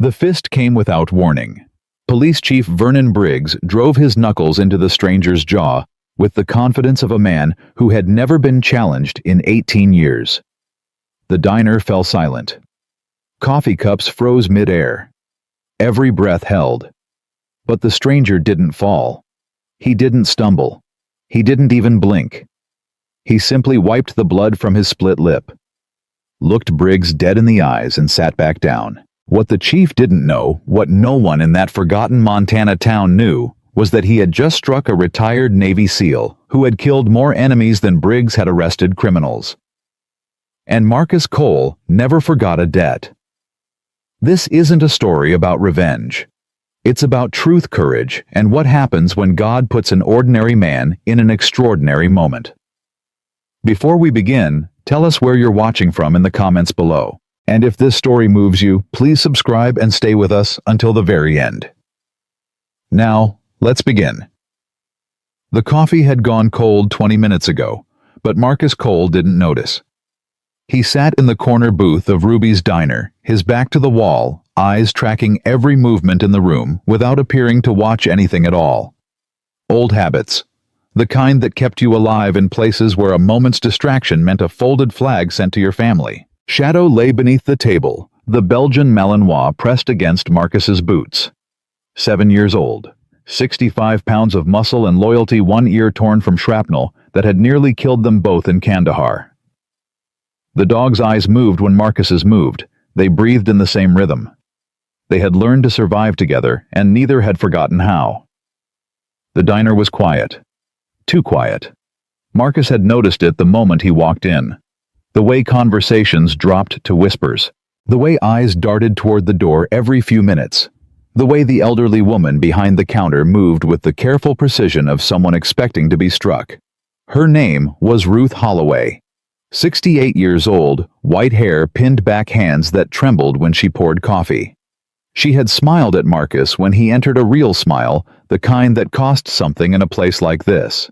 The fist came without warning. Police Chief Vernon Briggs drove his knuckles into the stranger's jaw with the confidence of a man who had never been challenged in 18 years. The diner fell silent. Coffee cups froze mid-air. Every breath held. But the stranger didn't fall. He didn't stumble. He didn't even blink. He simply wiped the blood from his split lip, looked Briggs dead in the eyes, and sat back down. What the chief didn't know, what no one in that forgotten Montana town knew, was that he had just struck a retired Navy SEAL who had killed more enemies than Briggs had arrested criminals. And Marcus Cole never forgot a debt. This isn't a story about revenge. It's about truth, courage, and what happens when God puts an ordinary man in an extraordinary moment. Before we begin, tell us where you're watching from in the comments below. And if this story moves you, please subscribe and stay with us until the very end. Now, let's begin. The coffee had gone cold 20 minutes ago, but Marcus Cole didn't notice. He sat in the corner booth of Ruby's diner, his back to the wall, eyes tracking every movement in the room without appearing to watch anything at all. Old habits. The kind that kept you alive in places where a moment's distraction meant a folded flag sent to your family. Shadow lay beneath the table, the Belgian Malinois pressed against Marcus's boots. 7 years old, 65 pounds of muscle and loyalty, one ear torn from shrapnel that had nearly killed them both in Kandahar. The dog's eyes moved when Marcus's moved. They breathed in the same rhythm. They had learned to survive together, and neither had forgotten how. The diner was quiet. Too quiet. Marcus had noticed it the moment he walked in. The way conversations dropped to whispers. The way eyes darted toward the door every few minutes. The way the elderly woman behind the counter moved with the careful precision of someone expecting to be struck. Her name was Ruth Holloway. 68 years old, white hair, pinned back hands that trembled when she poured coffee. She had smiled at Marcus when he entered, a real smile, the kind that cost something in a place like this.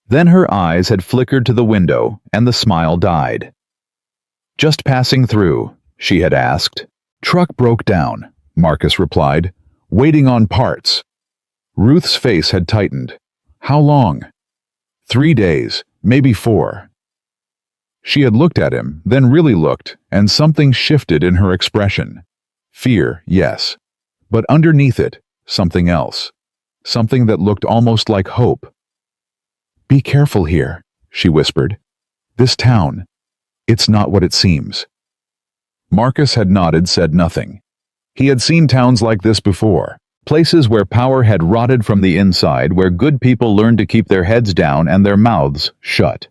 Then her eyes had flickered to the window, and the smile died. "Just passing through?" she had asked. "Truck broke down," Marcus replied. "Waiting on parts." Ruth's face had tightened. "How long?" 3 days, maybe 4. She had looked at him, then really looked, and something shifted in her expression. Fear, yes. But underneath it, something else. Something that looked almost like hope. "Be careful here," she whispered. "This town, it's not what it seems." Marcus had nodded, said nothing. He had seen towns like this before. Places where power had rotted from the inside, where good people learned to keep their heads down and their mouths shut.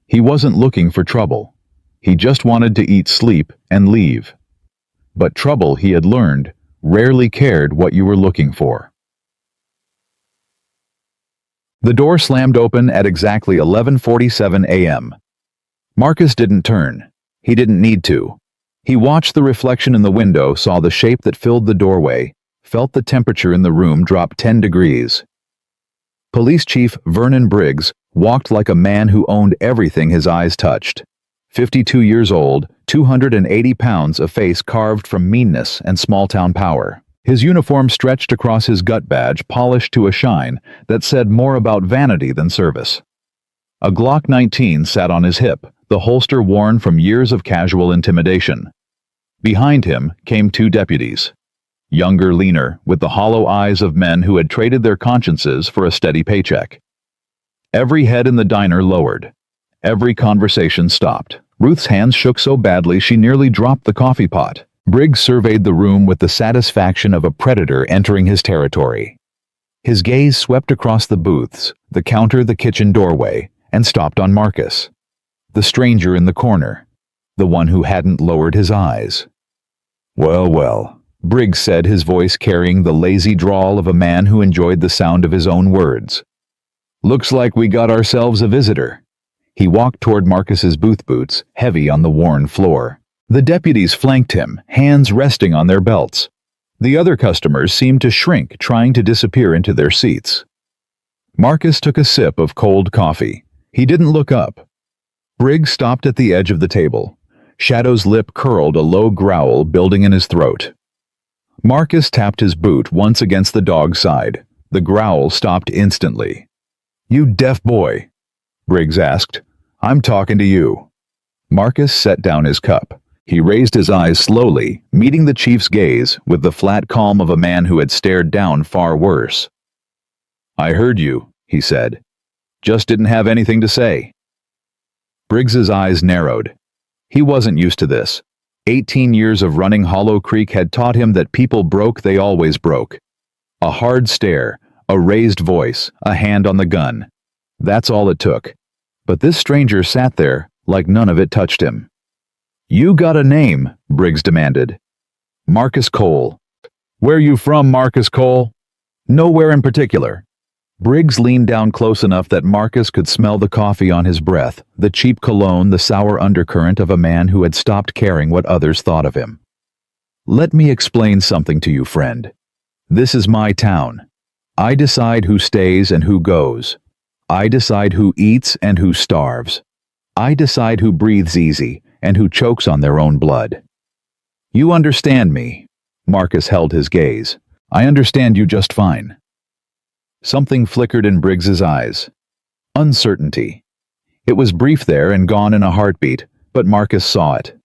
He wasn't looking for trouble. He just wanted to eat, sleep, and leave. But trouble, he had learned, rarely cared what you were looking for. The door slammed open at exactly 11:47 a.m. Marcus didn't turn. He didn't need to. He watched the reflection in the window, saw the shape that filled the doorway, felt the temperature in the room drop 10 degrees. Police Chief Vernon Briggs walked like a man who owned everything his eyes touched. 52 years old, 280 pounds, a face carved from meanness and small-town power. His uniform stretched across his gut badge, polished to a shine that said more about vanity than service. A Glock 19 sat on his hip, the holster worn from years of casual intimidation. Behind him came 2 deputies. Younger, leaner, with the hollow eyes of men who had traded their consciences for a steady paycheck. Every head in the diner lowered. Every conversation stopped. Ruth's hands shook so badly she nearly dropped the coffee pot. Briggs surveyed the room with the satisfaction of a predator entering his territory. His gaze swept across the booths, the counter, the kitchen doorway, and stopped on Marcus, the stranger in the corner, the one who hadn't lowered his eyes. "Well, well," Briggs said, his voice carrying the lazy drawl of a man who enjoyed the sound of his own words. "Looks like we got ourselves a visitor." He walked toward Marcus's boots, heavy on the worn floor. The deputies flanked him, hands resting on their belts. The other customers seemed to shrink, trying to disappear into their seats. Marcus took a sip of cold coffee. He didn't look up. Briggs stopped at the edge of the table. Shadow's lip curled, a low growl building in his throat. Marcus tapped his boot once against the dog's side. The growl stopped instantly. "You deaf boy?" Briggs asked. "I'm talking to you." Marcus set down his cup. He raised his eyes slowly, meeting the chief's gaze with the flat calm of a man who had stared down far worse. "I heard you," he said. "Just didn't have anything to say." Briggs's eyes narrowed. He wasn't used to this. 18 years of running Hollow Creek had taught him that people broke, they always broke. A hard stare, a raised voice, a hand on the gun. That's all it took. But this stranger sat there like none of it touched him. "You got a name?" Briggs demanded. "Marcus Cole." "Where you from, Marcus Cole?" "Nowhere in particular." Briggs leaned down close enough that Marcus could smell the coffee on his breath, the cheap cologne, the sour undercurrent of a man who had stopped caring what others thought of him. "Let me explain something to you, friend. This is my town. I decide who stays and who goes. I decide who eats and who starves. I decide who breathes easy and who chokes on their own blood. You understand me?" Marcus held his gaze. "I understand you just fine." Something flickered in Briggs's eyes. Uncertainty. It was brief there and gone in a heartbeat, but Marcus saw it.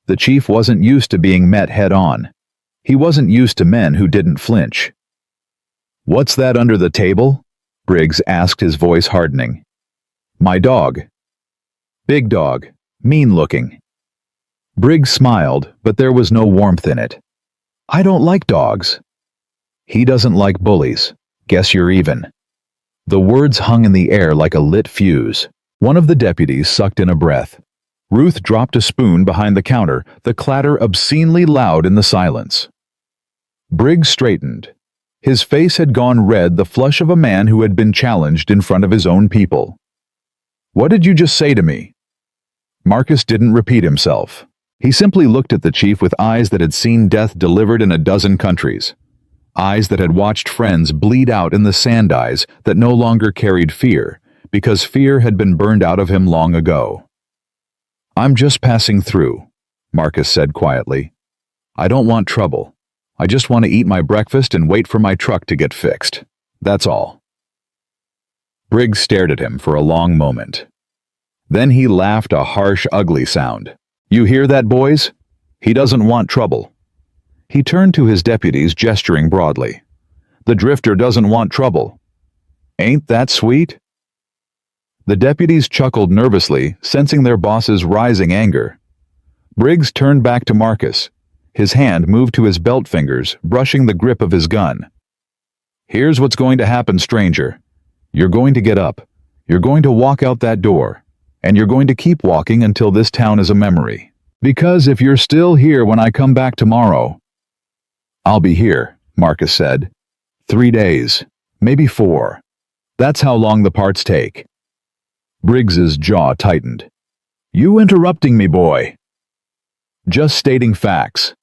The chief wasn't used to being met head-on. He wasn't used to men who didn't flinch. "What's that under the table?" Briggs asked, his voice hardening. "My dog." "Big dog. Mean-looking." Briggs smiled, but there was no warmth in it. "I don't like dogs." "He doesn't like bullies. Guess you're even." The words hung in the air like a lit fuse. One of the deputies sucked in a breath. Ruth dropped a spoon behind the counter, the clatter obscenely loud in the silence. Briggs straightened. His face had gone red, the flush of a man who had been challenged in front of his own people. "What did you just say to me?" Marcus didn't repeat himself. He simply looked at the chief with eyes that had seen death delivered in a dozen countries. Eyes that had watched friends bleed out in the sand, eyes that no longer carried fear, because fear had been burned out of him long ago. "I'm just passing through," Marcus said quietly. "I don't want trouble. I just want to eat my breakfast and wait for my truck to get fixed. That's all." Briggs stared at him for a long moment. Then he laughed, a harsh, ugly sound. "You hear that, boys? He doesn't want trouble." He turned to his deputies, gesturing broadly. "The drifter doesn't want trouble. Ain't that sweet?" The deputies chuckled nervously, sensing their boss's rising anger. Briggs turned back to Marcus. His hand moved to his belt fingers, brushing the grip of his gun. "Here's what's going to happen, stranger. You're going to get up. You're going to walk out that door. And you're going to keep walking until this town is a memory. Because if you're still here when I come back tomorrow—" "I'll be here," Marcus said. 3 days, maybe 4. That's how long the parts take." Briggs's jaw tightened. "You interrupting me, boy?" "Just stating facts."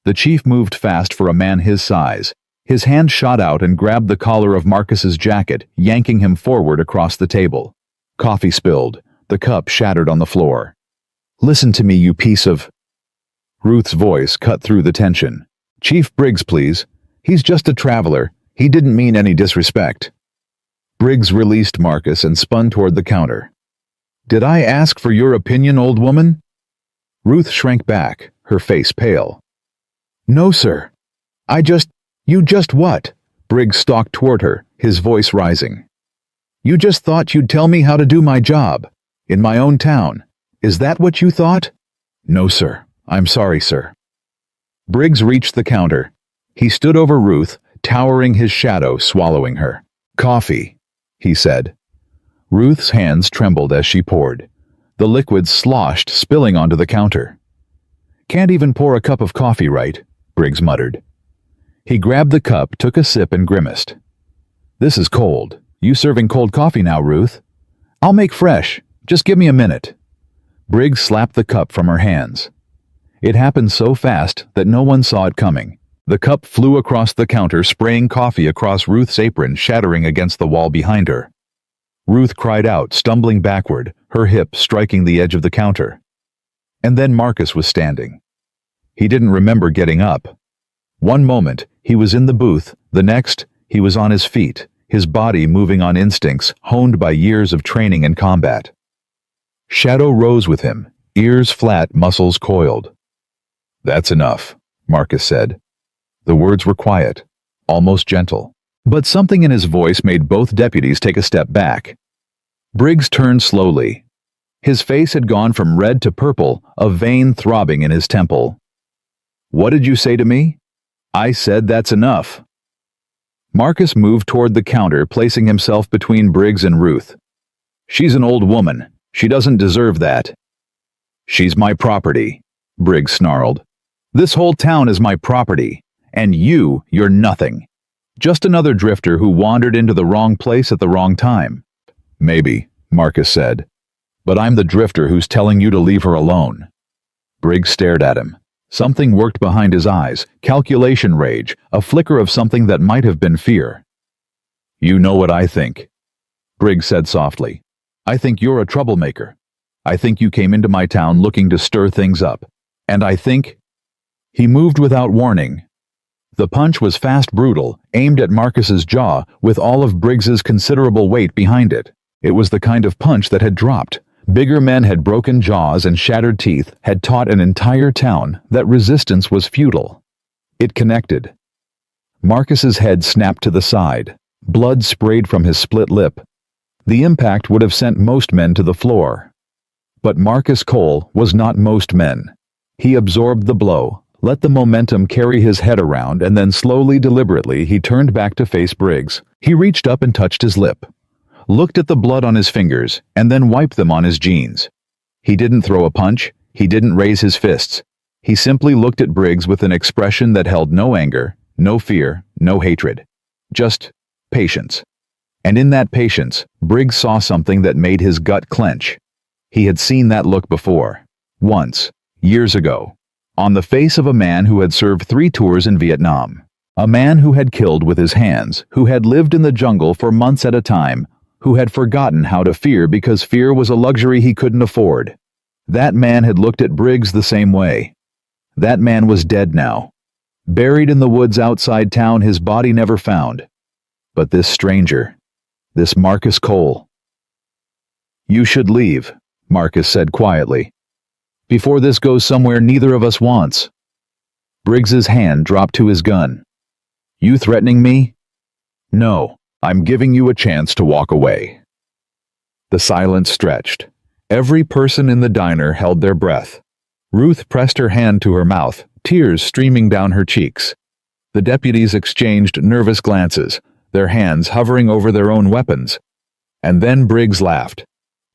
The chief moved fast for a man his size. His hand shot out and grabbed the collar of Marcus's jacket, yanking him forward across the table. Coffee spilled. The cup shattered on the floor. "Listen to me, you piece of—" Ruth's voice cut through the tension. "Chief Briggs, please. He's just a traveler. He didn't mean any disrespect." Briggs released Marcus and spun toward the counter. "Did I ask for your opinion, old woman?" Ruth shrank back, her face pale. "No, sir. You just what?" Briggs stalked toward her, his voice rising. "You just thought you'd tell me how to do my job. In my own town. Is that what you thought?" "No, sir. I'm sorry, sir." Briggs reached the counter. He stood over Ruth, towering his shadow, swallowing her. "Coffee," he said. Ruth's hands trembled as she poured. The liquid sloshed, spilling onto the counter. "Can't even pour a cup of coffee right," Briggs muttered. He grabbed the cup, took a sip, and grimaced. "This is cold. You serving cold coffee now, Ruth?" "I'll make fresh. Just give me a minute." Briggs slapped the cup from her hands. It happened so fast that no one saw it coming. The cup flew across the counter, spraying coffee across Ruth's apron, shattering against the wall behind her. Ruth cried out, stumbling backward, her hip striking the edge of the counter. And then Marcus was standing. He didn't remember getting up. One moment, he was in the booth, the next, he was on his feet, his body moving on instincts honed by years of training and combat. Shadow rose with him, ears flat, muscles coiled. "That's enough," Marcus said. The words were quiet, almost gentle, but something in his voice made both deputies take a step back. Briggs turned slowly. His face had gone from red to purple, a vein throbbing in his temple. "What did you say to me?" "I said that's enough." Marcus moved toward the counter, placing himself between Briggs and Ruth. "She's an old woman. She doesn't deserve that." "She's my property," Briggs snarled. "This whole town is my property, and you're nothing. Just another drifter who wandered into the wrong place at the wrong time." "Maybe," Marcus said. "But I'm the drifter who's telling you to leave her alone." Briggs stared at him. Something worked behind his eyes, calculation rage, a flicker of something that might have been fear. "You know what I think," Briggs said softly. "I think you're a troublemaker. I think you came into my town looking to stir things up. And I think—" He moved without warning. The punch was fast, brutal, aimed at Marcus's jaw, with all of Briggs's considerable weight behind it. It was the kind of punch that had dropped. Bigger men had broken jaws and shattered teeth, had taught an entire town that resistance was futile. It connected. Marcus's head snapped to the side. Blood sprayed from his split lip. The impact would have sent most men to the floor. But Marcus Cole was not most men. He absorbed the blow, let the momentum carry his head around, and then slowly, deliberately, he turned back to face Briggs. He reached up and touched his lip, looked at the blood on his fingers, and then wiped them on his jeans. He didn't throw a punch. He didn't raise his fists. He simply looked at Briggs with an expression that held no anger, no fear, no hatred. Just patience. And in that patience, Briggs saw something that made his gut clench. He had seen that look before. Once, years ago. On the face of a man who had served 3 tours in Vietnam. A man who had killed with his hands, who had lived in the jungle for months at a time, who had forgotten how to fear because fear was a luxury he couldn't afford. That man had looked at Briggs the same way. That man was dead now. Buried in the woods outside town, his body never found. But this stranger, this Marcus Cole. "You should leave," Marcus said quietly. "Before this goes somewhere neither of us wants." Briggs's hand dropped to his gun. "You threatening me?" "No. I'm giving you a chance to walk away." The silence stretched. Every person in the diner held their breath. Ruth pressed her hand to her mouth, tears streaming down her cheeks. The deputies exchanged nervous glances, their hands hovering over their own weapons. And then Briggs laughed.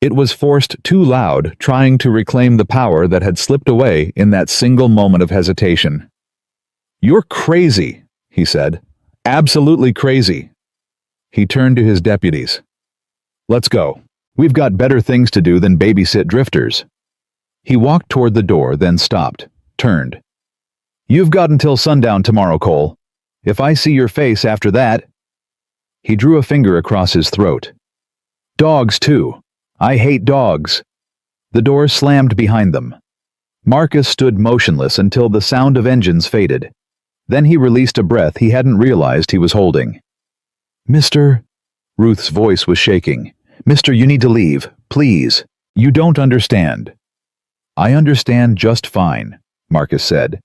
It was forced, too loud, trying to reclaim the power that had slipped away in that single moment of hesitation. "You're crazy," he said. "Absolutely crazy." He turned to his deputies. "Let's go. We've got better things to do than babysit drifters." He walked toward the door, then stopped, turned. "You've got until sundown tomorrow, Cole. If I see your face after that—" He drew a finger across his throat. "Dogs, too. I hate dogs." The door slammed behind them. Marcus stood motionless until the sound of engines faded. Then he released a breath he hadn't realized he was holding. "Mr. Ruth's voice was shaking. "Mister, you need to leave. Please. You don't understand." "I understand just fine," Marcus said.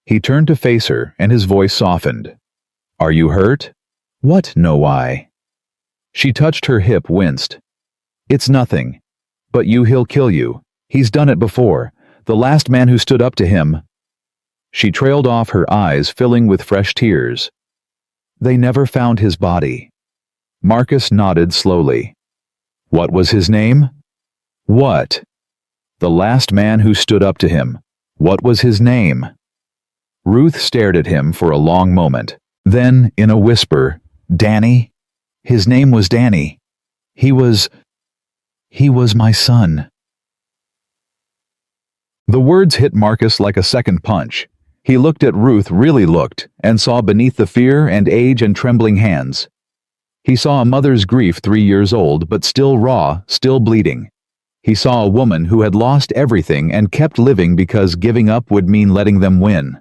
He turned to face her, and his voice softened. "Are you hurt?" "What, no why?" She touched her hip, winced. "It's nothing. But he'll kill you. He's done it before. The last man who stood up to him—" She trailed off, her eyes filling with fresh tears. "They never found his body." Marcus nodded slowly. "What was his name?" "What?" "The last man who stood up to him. What was his name?" Ruth stared at him for a long moment. Then, in a whisper, "Danny? His name was Danny. He was my son." The words hit Marcus like a second punch. He looked at Ruth, really looked, and saw beneath the fear and age and trembling hands. He saw a mother's grief 3 years old, but still raw, still bleeding. He saw a woman who had lost everything and kept living because giving up would mean letting them win.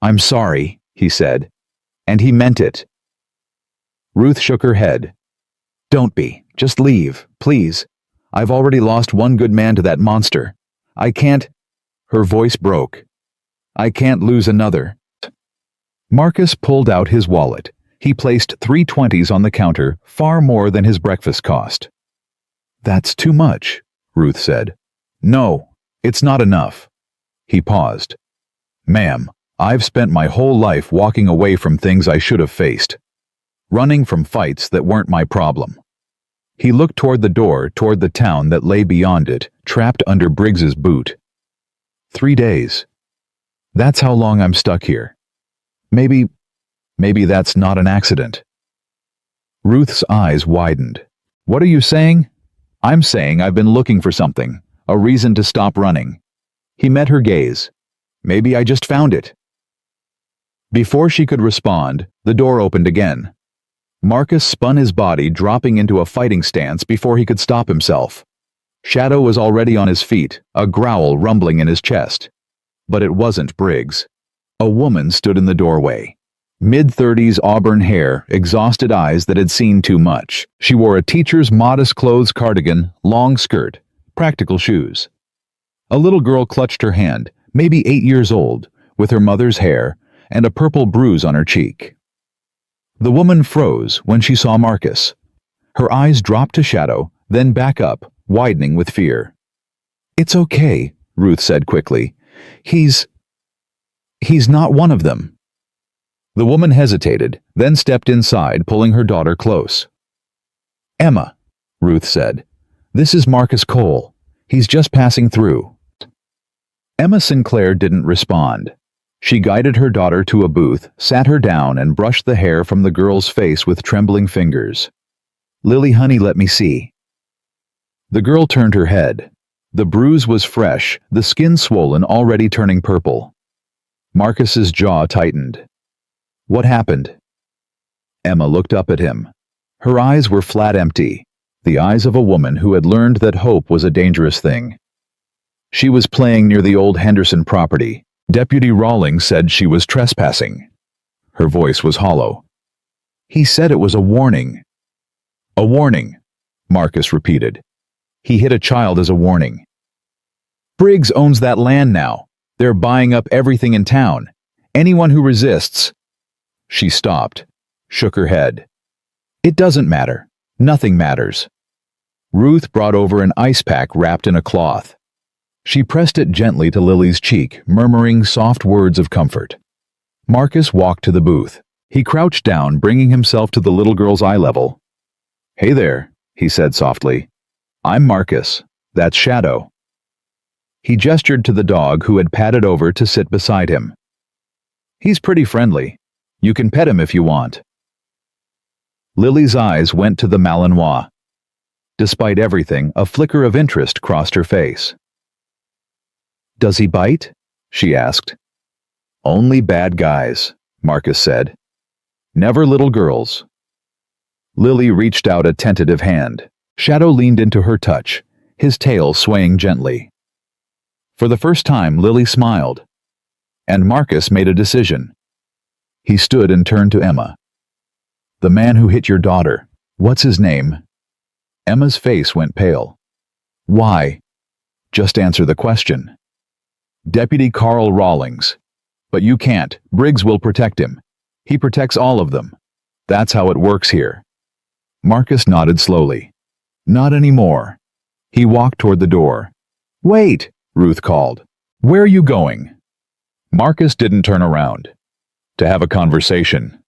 "I'm sorry," he said. And he meant it. Ruth shook her head. "Don't be. Just leave, please. I've already lost one good man to that monster. I can't—" Her voice broke. "I can't lose another." Marcus pulled out his wallet. He placed 3 20s on the counter, far more than his breakfast cost. "That's too much," Ruth said. "No, it's not enough." He paused. "Ma'am, I've spent my whole life walking away from things I should have faced. Running from fights that weren't my problem." He looked toward the door, toward the town that lay beyond it, trapped under Briggs's boot. 3 days. That's how long I'm stuck here. Maybe that's not an accident. Ruth's eyes widened. "What are you saying?" "I'm saying I've been looking for something, a reason to stop running." He met her gaze. "Maybe I just found it." Before she could respond, the door opened again. Marcus spun his body, dropping into a fighting stance before he could stop himself. Shadow was already on his feet, a growl rumbling in his chest. But it wasn't Briggs. A woman stood in the doorway. Mid-30s auburn hair, exhausted eyes that had seen too much. She wore a teacher's modest clothes cardigan, long skirt, practical shoes. A little girl clutched her hand, maybe 8 years old, with her mother's hair and a purple bruise on her cheek. The woman froze when she saw Marcus. Her eyes dropped to Shadow, then back up, widening with fear. "It's okay," Ruth said quickly. He's not one of them." The woman hesitated, then stepped inside, pulling her daughter close. "Emma," Ruth said, "this is Marcus Cole. He's just passing through." Emma Sinclair didn't respond. She guided her daughter to a booth, sat her down, and brushed the hair from the girl's face with trembling fingers. "Lily, honey, let me see." The girl turned her head. The bruise was fresh, the skin swollen, already turning purple. Marcus's jaw tightened. "What happened?" Emma looked up at him. Her eyes were flat empty, the eyes of a woman who had learned that hope was a dangerous thing. "She was playing near the old Henderson property. Deputy Rawlings said she was trespassing." Her voice was hollow. "He said it was a warning." "A warning," Marcus repeated. "He hit a child as a warning." "Briggs owns that land now. They're buying up everything in town. Anyone who resists—" She stopped, shook her head. "It doesn't matter. Nothing matters." Ruth brought over an ice pack wrapped in a cloth. She pressed it gently to Lily's cheek, murmuring soft words of comfort. Marcus walked to the booth. He crouched down, bringing himself to the little girl's eye level. "Hey there," he said softly. "I'm Marcus. That's Shadow." He gestured to the dog who had padded over to sit beside him. "He's pretty friendly. You can pet him if you want." Lily's eyes went to the Malinois. Despite everything, a flicker of interest crossed her face. "Does he bite?" she asked. "Only bad guys," Marcus said. "Never little girls." Lily reached out a tentative hand. Shadow leaned into her touch, his tail swaying gently. For the first time, Lily smiled. And Marcus made a decision. He stood and turned to Emma. "The man who hit your daughter, what's his name?" Emma's face went pale. "Why?" "Just answer the question." "Deputy Carl Rawlings. But you can't. Briggs will protect him. He protects all of them. That's how it works here." Marcus nodded slowly. "Not anymore." He walked toward the door. "Wait," Ruth called. "Where are you going?" Marcus didn't turn around. "To have a conversation."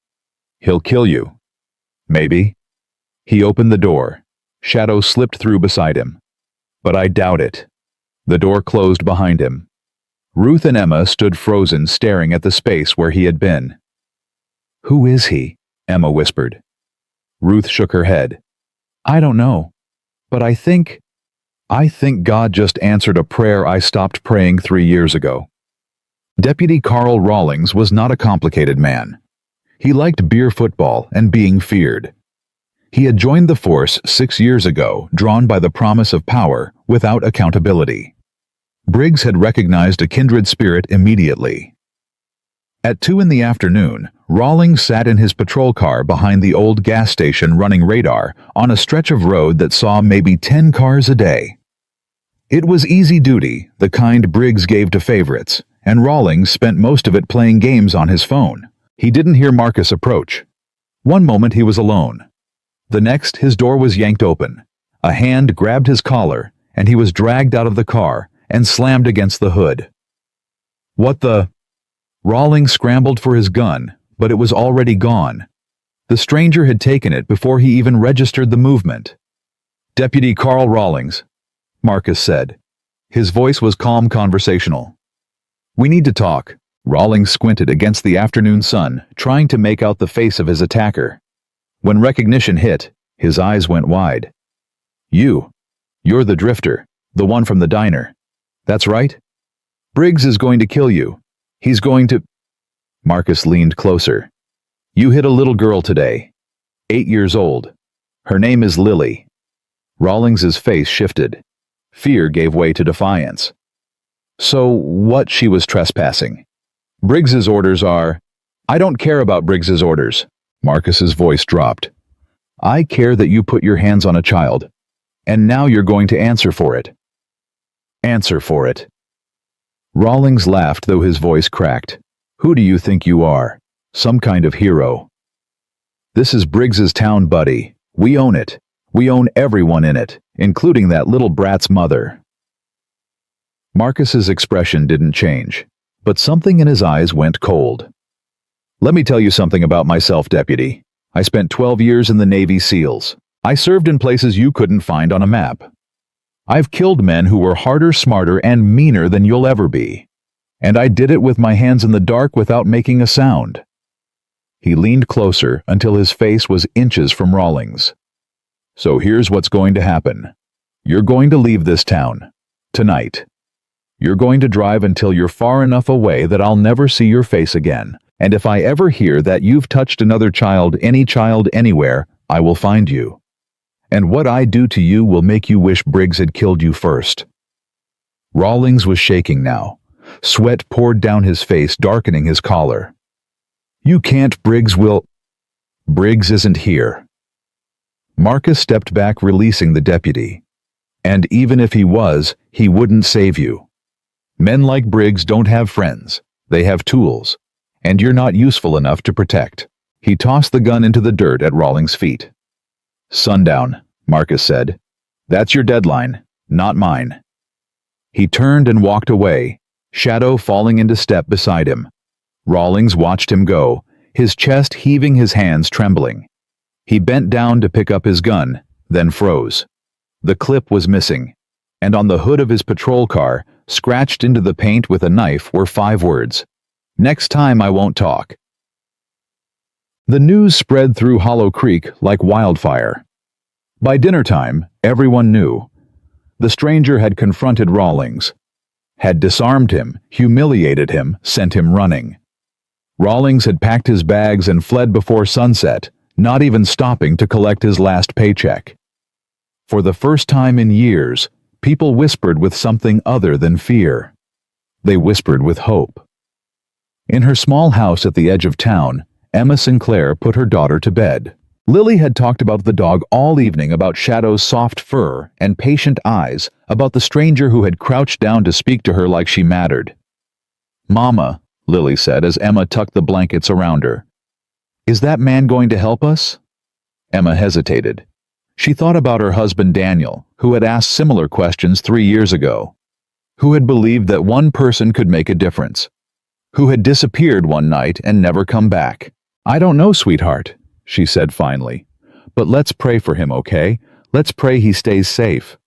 "He'll kill you." "Maybe." He opened the door. Shadow slipped through beside him. "But I doubt it." The door closed behind him. Ruth and Emma stood frozen, staring at the space where he had been. "Who is he?" Emma whispered. Ruth shook her head. "I don't know. But I think God just answered a prayer I stopped praying 3 years ago." Deputy Carl Rawlings was not a complicated man. He liked beer football and being feared. He had joined the force 6 years ago, drawn by the promise of power without accountability. Briggs had recognized a kindred spirit immediately. At 2 in the afternoon, Rawlings sat in his patrol car behind the old gas station running radar on a stretch of road that saw maybe 10 cars a day. It was easy duty, the kind Briggs gave to favorites, and Rawlings spent most of it playing games on his phone. He didn't hear Marcus approach. One moment he was alone. The next, his door was yanked open. A hand grabbed his collar, and he was dragged out of the car and slammed against the hood. What the? Rawlings scrambled for his gun, but it was already gone. The stranger had taken it before he even registered the movement. "Deputy Carl Rawlings," Marcus said. His voice was calm, conversational. "We need to talk." Rawlings squinted against the afternoon sun, trying to make out the face of his attacker. When recognition hit, his eyes went wide. You're the drifter, the one from the diner. That's right? Briggs is going to kill you. He's going to... Marcus leaned closer. "You hit a little girl today. 8 years old. Her name is Lily." Rawlings's face shifted. Fear gave way to defiance. "So what? She was trespassing. Briggs's orders are..." "I don't care about Briggs's orders." Marcus's voice dropped. "I care that you put your hands on a child. And now you're going to answer for it." "Answer for it." Rawlings laughed, though his voice cracked. "Who do you think you are? Some kind of hero?" "This is Briggs's town, buddy. We own it. We own everyone in it, including that little brat's mother." Marcus's expression didn't change, but something in his eyes went cold. "Let me tell you something about myself, Deputy. I spent 12 years in the Navy SEALs. I served in places you couldn't find on a map. I've killed men who were harder, smarter, and meaner than you'll ever be. And I did it with my hands in the dark without making a sound." He leaned closer until his face was inches from Rawlings. "So here's what's going to happen. You're going to leave this town. Tonight. You're going to drive until you're far enough away that I'll never see your face again. And if I ever hear that you've touched another child, any child, anywhere, I will find you. And what I do to you will make you wish Briggs had killed you first." Rawlings was shaking now. Sweat poured down his face, darkening his collar. "You can't. Briggs will..." "Briggs isn't here." Marcus stepped back, releasing the deputy. "And even if he was, he wouldn't save you. Men like Briggs don't have friends. They have tools. And you're not useful enough to protect." He tossed the gun into the dirt at Rawlings' feet. "Sundown," Marcus said. "That's your deadline, not mine." He turned and walked away, shadow falling into step beside him. Rawlings watched him go, his chest heaving, his hands trembling. He bent down to pick up his gun, then froze. The clip was missing, and on the hood of his patrol car, scratched into the paint with a knife, were 5 words. "Next time I won't talk." The news spread through Hollow Creek like wildfire. By dinner time, everyone knew. The stranger had confronted Rawlings, had disarmed him, humiliated him, sent him running. Rawlings had packed his bags and fled before sunset, not even stopping to collect his last paycheck. For the first time in years, people whispered with something other than fear. They whispered with hope. In her small house at the edge of town, Emma Sinclair put her daughter to bed. Lily had talked about the dog all evening, about Shadow's soft fur and patient eyes, about the stranger who had crouched down to speak to her like she mattered. "Mama," Lily said as Emma tucked the blankets around her, "is that man going to help us?" Emma hesitated. She thought about her husband Daniel, who had asked similar questions 3 years ago, who had believed that one person could make a difference, who had disappeared one night and never come back. "I don't know, sweetheart," she said finally. "But let's pray for him, okay? Let's pray he stays safe."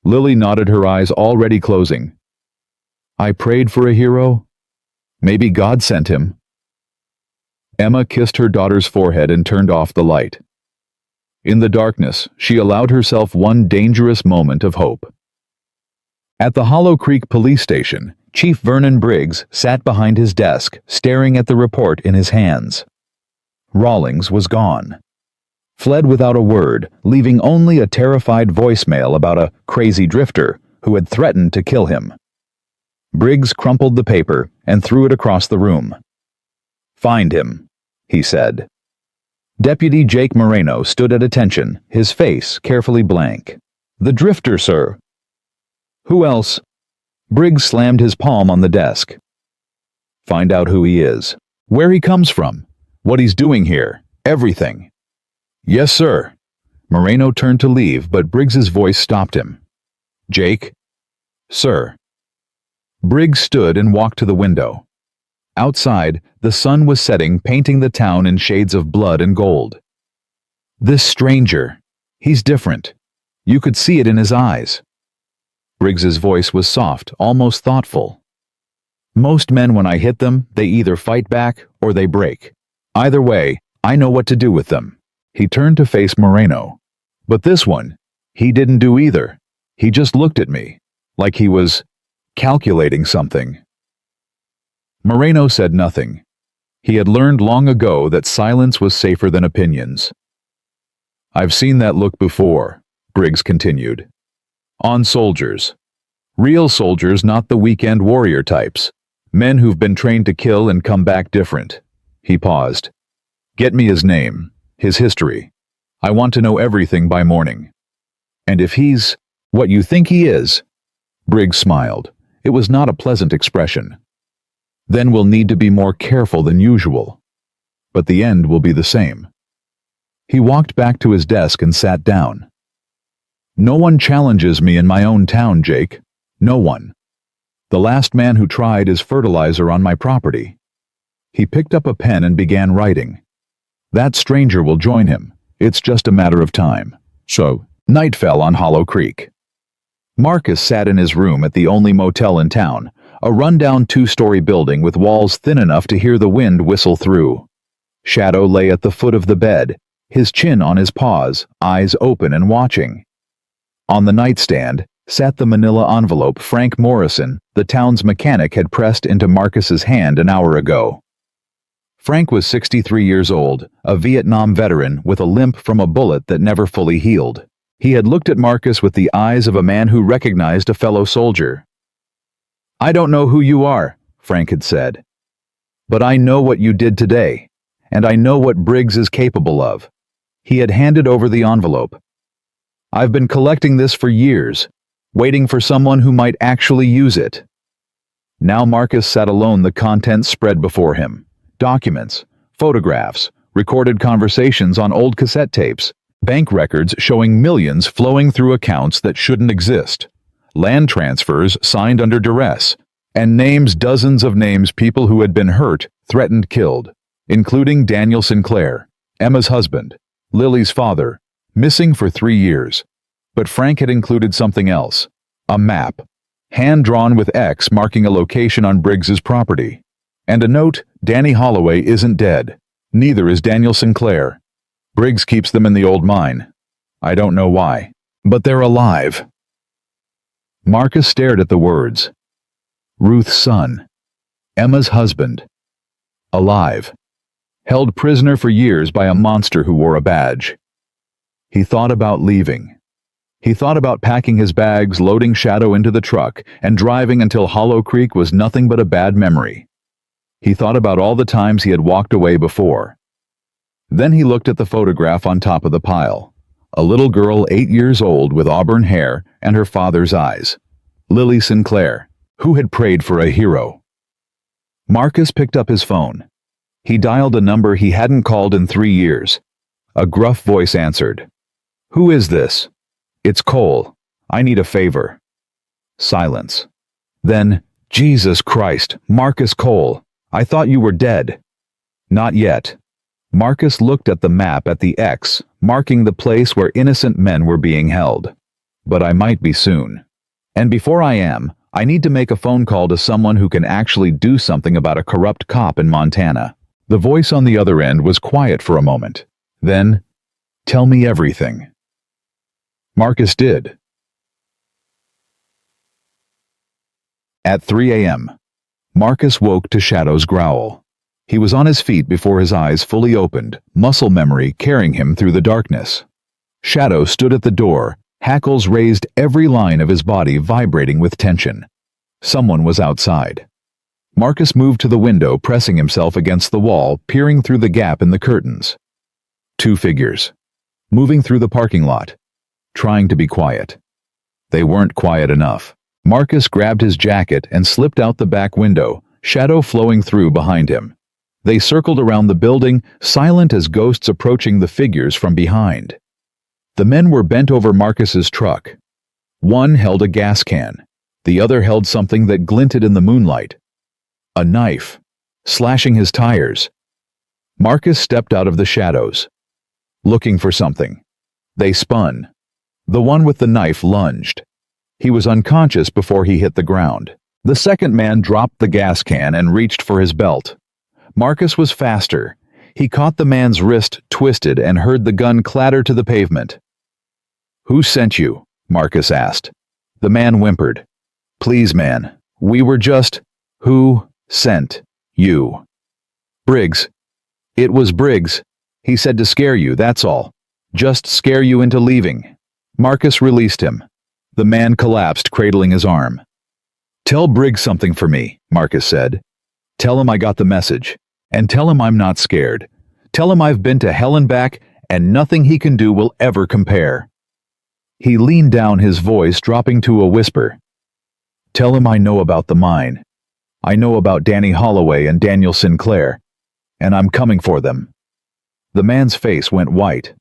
Lily nodded, her eyes already closing. "I prayed for a hero? Maybe God sent him." Emma kissed her daughter's forehead and turned off the light. In the darkness, she allowed herself one dangerous moment of hope. At the Hollow Creek police station, Chief Vernon Briggs sat behind his desk, staring at the report in his hands. Rawlings was gone. Fled without a word, leaving only a terrified voicemail about a crazy drifter who had threatened to kill him. Briggs crumpled the paper and threw it across the room. Find him, he said. Deputy Jake Moreno stood at attention, his face carefully blank. The drifter, sir. Who else? Briggs slammed his palm on the desk. Find out who he is, where he comes from, what he's doing here, everything. Yes, sir. Moreno turned to leave, but Briggs's voice stopped him. Jake? Sir. Briggs stood and walked to the window. Outside, the sun was setting, painting the town in shades of blood and gold. This stranger, he's different. You could see it in his eyes. Briggs's voice was soft, almost thoughtful. Most men, when I hit them, they either fight back or they break. Either way, I know what to do with them. He turned to face Moreno. But this one, he didn't do either. He just looked at me, like he was calculating something. Moreno said nothing. He had learned long ago that silence was safer than opinions. I've seen that look before, Briggs continued. On soldiers. Real soldiers, not the weekend warrior types. Men who've been trained to kill and come back different. He paused. Get me his name, his history. I want to know everything by morning. And if he's what you think he is, Briggs smiled. It was not a pleasant expression. Then we'll need to be more careful than usual. But the end will be the same. He walked back to his desk and sat down. No one challenges me in my own town, Jake. No one. The last man who tried is fertilizer on my property. He picked up a pen and began writing. That stranger will join him. It's just a matter of time. So, night fell on Hollow Creek. Marcus sat in his room at the only motel in town, a rundown 2-story building with walls thin enough to hear the wind whistle through. Shadow lay at the foot of the bed, his chin on his paws, eyes open and watching. On the nightstand sat the manila envelope Frank Morrison, the town's mechanic, had pressed into Marcus's hand an hour ago. Frank was 63 years old, a Vietnam veteran with a limp from a bullet that never fully healed. He had looked at Marcus with the eyes of a man who recognized a fellow soldier. I don't know who you are, Frank had said. But I know what you did today, and I know what Briggs is capable of. He had handed over the envelope. I've been collecting this for years, waiting for someone who might actually use it. Now Marcus sat alone, the contents spread before him. Documents, photographs, recorded conversations on old cassette tapes, bank records showing millions flowing through accounts that shouldn't exist, land transfers signed under duress, and dozens of names, people who had been hurt, threatened, killed, including Daniel Sinclair, Emma's husband, Lily's father, missing for 3 years. But Frank had included something else, a map, hand-drawn with X marking a location on Briggs's property, and a note, Danny Holloway isn't dead. Neither is Daniel Sinclair. Briggs keeps them in the old mine. I don't know why, but they're alive. Marcus stared at the words. Ruth's son. Emma's husband. Alive. Held prisoner for years by a monster who wore a badge. He thought about leaving. He thought about packing his bags, loading Shadow into the truck, and driving until Hollow Creek was nothing but a bad memory. He thought about all the times he had walked away before. Then he looked at the photograph on top of the pile. A little girl 8 years old with auburn hair and her father's eyes. Lily Sinclair, who had prayed for a hero. Marcus picked up his phone. He dialed a number he hadn't called in 3 years. A gruff voice answered. Who is this? It's Cole. I need a favor. Silence. Then, Jesus Christ, Marcus Cole. I thought you were dead. Not yet. Marcus looked at the map at the X, marking the place where innocent men were being held. But I might be soon. And before I am, I need to make a phone call to someone who can actually do something about a corrupt cop in Montana. The voice on the other end was quiet for a moment. Then, tell me everything. Marcus did. At 3 a.m., Marcus woke to Shadow's growl. He was on his feet before his eyes fully opened, muscle memory carrying him through the darkness. Shadow stood at the door, hackles raised, every line of his body vibrating with tension. Someone was outside. Marcus moved to the window, pressing himself against the wall, peering through the gap in the curtains. Two figures, moving through the parking lot, trying to be quiet. They weren't quiet enough. Marcus grabbed his jacket and slipped out the back window, shadow flowing through behind him. They circled around the building, silent as ghosts approaching the figures from behind. The men were bent over Marcus's truck. One held a gas can. The other held something that glinted in the moonlight. A knife, slashing his tires. Marcus stepped out of the shadows, looking for something. They spun. The one with the knife lunged. He was unconscious before he hit the ground. The second man dropped the gas can and reached for his belt. Marcus was faster. He caught the man's wrist twisted and heard the gun clatter to the pavement. "Who sent you?" Marcus asked. The man whimpered. "Please, man, we were just—" "Who sent you?" "Briggs. It was Briggs. He said to scare you, that's all. Just scare you into leaving." Marcus released him. The man collapsed, cradling his arm. "Tell Briggs something for me," Marcus said. "Tell him I got the message. And tell him I'm not scared. Tell him I've been to hell and back, and nothing he can do will ever compare." He leaned down, his voice dropping to a whisper. "Tell him I know about the mine. I know about Danny Holloway and Daniel Sinclair, and I'm coming for them." The man's face went white.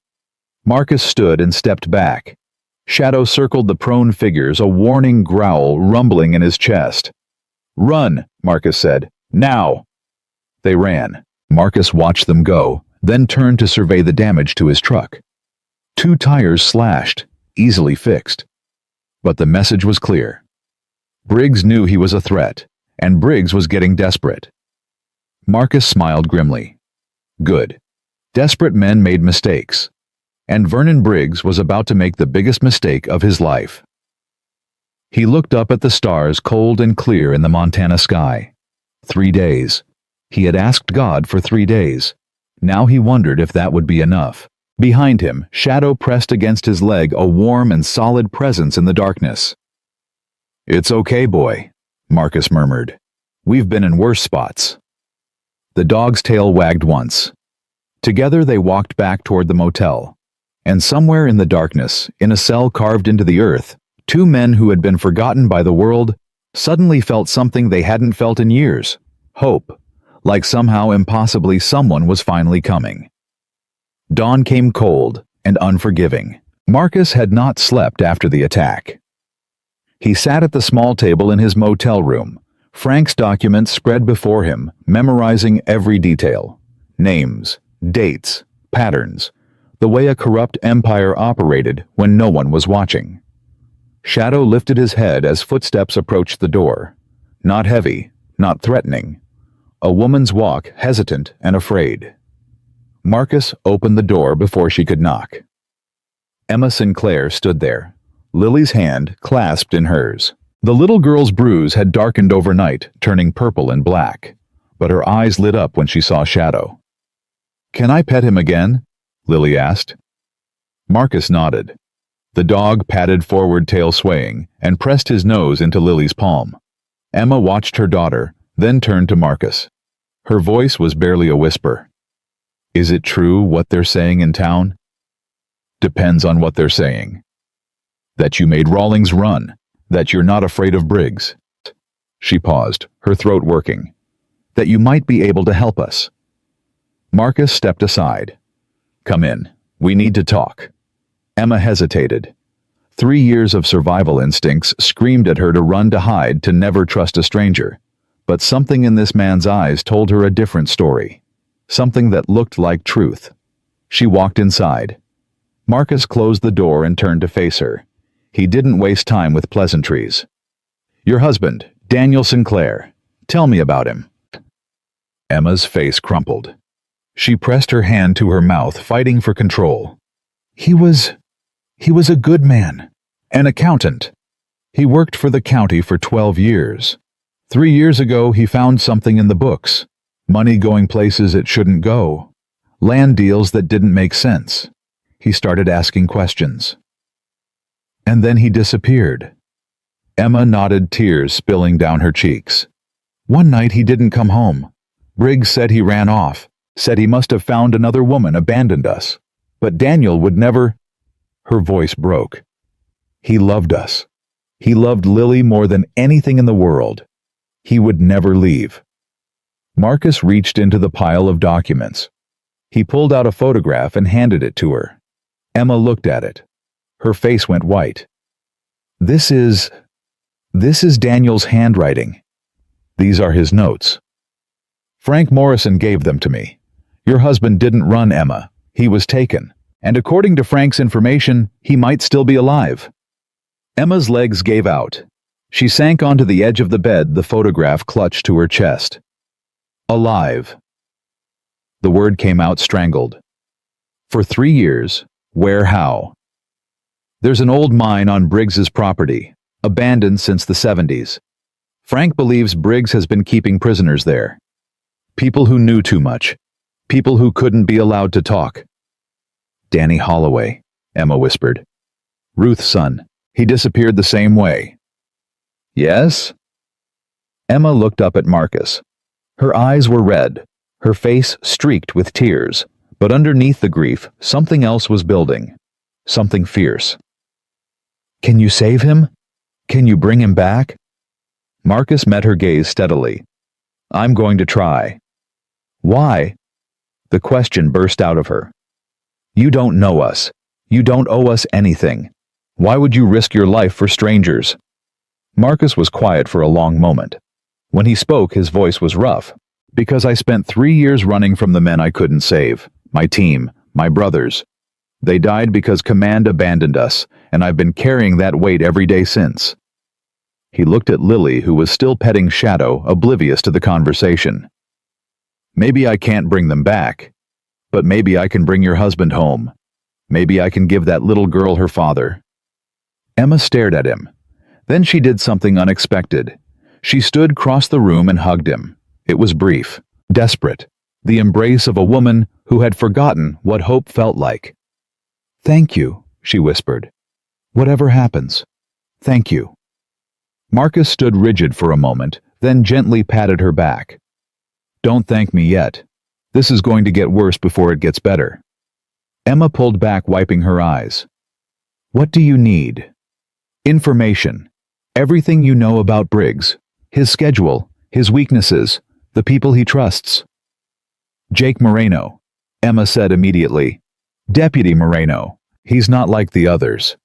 Marcus stood and stepped back. Shadow circled the prone figures, a warning growl rumbling in his chest. "Run," Marcus said. "Now!" They ran. Marcus watched them go, then turned to survey the damage to his truck. 2 tires slashed, easily fixed. But the message was clear. Briggs knew he was a threat, and Briggs was getting desperate. Marcus smiled grimly. Good. Desperate men made mistakes. And Vernon Briggs was about to make the biggest mistake of his life. He looked up at the stars, cold and clear in the Montana sky. 3 days. He had asked God for 3 days. Now he wondered if that would be enough. Behind him, shadow pressed against his leg, a warm and solid presence in the darkness. "It's okay, boy," Marcus murmured. "We've been in worse spots." The dog's tail wagged once. Together they walked back toward the motel. And somewhere in the darkness, in a cell carved into the earth, 2 men who had been forgotten by the world suddenly felt something they hadn't felt in years. Hope. Like somehow impossibly someone was finally coming. Dawn came cold and unforgiving. Marcus had not slept after the attack. He sat at the small table in his motel room, Frank's documents spread before him, memorizing every detail. Names, dates, patterns, the way a corrupt empire operated when no one was watching. Shadow lifted his head as footsteps approached the door. Not heavy, not threatening. A woman's walk, hesitant and afraid. Marcus opened the door before she could knock. Emma Sinclair stood there, Lily's hand clasped in hers. The little girl's bruise had darkened overnight, turning purple and black, but her eyes lit up when she saw Shadow. "Can I pet him again?" Lily asked. Marcus nodded. The dog patted forward, tail swaying, and pressed his nose into Lily's palm. Emma watched her daughter, then turned to Marcus. Her voice was barely a whisper. "Is it true what they're saying in town?" "Depends on what they're saying. That you made Rawlings run. That you're not afraid of Briggs." She paused, her throat working. "That you might be able to help us." Marcus stepped aside. "Come in. We need to talk." Emma hesitated. 3 years of survival instincts screamed at her to run, to hide, to never trust a stranger. But something in this man's eyes told her a different story. Something that looked like truth. She walked inside. Marcus closed the door and turned to face her. He didn't waste time with pleasantries. "Your husband, Daniel Sinclair. Tell me about him." Emma's face crumpled. She pressed her hand to her mouth, fighting for control. He was a good man. An accountant. He worked for the county for 12 years. 3 years ago, he found something in the books. Money going places it shouldn't go. Land deals that didn't make sense. He started asking questions. And then he disappeared. Emma nodded, tears spilling down her cheeks. One night he didn't come home. Briggs said he ran off, said he must have found another woman, abandoned us. But Daniel would never—" Her voice broke. "He loved us. He loved Lily more than anything in the world. He would never leave." Marcus reached into the pile of documents. He pulled out a photograph and handed it to her. Emma looked at it. Her face went white. This is Daniel's handwriting. These are his notes. Frank Morrison gave them to me. Your husband didn't run, Emma. He was taken. And according to Frank's information, he might still be alive." Emma's legs gave out. She sank onto the edge of the bed, the photograph clutched to her chest. Alive. The word came out strangled. For 3 years. Where, how? There's an old mine on Briggs's property, abandoned since the 70s. Frank believes Briggs has been keeping prisoners there. People who knew too much. People who couldn't be allowed to talk. Danny Holloway, Emma whispered. Ruth's son. He disappeared the same way. Yes? Emma looked up at Marcus. Her eyes were red, her face streaked with tears, but underneath the grief, something else was building. Something fierce. Can you save him? Can you bring him back? Marcus met her gaze steadily. I'm going to try. Why? The question burst out of her. You don't know us. You don't owe us anything. Why would you risk your life for strangers? Marcus was quiet for a long moment. When he spoke, his voice was rough. Because I spent 3 years running from the men I couldn't save. My team, my brothers. They died because command abandoned us, and I've been carrying that weight every day since. He looked at Lily, who was still petting Shadow, oblivious to the conversation. Maybe I can't bring them back. But maybe I can bring your husband home. Maybe I can give that little girl her father. Emma stared at him. Then she did something unexpected. She stood across the room and hugged him. It was brief, desperate, the embrace of a woman who had forgotten what hope felt like. Thank you, she whispered. Whatever happens, thank you. Marcus stood rigid for a moment, then gently patted her back. Don't thank me yet. This is going to get worse before it gets better. Emma pulled back, wiping her eyes. What do you need? Information. Everything you know about Briggs. His schedule, his weaknesses, the people he trusts. Jake Moreno, Emma said immediately. Deputy Moreno. He's not like the others.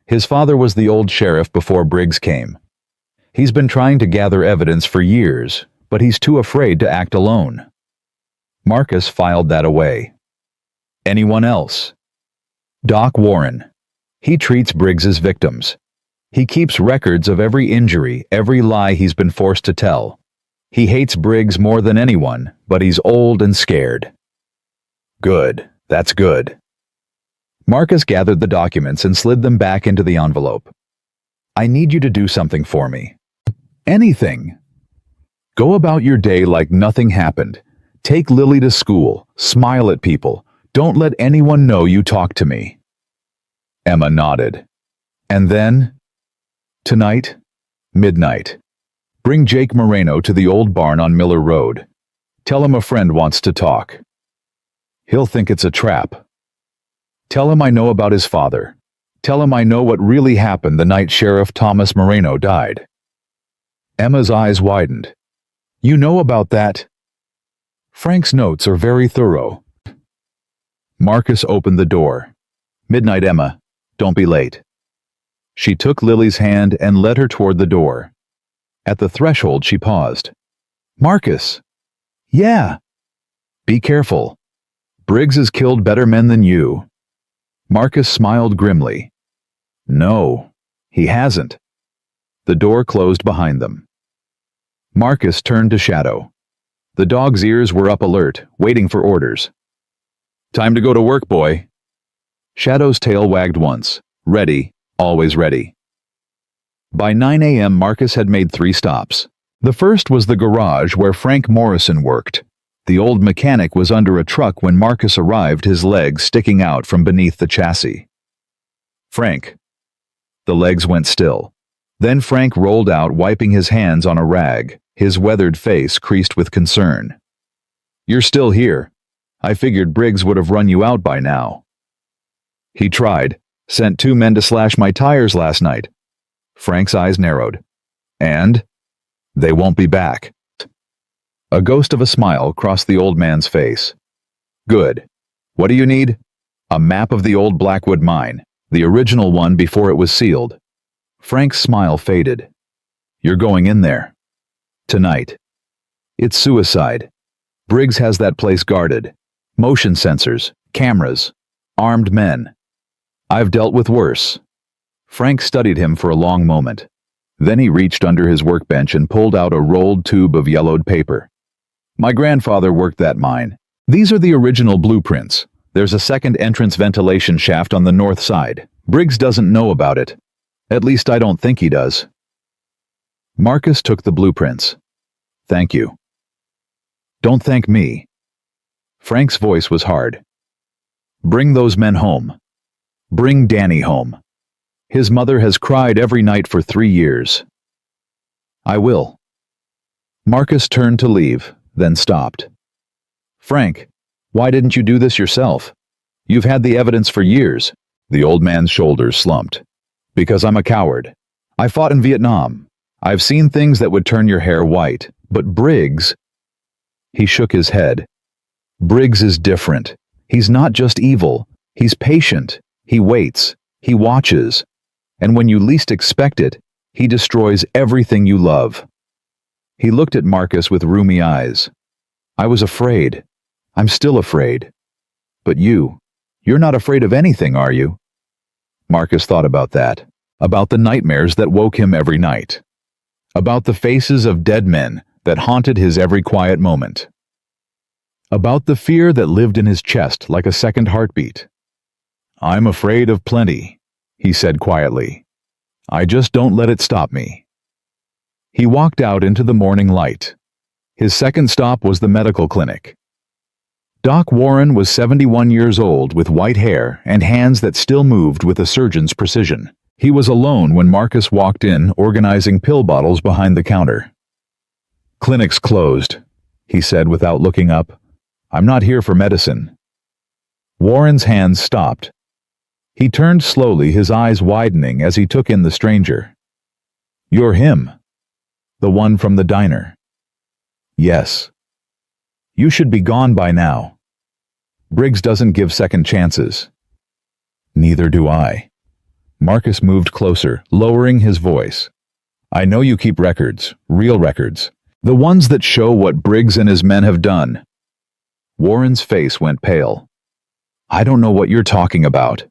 His father was the old sheriff before Briggs came. He's been trying to gather evidence for years, but he's too afraid to act alone. Marcus filed that away. Anyone else? Doc Warren. He treats Briggs's victims. He keeps records of every injury, every lie he's been forced to tell. He hates Briggs more than anyone, but he's old and scared. Good. That's good. Marcus gathered the documents and slid them back into the envelope. I need you to do something for me. Anything. Go about your day like nothing happened. Take Lily to school. Smile at people. Don't let anyone know you talked to me. Emma nodded. And then? Tonight, midnight. Bring Jake Moreno to the old barn on Miller Road. Tell him a friend wants to talk. He'll think it's a trap. Tell him I know about his father. Tell him I know what really happened the night Sheriff Thomas Moreno died. Emma's eyes widened. You know about that? Frank's notes are very thorough. Marcus opened the door. Midnight, Emma. Don't be late. She took Lily's hand and led her toward the door. At the threshold, she paused. Marcus. Yeah. Be careful. Briggs has killed better men than you. Marcus smiled grimly. No, he hasn't. The door closed behind them. Marcus turned to Shadow. The dog's ears were up alert, waiting for orders. Time to go to work, boy. Shadow's tail wagged once. Ready, always ready. By 9 a.m., Marcus had made 3 stops. The first was the garage where Frank Morrison worked. The old mechanic was under a truck when Marcus arrived, his legs sticking out from beneath the chassis. Frank. The legs went still. Then Frank rolled out, wiping his hands on a rag. His weathered face creased with concern. "You're still here. I figured Briggs would have run you out by now." "He tried. Sent 2 men to slash my tires last night." Frank's eyes narrowed. "And? They won't be back." A ghost of a smile crossed the old man's face. "Good. What do you need?" "A map of the old Blackwood mine, the original one before it was sealed." Frank's smile faded. "You're going in there. Tonight. It's suicide. Briggs has that place guarded. Motion sensors, cameras, armed men. I've dealt with worse." Frank studied him for a long moment. Then he reached under his workbench and pulled out a rolled tube of yellowed paper. "My grandfather worked that mine. These are the original blueprints. There's a second entrance ventilation shaft on the north side. Briggs doesn't know about it. At least I don't think he does." Marcus took the blueprints. "Thank you." "Don't thank me." Frank's voice was hard. "Bring those men home. Bring Danny home. His mother has cried every night for 3 years." "I will." Marcus turned to leave, then stopped. "Frank, why didn't you do this yourself? You've had the evidence for years." The old man's shoulders slumped. "Because I'm a coward. I fought in Vietnam. I've seen things that would turn your hair white, but Briggs..." He shook his head. "Briggs is different. He's not just evil. He's patient. He waits. He watches. And when you least expect it, he destroys everything you love." He looked at Marcus with rheumy eyes. "I was afraid. I'm still afraid. But you're not afraid of anything, are you?" Marcus thought about that. About the nightmares that woke him every night. About the faces of dead men that haunted his every quiet moment. About the fear that lived in his chest like a second heartbeat. "I'm afraid of plenty," he said quietly. "I just don't let it stop me." He walked out into the morning light. His second stop was the medical clinic. Doc Warren was 71 years old with white hair and hands that still moved with a surgeon's precision. He was alone when Marcus walked in, organizing pill bottles behind the counter. "Clinic's closed," he said without looking up. "I'm not here for medicine." Warren's hands stopped. He turned slowly, his eyes widening as he took in the stranger. "You're him. The one from the diner." "Yes." "You should be gone by now. Briggs doesn't give second chances." "Neither do I." Marcus moved closer, lowering his voice. "I know you keep records, real records. The ones that show what Briggs and his men have done." Warren's face went pale. "I don't know what you're talking about."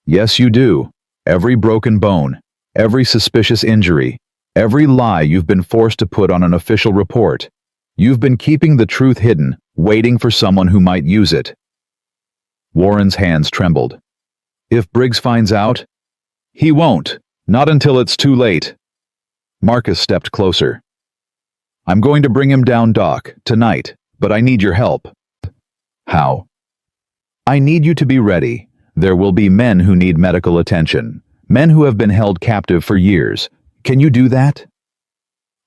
"Yes, you do. Every broken bone, every suspicious injury, every lie you've been forced to put on an official report. You've been keeping the truth hidden, waiting for someone who might use it." Warren's hands trembled. "If Briggs finds out?" "He won't. Not until it's too late." Marcus stepped closer. "I'm going to bring him down, Doc, tonight, but I need your help." "How?" "I need you to be ready. There will be men who need medical attention, men who have been held captive for years. Can you do that?"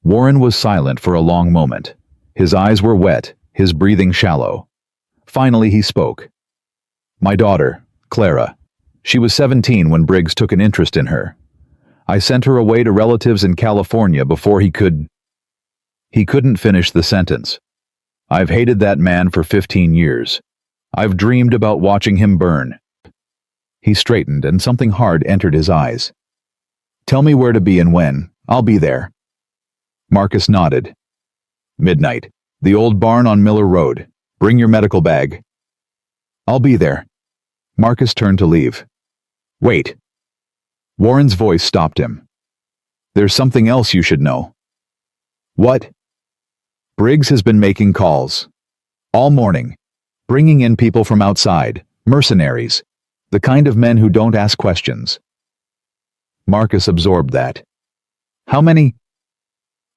Warren was silent for a long moment. His eyes were wet, his breathing shallow. Finally he spoke. "My daughter, Clara. She was 17 when Briggs took an interest in her. I sent her away to relatives in California before he couldn't finish the sentence. I've hated that man for 15 years. I've dreamed about watching him burn." He straightened and something hard entered his eyes. "Tell me where to be and when. I'll be there." Marcus nodded. "Midnight. The old barn on Miller Road. Bring your medical bag." "I'll be there." Marcus turned to leave. "Wait." Warren's voice stopped him. "There's something else you should know." "What?" "Briggs has been making calls. All morning. Bringing in people from outside. Mercenaries. The kind of men who don't ask questions." Marcus absorbed that. "How many?"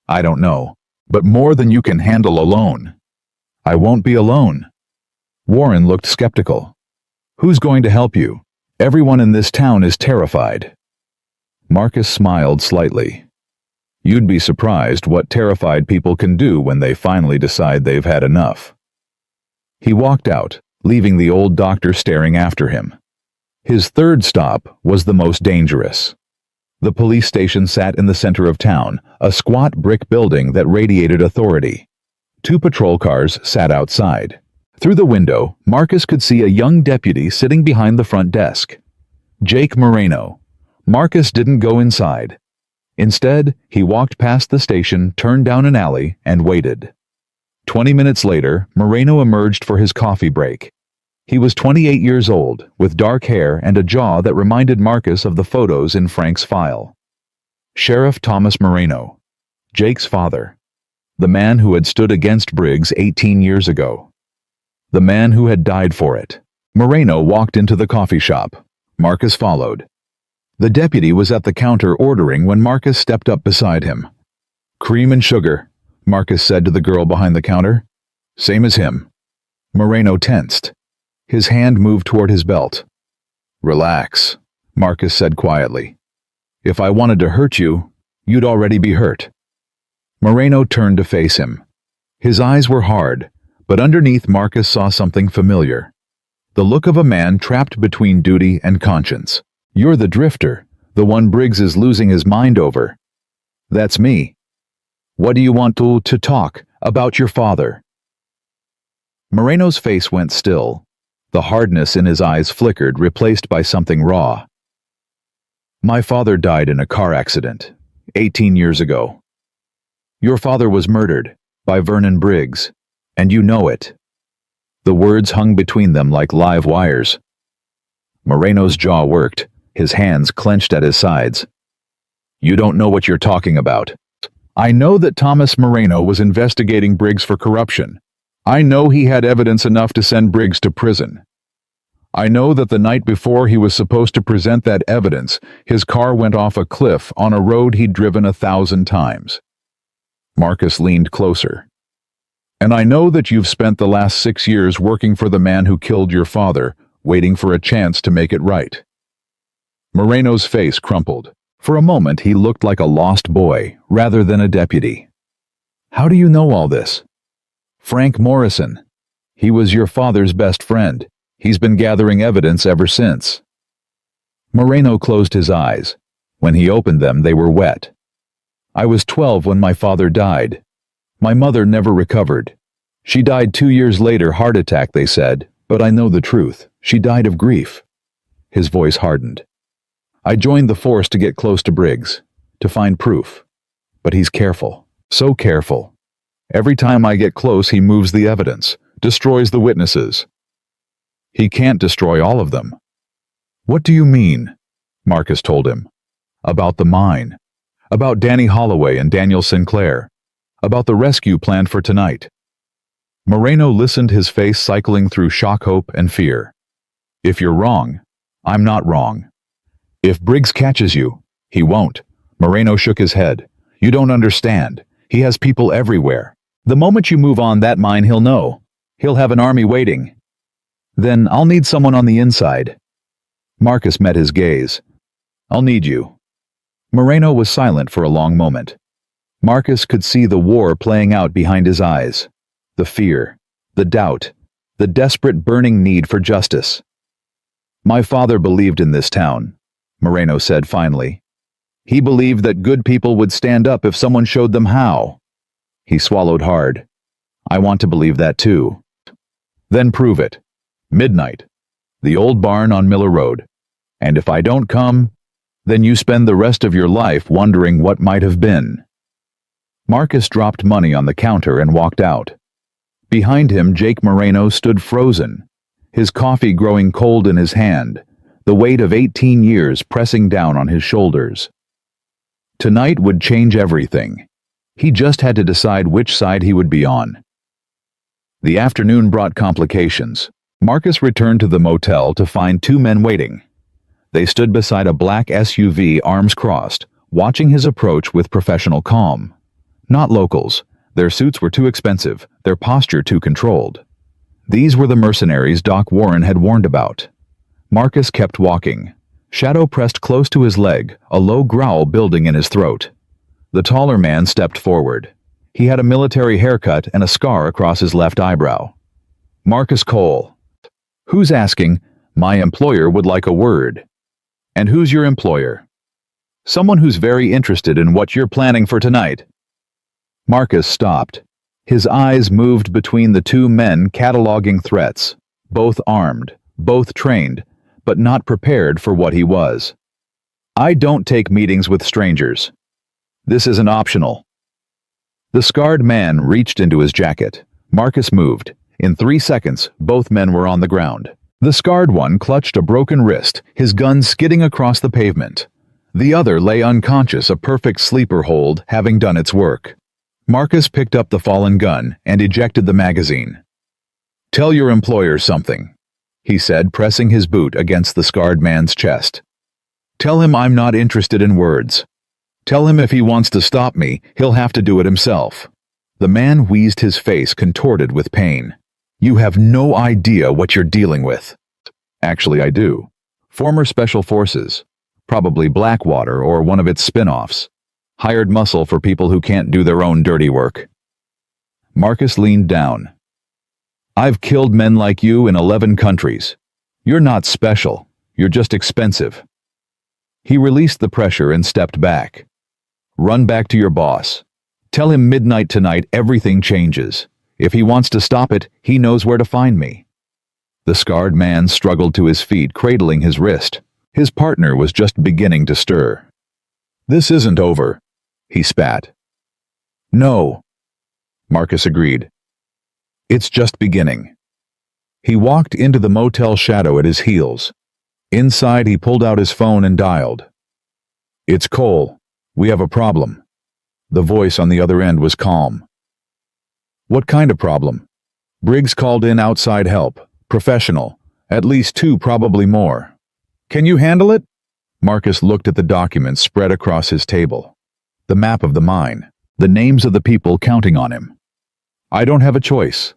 "I don't know, but more than you can handle alone." "I won't be alone." Warren looked skeptical. "Who's going to help you? Everyone in this town is terrified." Marcus smiled slightly. You'd be surprised what terrified people can do when they finally decide they've had enough. He walked out, leaving the old doctor staring after him. His third stop was the most dangerous. The police station sat in the center of town, a squat brick building that radiated authority. 2 patrol cars sat outside. Through the window, Marcus could see a young deputy sitting behind the front desk. Jake Moreno. Marcus didn't go inside. Instead, he walked past the station, turned down an alley, and waited. 20 minutes later, Moreno emerged for his coffee break. He was 28 years old, with dark hair and a jaw that reminded Marcus of the photos in Frank's file. Sheriff Thomas Moreno, Jake's father. The man who had stood against Briggs 18 years ago. The man who had died for it. Moreno walked into the coffee shop. Marcus followed. The deputy was at the counter ordering when Marcus stepped up beside him. "Cream and sugar," Marcus said to the girl behind the counter. "Same as him." Moreno tensed. His hand moved toward his belt. "Relax," Marcus said quietly. "If I wanted to hurt you, you'd already be hurt." Moreno turned to face him. His eyes were hard, but underneath Marcus saw something familiar. The look of a man trapped between duty and conscience. "You're the drifter, the one Briggs is losing his mind over." "That's me." "What do you want to talk about your father?" Moreno's face went still. The hardness in his eyes flickered, replaced by something raw. "My father died in a car accident, 18 years ago. Your father was murdered by Vernon Briggs, and you know it." The words hung between them like live wires. Moreno's jaw worked, his hands clenched at his sides. "You don't know what you're talking about. I know that Thomas Moreno was investigating Briggs for corruption. I know he had evidence enough to send Briggs to prison. I know that the night before he was supposed to present that evidence, his car went off a cliff on a road he'd driven 1,000 times. Marcus leaned closer. "And I know that you've spent the last 6 years working for the man who killed your father, waiting for a chance to make it right." Moreno's face crumpled. For a moment he looked like a lost boy, rather than a deputy. "How do you know all this?" "Frank Morrison. He was your father's best friend. He's been gathering evidence ever since." Moreno closed his eyes. When he opened them, they were wet. "I was 12 when my father died. My mother never recovered. She died 2 years later, heart attack, they said, but I know the truth. She died of grief." His voice hardened. "I joined the force to get close to Briggs, to find proof. But he's careful, so careful. Every time I get close, he moves the evidence, destroys the witnesses." "He can't destroy all of them." "What do you mean?" Marcus told him. "About the mine. About Danny Holloway and Daniel Sinclair. About the rescue planned for tonight." Moreno listened, his face cycling through shock, hope, and fear. "If you're wrong, I'm not wrong. If Briggs catches you, he won't." Moreno shook his head. "You don't understand. He has people everywhere. The moment you move on that mine, he'll know. He'll have an army waiting. Then I'll need someone on the inside." Marcus met his gaze. "I'll need you." Moreno was silent for a long moment. Marcus could see the war playing out behind his eyes. The fear, the doubt, the desperate burning need for justice. "My father believed in this town," Moreno said finally. "He believed that good people would stand up if someone showed them how." He swallowed hard. "I want to believe that too." "Then prove it. Midnight. The old barn on Miller Road. And if I don't come, then you spend the rest of your life wondering what might have been." Marcus dropped money on the counter and walked out. Behind him, Jake Moreno stood frozen, his coffee growing cold in his hand, the weight of 18 years pressing down on his shoulders. Tonight would change everything. He just had to decide which side he would be on. The afternoon brought complications. Marcus returned to the motel to find 2 men waiting. They stood beside a black SUV, arms crossed, watching his approach with professional calm. Not locals. Their suits were too expensive, their posture too controlled. These were the mercenaries Doc Warren had warned about. Marcus kept walking. Shadow pressed close to his leg, a low growl building in his throat. The taller man stepped forward. He had a military haircut and a scar across his left eyebrow. Marcus Cole. Who's asking? My employer would like a word. And who's your employer? Someone who's very interested in what you're planning for tonight. Marcus stopped. His eyes moved between the two men cataloging threats, both armed, both trained, but not prepared for what he was. I don't take meetings with strangers. This isn't optional. The scarred man reached into his jacket. Marcus moved. In 3 seconds, both men were on the ground. The scarred one clutched a broken wrist, his gun skidding across the pavement. The other lay unconscious, a perfect sleeper hold having done its work. Marcus picked up the fallen gun and ejected the magazine. Tell your employer something, he said, pressing his boot against the scarred man's chest. Tell him I'm not interested in words. Tell him if he wants to stop me, he'll have to do it himself. The man wheezed, his face contorted with pain. You have no idea what you're dealing with. Actually, I do. Former Special Forces. Probably Blackwater or one of its spin-offs. Hired muscle for people who can't do their own dirty work. Marcus leaned down. I've killed men like you in 11 countries. You're not special. You're just expensive. He released the pressure and stepped back. Run back to your boss. Tell him midnight tonight everything changes. If he wants to stop it, he knows where to find me. The scarred man struggled to his feet, cradling his wrist. His partner was just beginning to stir. This isn't over, he spat. No, Marcus agreed. It's just beginning. He walked into the motel, Shadow at his heels. Inside, he pulled out his phone and dialed. It's Cole. We have a problem. The voice on the other end was calm. What kind of problem? Briggs called in outside help. Professional. At least 2, probably more. Can you handle it? Marcus looked at the documents spread across his table. The map of the mine. The names of the people counting on him. I don't have a choice.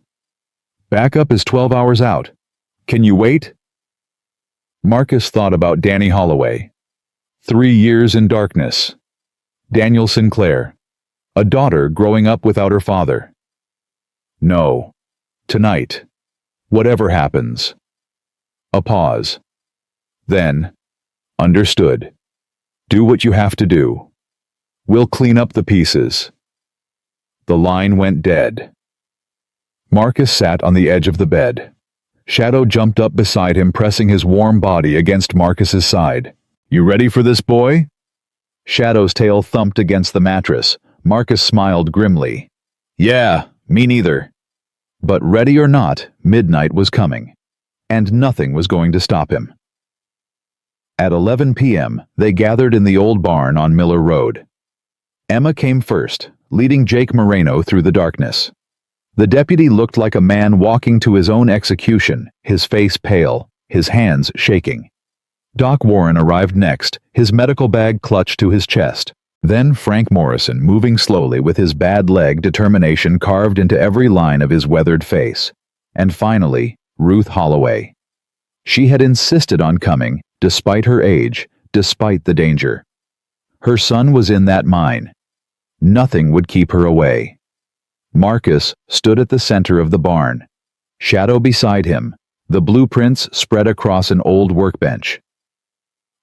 Backup is 12 hours out. Can you wait? Marcus thought about Danny Holloway. 3 years in darkness. Daniel Sinclair. A daughter growing up without her father. No. Tonight. Whatever happens. A pause. Then. Understood. Do what you have to do. We'll clean up the pieces. The line went dead. Marcus sat on the edge of the bed. Shadow jumped up beside him, pressing his warm body against Marcus's side. You ready for this, boy? Shadow's tail thumped against the mattress. Marcus smiled grimly. Yeah, me neither. But ready or not, midnight was coming. And nothing was going to stop him. At 11 p.m., they gathered in the old barn on Miller Road. Emma came first, leading Jake Moreno through the darkness. The deputy looked like a man walking to his own execution, his face pale, his hands shaking. Doc Warren arrived next, his medical bag clutched to his chest. Then Frank Morrison, moving slowly with his bad leg, determination carved into every line of his weathered face. And finally, Ruth Holloway. She had insisted on coming, despite her age, despite the danger. Her son was in that mine. Nothing would keep her away. Marcus stood at the center of the barn. Shadow beside him, the blueprints spread across an old workbench.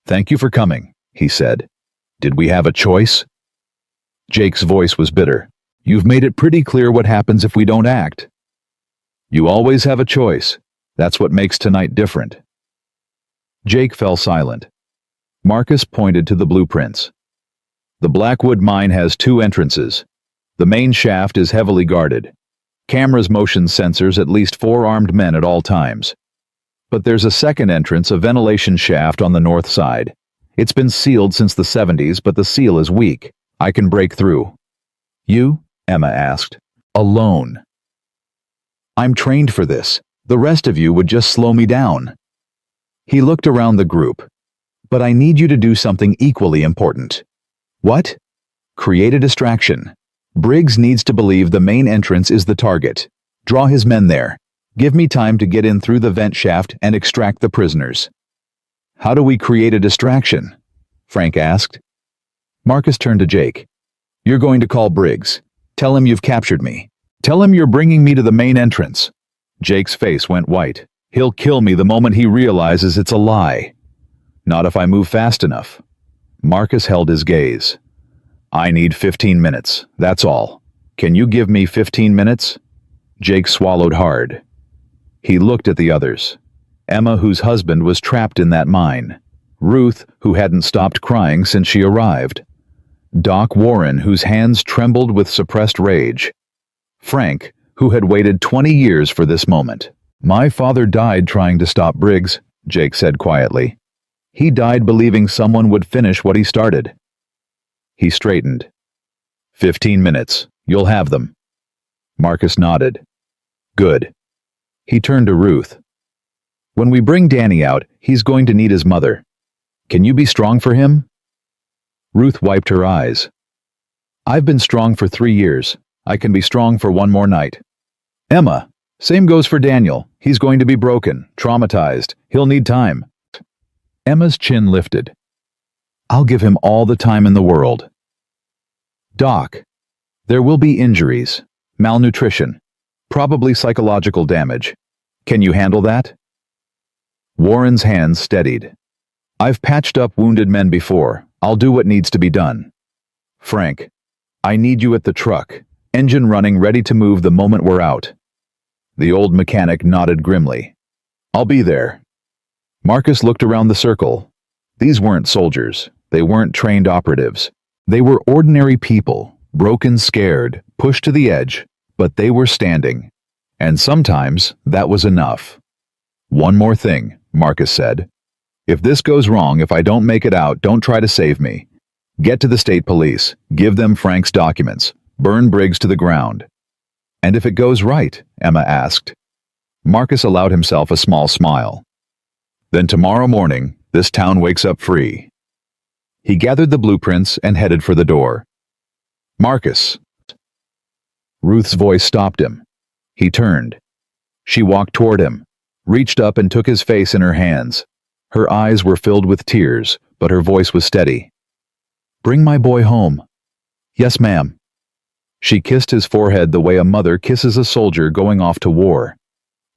Thank you for coming, he said. Did we have a choice? Jake's voice was bitter. You've made it pretty clear what happens if we don't act. You always have a choice. That's what makes tonight different. Jake fell silent. Marcus pointed to the blueprints. The Blackwood mine has 2 entrances. The main shaft is heavily guarded. Cameras, motion sensors, at least 4 armed men at all times. But there's a second entrance, a ventilation shaft on the north side. It's been sealed since the 70s, but the seal is weak. I can break through. You? Emma asked. Alone. I'm trained for this. The rest of you would just slow me down. He looked around the group. But I need you to do something equally important. What? Create a distraction. Briggs needs to believe the main entrance is the target. Draw his men there. Give me time to get in through the vent shaft and extract the prisoners. How do we create a distraction? Frank asked. Marcus turned to Jake. You're going to call Briggs. Tell him you've captured me. Tell him you're bringing me to the main entrance. Jake's face went white. He'll kill me the moment he realizes it's a lie. Not if I move fast enough. Marcus held his gaze. I need 15 minutes, that's all. Can you give me 15 minutes? Jake swallowed hard. He looked at the others. Emma, whose husband was trapped in that mine. Ruth, who hadn't stopped crying since she arrived. Doc Warren, whose hands trembled with suppressed rage. Frank, who had waited 20 years for this moment. My father died trying to stop Briggs, Jake said quietly. He died believing someone would finish what he started. He straightened. 15 minutes. You'll have them. Marcus nodded. Good. He turned to Ruth. When we bring Danny out, he's going to need his mother. Can you be strong for him? Ruth wiped her eyes. I've been strong for 3 years. I can be strong for one more night. Emma, same goes for Daniel. He's going to be broken, traumatized. He'll need time. Emma's chin lifted. I'll give him all the time in the world. Doc, there will be injuries, malnutrition, probably psychological damage. Can you handle that? Warren's hands steadied. I've patched up wounded men before. I'll do what needs to be done. Frank, I need you at the truck, engine running, ready to move the moment we're out. The old mechanic nodded grimly. I'll be there. Marcus looked around the circle. These weren't soldiers. They weren't trained operatives. They were ordinary people, broken, scared, pushed to the edge, but they were standing. And sometimes that was enough. One more thing, Marcus said. If this goes wrong, if I don't make it out, don't try to save me. Get to the state police, give them Frank's documents, burn Briggs to the ground. And if it goes right? Emma asked. Marcus allowed himself a small smile. Then tomorrow morning, this town wakes up free. He gathered the blueprints and headed for the door. Marcus. Ruth's voice stopped him. He turned. She walked toward him, reached up and took his face in her hands. Her eyes were filled with tears, but her voice was steady. Bring my boy home. Yes, ma'am. She kissed his forehead the way a mother kisses a soldier going off to war.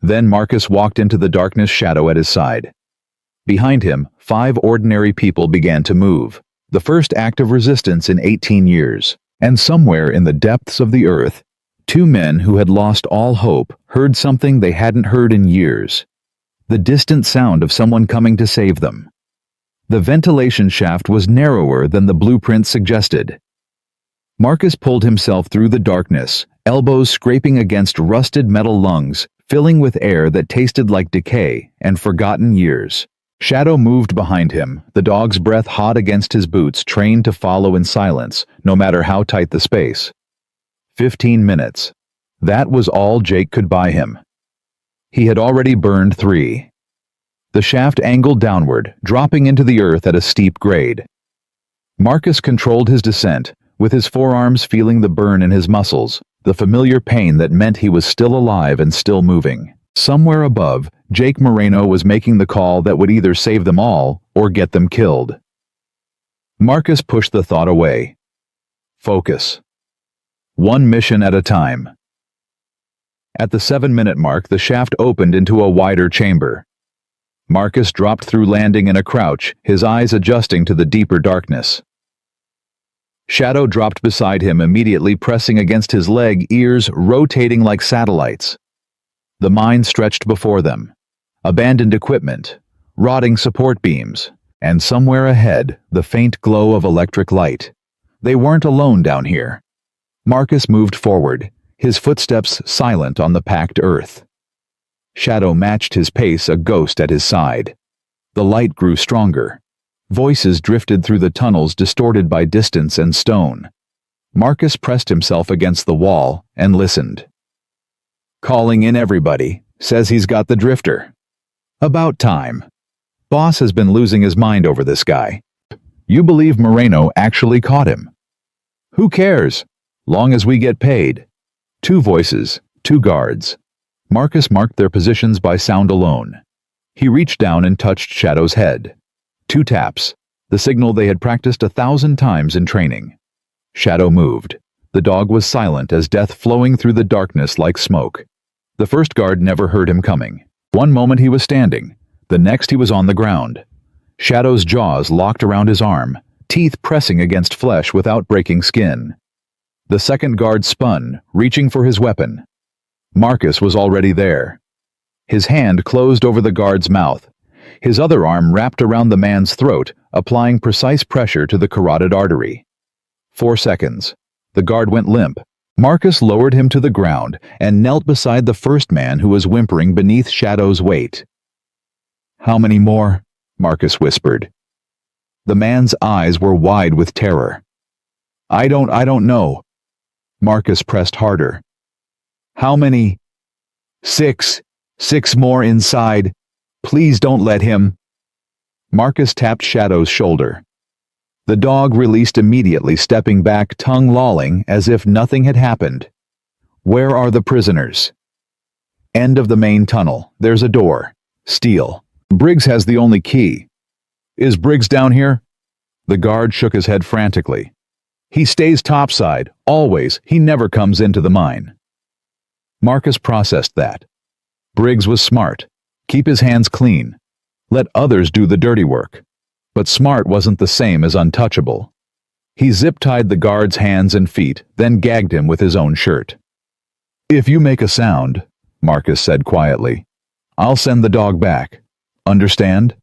Then Marcus walked into the darkness shadow at his side. Behind him, 5 ordinary people began to move, the first act of resistance in 18 years. And somewhere in the depths of the earth, 2 men who had lost all hope heard something they hadn't heard in years. The distant sound of someone coming to save them. The ventilation shaft was narrower than the blueprint suggested. Marcus pulled himself through the darkness, elbows scraping against rusted metal lungs, filling with air that tasted like decay and forgotten years. Shadow moved behind him, the dog's breath hot against his boots, trained to follow in silence, no matter how tight the space. 15 minutes. That was all Jake could buy him. He had already burned 3. The shaft angled downward, dropping into the earth at a steep grade. Marcus controlled his descent, with his forearms feeling the burn in his muscles, the familiar pain that meant he was still alive and still moving. Somewhere above, Jake Moreno was making the call that would either save them all or get them killed. Marcus pushed the thought away. Focus. One mission at a time. At the 7-minute mark, the shaft opened into a wider chamber. Marcus dropped through, landing in a crouch, his eyes adjusting to the deeper darkness. Shadow dropped beside him, immediately pressing against his leg, ears rotating like satellites. The mine stretched before them. Abandoned equipment, rotting support beams, and somewhere ahead, the faint glow of electric light. They weren't alone down here. Marcus moved forward, his footsteps silent on the packed earth. Shadow matched his pace, a ghost at his side. The light grew stronger. Voices drifted through the tunnels, distorted by distance and stone. Marcus pressed himself against the wall and listened. Calling in everybody, says he's got the drifter. About time. Boss has been losing his mind over this guy. You believe Moreno actually caught him? Who cares? Long as we get paid. 2 voices, 2 guards. Marcus marked their positions by sound alone. He reached down and touched Shadow's head. 2 taps, the signal they had practiced 1,000 times in training. Shadow moved. The dog was silent as death flowing through the darkness like smoke. The first guard never heard him coming. One moment he was standing, the next he was on the ground. Shadow's jaws locked around his arm, teeth pressing against flesh without breaking skin. The second guard spun, reaching for his weapon. Marcus was already there. His hand closed over the guard's mouth. His other arm wrapped around the man's throat, applying precise pressure to the carotid artery. 4 seconds. The guard went limp. Marcus lowered him to the ground and knelt beside the first man who was whimpering beneath Shadow's weight. "How many more?" Marcus whispered. The man's eyes were wide with terror. I don't know." Marcus pressed harder. "How many?" Six more inside. Please don't let him." Marcus tapped Shadow's shoulder. The dog released immediately, stepping back, tongue lolling, as if nothing had happened. "Where are the prisoners?" "End of the main tunnel. There's a door. Steel. Briggs has the only key." "Is Briggs down here?" The guard shook his head frantically. "He stays topside, always. He never comes into the mine." Marcus processed that. Briggs was smart. Keep his hands clean. Let others do the dirty work. But smart wasn't the same as untouchable. He zip-tied the guard's hands and feet, then gagged him with his own shirt. "If you make a sound," Marcus said quietly, "I'll send the dog back. Understand?"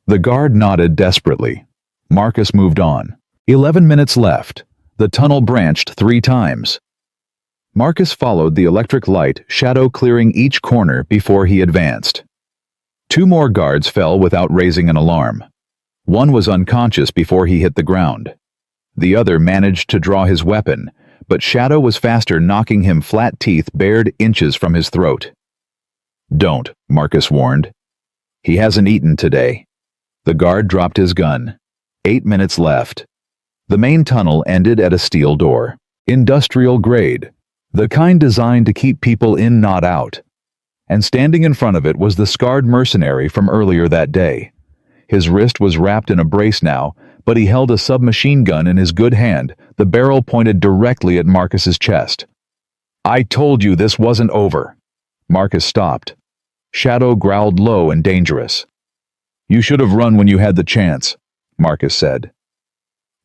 The guard nodded desperately. Marcus moved on. 11 minutes left. The tunnel branched 3 times. Marcus followed the electric light, Shadow clearing each corner before he advanced. 2 more guards fell without raising an alarm. One was unconscious before he hit the ground. The other managed to draw his weapon, but Shadow was faster, knocking him flat, teeth bared inches from his throat. "Don't," Marcus warned. "He hasn't eaten today." The guard dropped his gun. 8 minutes left. The main tunnel ended at a steel door. Industrial grade. The kind designed to keep people in, not out. And standing in front of it was the scarred mercenary from earlier that day. His wrist was wrapped in a brace now, but he held a submachine gun in his good hand, the barrel pointed directly at Marcus's chest. "I told you this wasn't over." Marcus stopped. Shadow growled low and dangerous. "You should have run when you had the chance," Marcus said.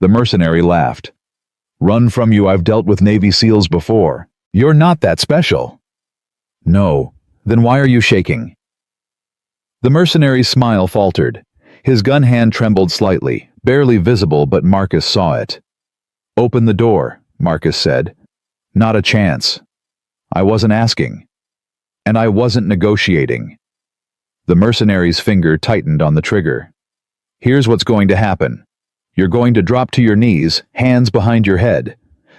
The mercenary laughed. "Run from you, I've dealt with Navy SEALs before. You're not that special." "No. Then why are you shaking?" The mercenary's smile faltered. His gun hand trembled slightly, barely visible, but Marcus saw it. "Open the door," Marcus said. "Not a chance. I wasn't asking. And I wasn't negotiating." The mercenary's finger tightened on the trigger. "Here's what's going to happen. You're going to drop to your knees, hands behind your head.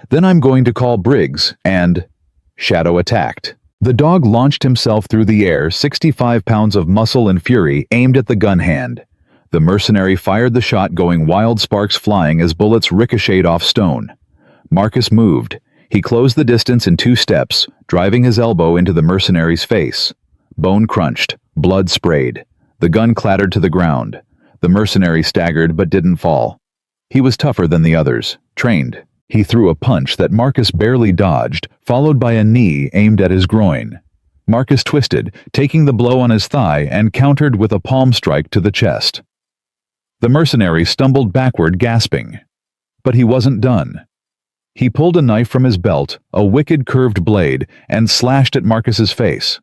Then I'm going to call Briggs, and..." Shadow attacked. The dog launched himself through the air, 65 pounds of muscle and fury aimed at the gun hand. The mercenary fired the shot, going wild, sparks flying as bullets ricocheted off stone. Marcus moved. He closed the distance in 2 steps, driving his elbow into the mercenary's face. Bone crunched, blood sprayed. The gun clattered to the ground. The mercenary staggered but didn't fall. He was tougher than the others, trained. He threw a punch that Marcus barely dodged, followed by a knee aimed at his groin. Marcus twisted, taking the blow on his thigh, and countered with a palm strike to the chest. The mercenary stumbled backward, gasping. But he wasn't done. He pulled a knife from his belt, a wicked curved blade, and slashed at Marcus's face.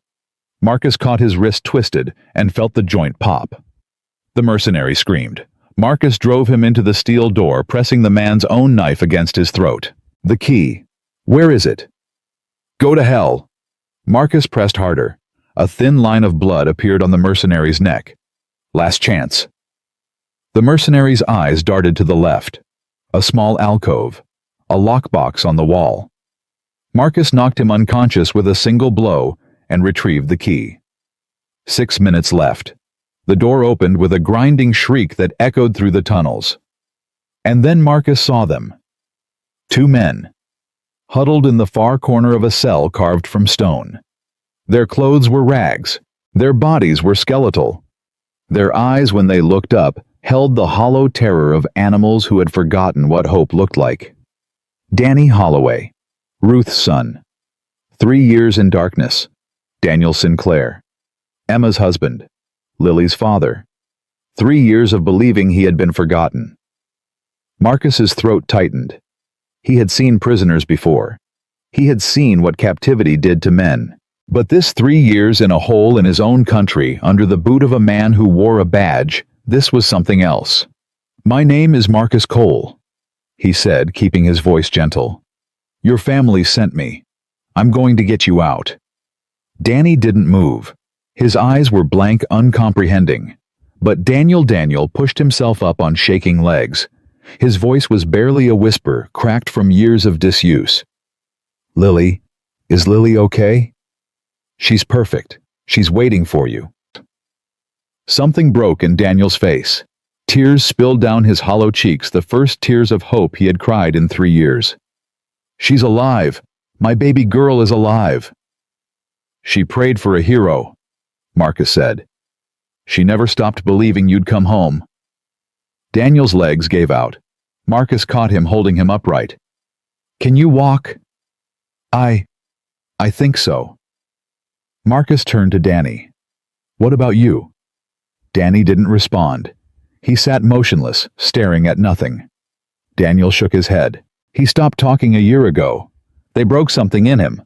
Marcus caught his wrist twisted and felt the joint pop. The mercenary screamed. Marcus drove him into the steel door, pressing the man's own knife against his throat. "The key. Where is it?" "Go to hell." Marcus pressed harder. A thin line of blood appeared on the mercenary's neck. "Last chance." The mercenary's eyes darted to the left. A small alcove. A lockbox on the wall. Marcus knocked him unconscious with a single blow and retrieved the key. 6 minutes left. The door opened with a grinding shriek that echoed through the tunnels. And then Marcus saw them. 2 men. Huddled in the far corner of a cell carved from stone. Their clothes were rags. Their bodies were skeletal. Their eyes, when they looked up, held the hollow terror of animals who had forgotten what hope looked like. Danny Holloway, Ruth's son. 3 years in darkness. Daniel Sinclair, Emma's husband, Lily's father. 3 years of believing he had been forgotten. Marcus's throat tightened. He had seen prisoners before. He had seen what captivity did to men. But this 3 years in a hole in his own country, under the boot of a man who wore a badge, this was something else. "My name is Marcus Cole," he said, keeping his voice gentle. "Your family sent me. I'm going to get you out." Danny didn't move. His eyes were blank, uncomprehending. But Daniel pushed himself up on shaking legs. His voice was barely a whisper, cracked from years of disuse. "Lily, is Lily okay? She's perfect. She's waiting for you." Something broke in Daniel's face. Tears spilled down his hollow cheeks, the first tears of hope he had cried in 3 years. "She's alive. My baby girl is alive." "She prayed for a hero," Marcus said. "She never stopped believing you'd come home." Daniel's legs gave out. Marcus caught him, holding him upright. "Can you walk?" I think so." Marcus turned to Danny. "What about you?" Danny didn't respond. He sat motionless, staring at nothing. Daniel shook his head. "He stopped talking a year ago. They broke something in him.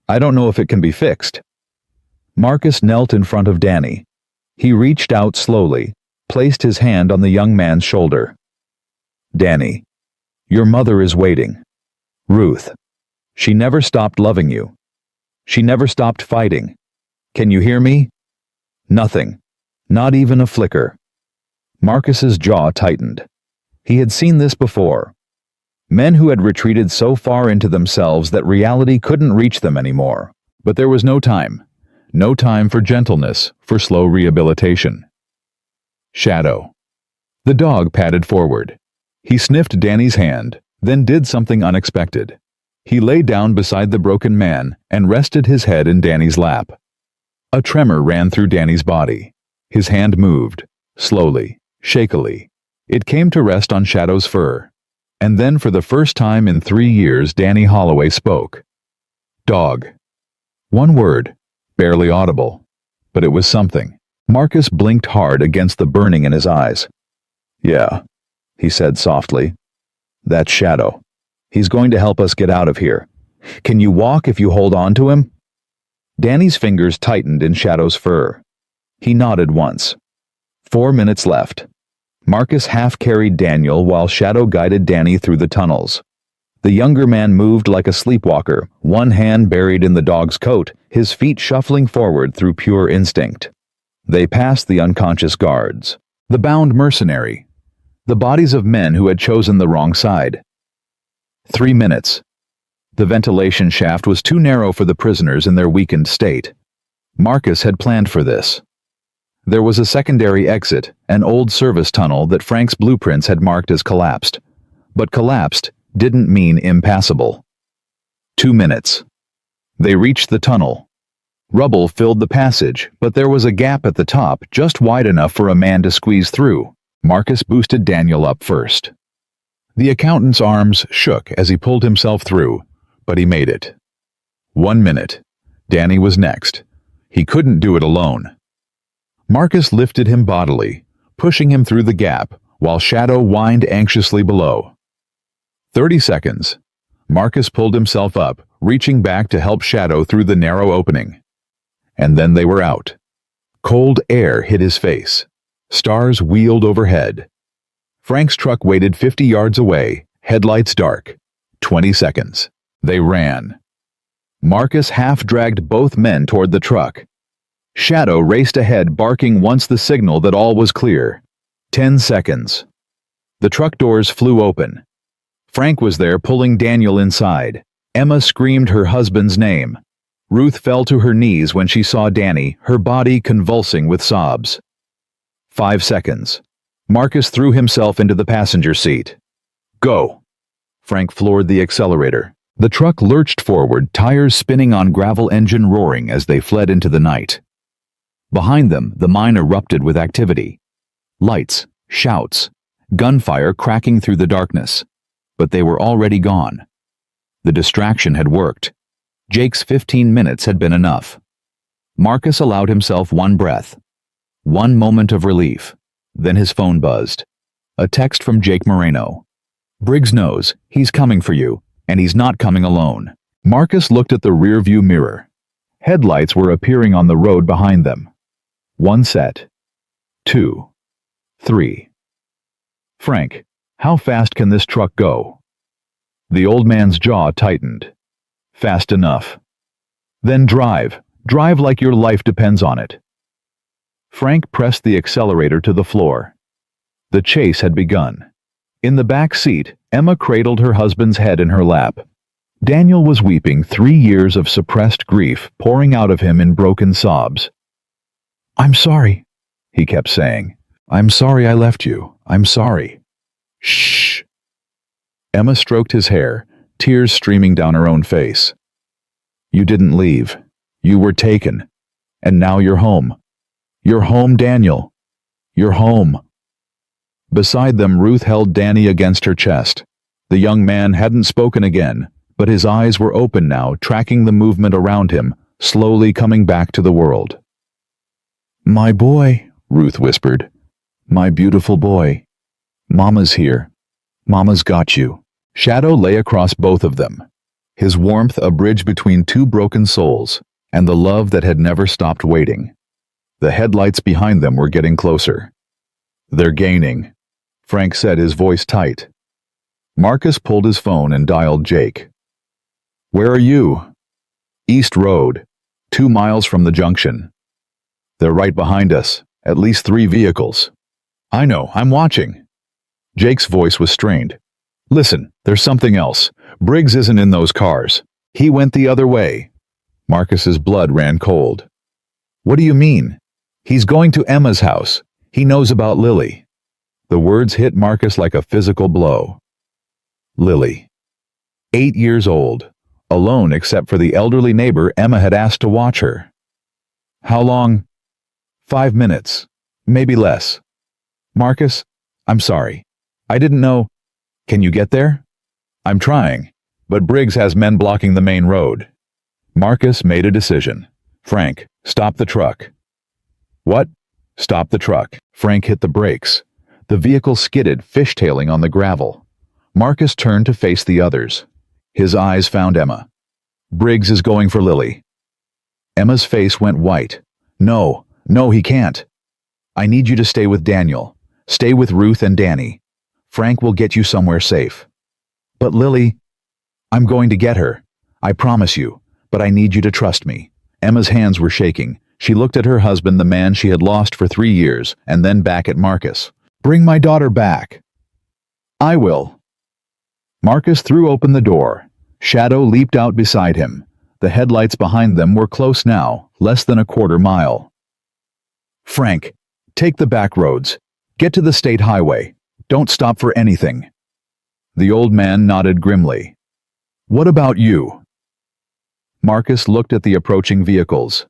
I don't know if it can be fixed." Marcus knelt in front of Danny. He reached out slowly, placed his hand on the young man's shoulder. "Danny, your mother is waiting. Ruth. She never stopped loving you. She never stopped fighting. Can you hear me?" Nothing. Not even a flicker. Marcus's jaw tightened. He had seen this before. Men who had retreated so far into themselves that reality couldn't reach them anymore. But there was no time. No time for gentleness, for slow rehabilitation. Shadow. The dog padded forward. He sniffed Danny's hand, then did something unexpected. He lay down beside the broken man and rested his head in Danny's lap. A tremor ran through Danny's body. His hand moved, slowly, shakily. It came to rest on Shadow's fur. And then for the first time in 3 years, Danny Holloway spoke. "Dog." One word, barely audible. But it was something. Marcus blinked hard against the burning in his eyes. "Yeah," he said softly. "That's Shadow. He's going to help us get out of here. Can you walk if you hold on to him?" Danny's fingers tightened in Shadow's fur. He nodded once. 4 minutes left. Marcus half-carried Daniel while Shadow guided Danny through the tunnels. The younger man moved like a sleepwalker, one hand buried in the dog's coat, his feet shuffling forward through pure instinct. They passed the unconscious guards, the bound mercenary, the bodies of men who had chosen the wrong side. 3 minutes. The ventilation shaft was too narrow for the prisoners in their weakened state. Marcus had planned for this. There was a secondary exit, an old service tunnel that Frank's blueprints had marked as collapsed. But collapsed didn't mean impassable. 2 minutes. They reached the tunnel. Rubble filled the passage, but there was a gap at the top just wide enough for a man to squeeze through. Marcus boosted Daniel up first. The accountant's arms shook as he pulled himself through, but he made it. 1 minute. Danny was next. He couldn't do it alone. Marcus lifted him bodily, pushing him through the gap, while Shadow whined anxiously below. 30 seconds. Marcus pulled himself up, reaching back to help Shadow through the narrow opening. And then they were out. Cold air hit his face. Stars wheeled overhead. Frank's truck waited 50 yards away, headlights dark. 20 seconds. They ran. Marcus half-dragged both men toward the truck. Shadow raced ahead, barking once the signal that all was clear. 10 seconds. The truck doors flew open. Frank was there, pulling Daniel inside. Emma screamed her husband's name. Ruth fell to her knees when she saw Danny, her body convulsing with sobs. 5 seconds. Marcus threw himself into the passenger seat. "Go!" Frank floored the accelerator. The truck lurched forward, tires spinning on gravel, engine roaring as they fled into the night. Behind them, the mine erupted with activity. Lights, shouts, gunfire cracking through the darkness. But they were already gone. The distraction had worked. Jake's 15 minutes had been enough. Marcus allowed himself one breath, one moment of relief. Then his phone buzzed. A text from Jake Moreno. Briggs knows he's coming for you, and he's not coming alone. Marcus looked at the rearview mirror. Headlights were appearing on the road behind them. 1 set. 2. 3. Frank, how fast can this truck go? The old man's jaw tightened. Fast enough. Then drive. Drive like your life depends on it. Frank pressed the accelerator to the floor. The chase had begun. In the back seat, Emma cradled her husband's head in her lap. Daniel was weeping, 3 years of suppressed grief pouring out of him in broken sobs. "I'm sorry," he kept saying. "I'm sorry I left you. I'm sorry." "Shh." Emma stroked his hair, tears streaming down her own face. "You didn't leave. You were taken. And now you're home. You're home, Daniel. You're home." Beside them, Ruth held Danny against her chest. The young man hadn't spoken again, but his eyes were open now, tracking the movement around him, slowly coming back to the world. "My boy," Ruth whispered. "My beautiful boy. Mama's here. Mama's got you." Shadow lay across both of them, his warmth a bridge between two broken souls, and the love that had never stopped waiting. The headlights behind them were getting closer. "They're gaining," Frank said, his voice tight. Marcus pulled his phone and dialed Jake. "Where are you?" "East Road, 2 miles from the junction." "They're right behind us, at least 3 vehicles." "I know, I'm watching." Jake's voice was strained. "Listen, there's something else. Briggs isn't in those cars. He went the other way." Marcus's blood ran cold. "What do you mean?" "He's going to Emma's house. He knows about Lily." The words hit Marcus like a physical blow. Lily. 8 years old, alone except for the elderly neighbor Emma had asked to watch her. "How long?" 5 minutes. Maybe less." "Marcus, I'm sorry. I didn't know." "Can you get there?" "I'm trying, but Briggs has men blocking the main road." Marcus made a decision. "Frank, stop the truck." "What?" "Stop the truck." Frank hit the brakes. The vehicle skidded, fishtailing on the gravel. Marcus turned to face the others. His eyes found Emma. "Briggs is going for Lily." Emma's face went white. No, he can't. "I need you to stay with Daniel. Stay with Ruth and Danny. Frank will get you somewhere safe." "But Lily..." "I'm going to get her. I promise you. But I need you to trust me." Emma's hands were shaking. She looked at her husband, the man she had lost for 3 years, and then back at Marcus. "Bring my daughter back." "I will." Marcus threw open the door. Shadow leaped out beside him. The headlights behind them were close now, less than a quarter mile. "Frank, take the back roads. Get to the state highway. Don't stop for anything." The old man nodded grimly. "What about you?" Marcus looked at the approaching vehicles,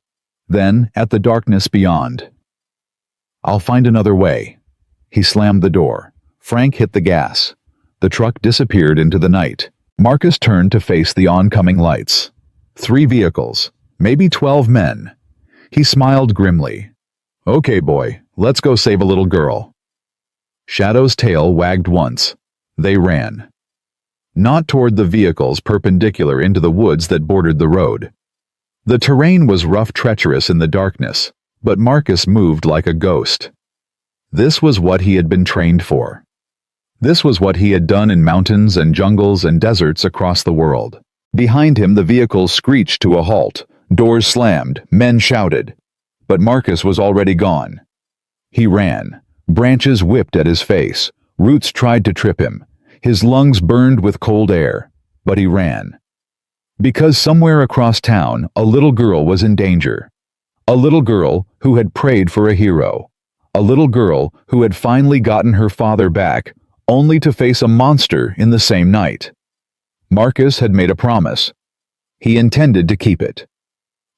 then at the darkness beyond. "I'll find another way." He slammed the door. Frank hit the gas. The truck disappeared into the night. Marcus turned to face the oncoming lights. 3 vehicles, maybe 12 men. He smiled grimly. "Okay, boy, let's go save a little girl." Shadow's tail wagged once. They ran. Not toward the vehicles perpendicular into the woods that bordered the road. The terrain was rough, treacherous in the darkness, but Marcus moved like a ghost. This was what he had been trained for. This was what he had done in mountains and jungles and deserts across the world. Behind him, the vehicles screeched to a halt. Doors slammed, men shouted. But Marcus was already gone. He ran. Branches whipped at his face. Roots tried to trip him. His lungs burned with cold air. But he ran. Because somewhere across town, a little girl was in danger. A little girl who had prayed for a hero. A little girl who had finally gotten her father back, only to face a monster in the same night. Marcus had made a promise. He intended to keep it.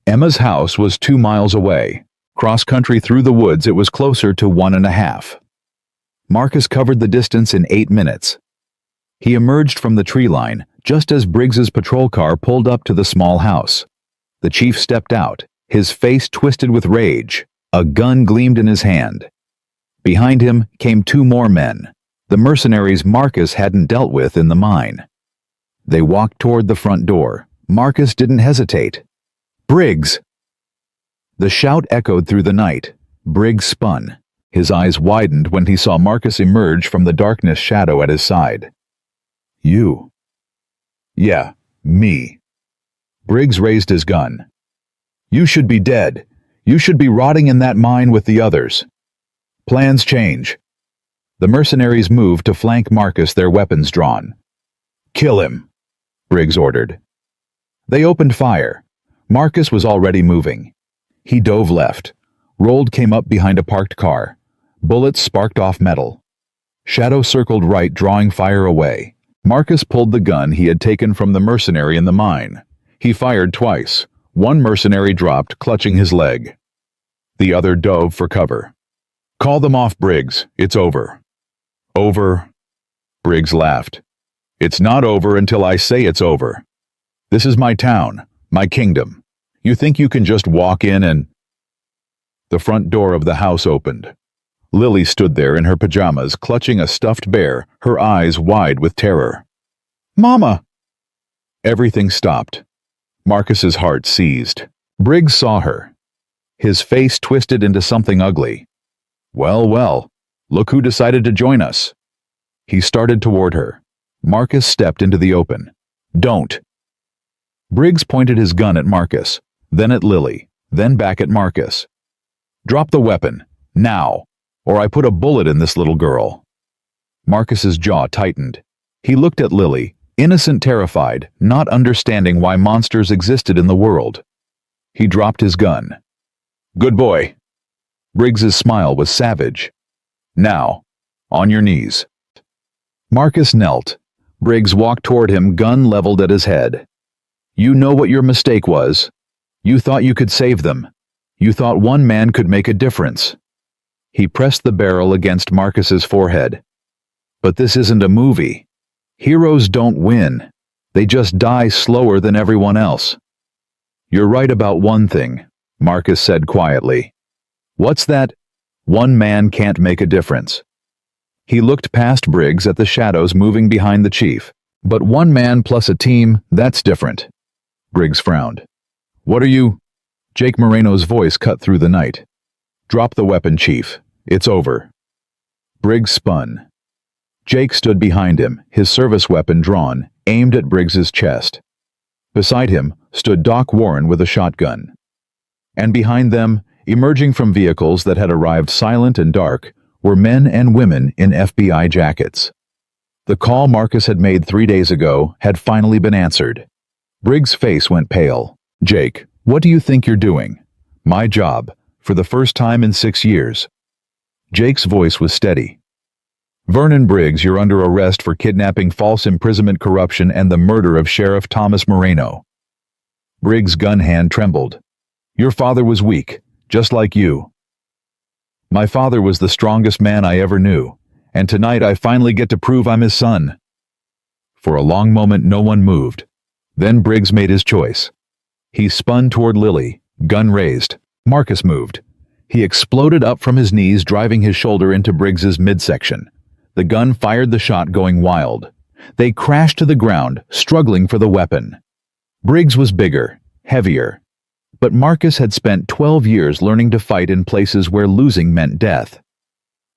Emma's house was 2 miles away. Cross-country through the woods, it was closer to 1.5. Marcus covered the distance in 8 minutes. He emerged from the tree line, just as Briggs's patrol car pulled up to the small house. The chief stepped out, his face twisted with rage. A gun gleamed in his hand. Behind him came two more men, the mercenaries Marcus hadn't dealt with in the mine. They walked toward the front door. Marcus didn't hesitate. "Briggs!" The shout echoed through the night. Briggs spun. His eyes widened when he saw Marcus emerge from the darkness shadow at his side. "You?" "Yeah, me." Briggs raised his gun. "You should be dead. You should be rotting in that mine with the others." "Plans change." The mercenaries moved to flank Marcus, their weapons drawn. "Kill him," Briggs ordered. They opened fire. Marcus was already moving. He dove left. Rold came up behind a parked car. Bullets sparked off metal. Shadow circled right, drawing fire away. Marcus pulled the gun he had taken from the mercenary in the mine. He fired twice. One mercenary dropped, clutching his leg. The other dove for cover. "Call them off, Briggs. It's over." "Over?" Briggs laughed. "It's not over until I say it's over. This is my town, my kingdom. You think you can just walk in and—" The front door of the house opened. Lily stood there in her pajamas, clutching a stuffed bear, her eyes wide with terror. "Mama!" Everything stopped. Marcus's heart seized. Briggs saw her. His face twisted into something ugly. "Well, well, look who decided to join us." He started toward her. Marcus stepped into the open. "Don't!" Briggs pointed his gun at Marcus, then at Lily, then back at Marcus. "Drop the weapon, now, or I put a bullet in this little girl." Marcus's jaw tightened. He looked at Lily, innocent, terrified, not understanding why monsters existed in the world. He dropped his gun. "Good boy." Briggs's smile was savage. "Now, on your knees." Marcus knelt. Briggs walked toward him, gun leveled at his head. "You know what your mistake was. You thought you could save them. You thought one man could make a difference." He pressed the barrel against Marcus's forehead. "But this isn't a movie. Heroes don't win. They just die slower than everyone else." "You're right about one thing," Marcus said quietly. "What's that? One man can't make a difference." He looked past Briggs at the shadows moving behind the chief. "But one man plus a team, that's different." Briggs frowned. "What are you—" Jake Moreno's voice cut through the night. "Drop the weapon, Chief. It's over." Briggs spun. Jake stood behind him, his service weapon drawn, aimed at Briggs's chest. Beside him stood Doc Warren with a shotgun. And behind them, emerging from vehicles that had arrived silent and dark, were men and women in FBI jackets. The call Marcus had made 3 days ago had finally been answered. Briggs' face went pale. "Jake, what do you think you're doing?" "My job, for the first time in 6 years." Jake's voice was steady. "Vernon Briggs, you're under arrest for kidnapping, false imprisonment, corruption, and the murder of Sheriff Thomas Moreno." Briggs' gun hand trembled. "Your father was weak, just like you." "My father was the strongest man I ever knew, and tonight I finally get to prove I'm his son." For a long moment no one moved. Then Briggs made his choice. He spun toward Lily, gun raised. Marcus moved. He exploded up from his knees, driving his shoulder into Briggs's midsection. The gun fired the shot, going wild. They crashed to the ground, struggling for the weapon. Briggs was bigger, heavier. But Marcus had spent 12 years learning to fight in places where losing meant death.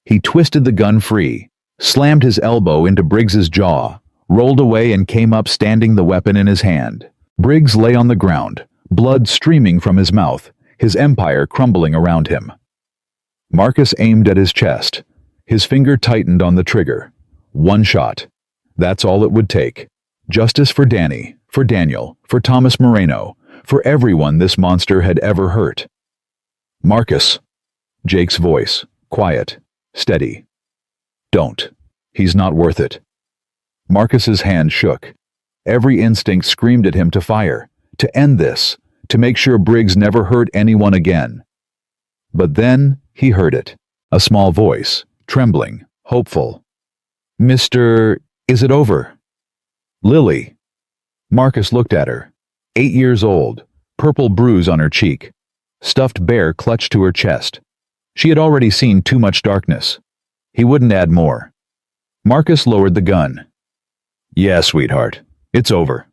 He twisted the gun free, slammed his elbow into Briggs's jaw, rolled away and came up, standing the weapon in his hand. Briggs lay on the ground, blood streaming from his mouth, his empire crumbling around him. Marcus aimed at his chest. His finger tightened on the trigger. One shot. That's all it would take. Justice for Danny, for Daniel, for Thomas Moreno, for everyone this monster had ever hurt. "Marcus." Jake's voice, quiet, steady. "Don't. He's not worth it." Marcus's hand shook. Every instinct screamed at him to fire, to end this, to make sure Briggs never hurt anyone again. But then he heard it. A small voice, trembling, hopeful. "Mr. Is it over?" "Lily." Marcus looked at her. 8 years old, purple bruise on her cheek, stuffed bear clutched to her chest. She had already seen too much darkness. He wouldn't add more. Marcus lowered the gun. Yeah, sweetheart. It's over.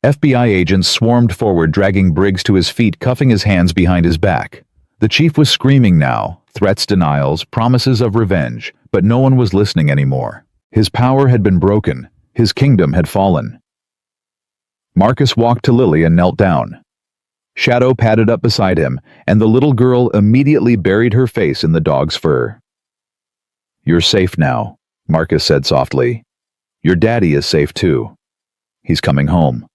FBI agents swarmed forward, dragging Briggs to his feet, cuffing his hands behind his back. The chief was screaming now, threats, denials, promises of revenge, but no one was listening anymore. His power had been broken. His kingdom had fallen. Marcus walked to Lily and knelt down. Shadow padded up beside him, and the little girl immediately buried her face in the dog's fur. You're safe now, Marcus said softly. Your daddy is safe too. He's coming home.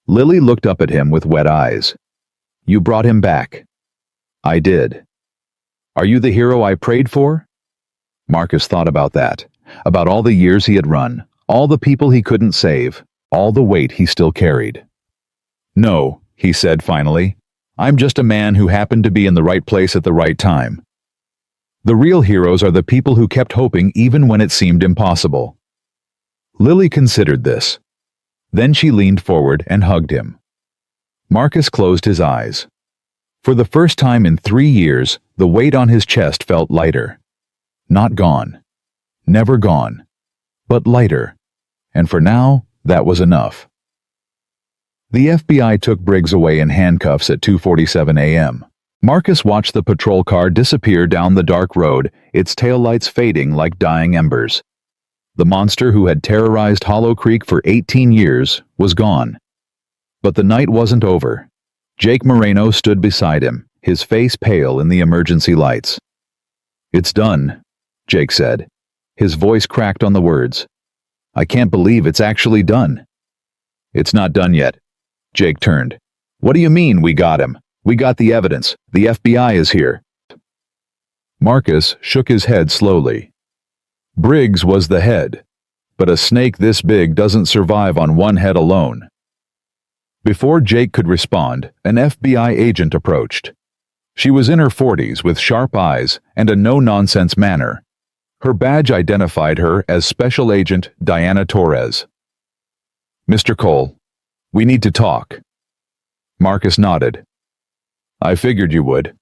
Lily looked up at him with wet eyes. You brought him back. I did. Are you the hero I prayed for? Marcus thought about that, about all the years he had run, all the people he couldn't save, all the weight he still carried. No, he said finally. I'm just a man who happened to be in the right place at the right time. The real heroes are the people who kept hoping even when it seemed impossible. Lily considered this. Then she leaned forward and hugged him. Marcus closed his eyes. For the first time in 3 years, the weight on his chest felt lighter. Not gone. Never gone. But lighter. And for now, that was enough. The FBI took Briggs away in handcuffs at 2:47 a.m. Marcus watched the patrol car disappear down the dark road, its taillights fading like dying embers. The monster who had terrorized Hollow Creek for 18 years was gone. But the night wasn't over. Jake Moreno stood beside him, his face pale in the emergency lights. It's done, Jake said. His voice cracked on the words. I can't believe it's actually done. It's not done yet. Jake turned. What do you mean we got him? We got the evidence. The FBI is here. Marcus shook his head slowly. Briggs was the head, but a snake this big doesn't survive on one head alone. Before Jake could respond, an FBI agent approached. She was in her 40s with sharp eyes and a no-nonsense manner. Her badge identified her as Special Agent Diana Torres. Mr. Cole, we need to talk. Marcus nodded. I figured you would.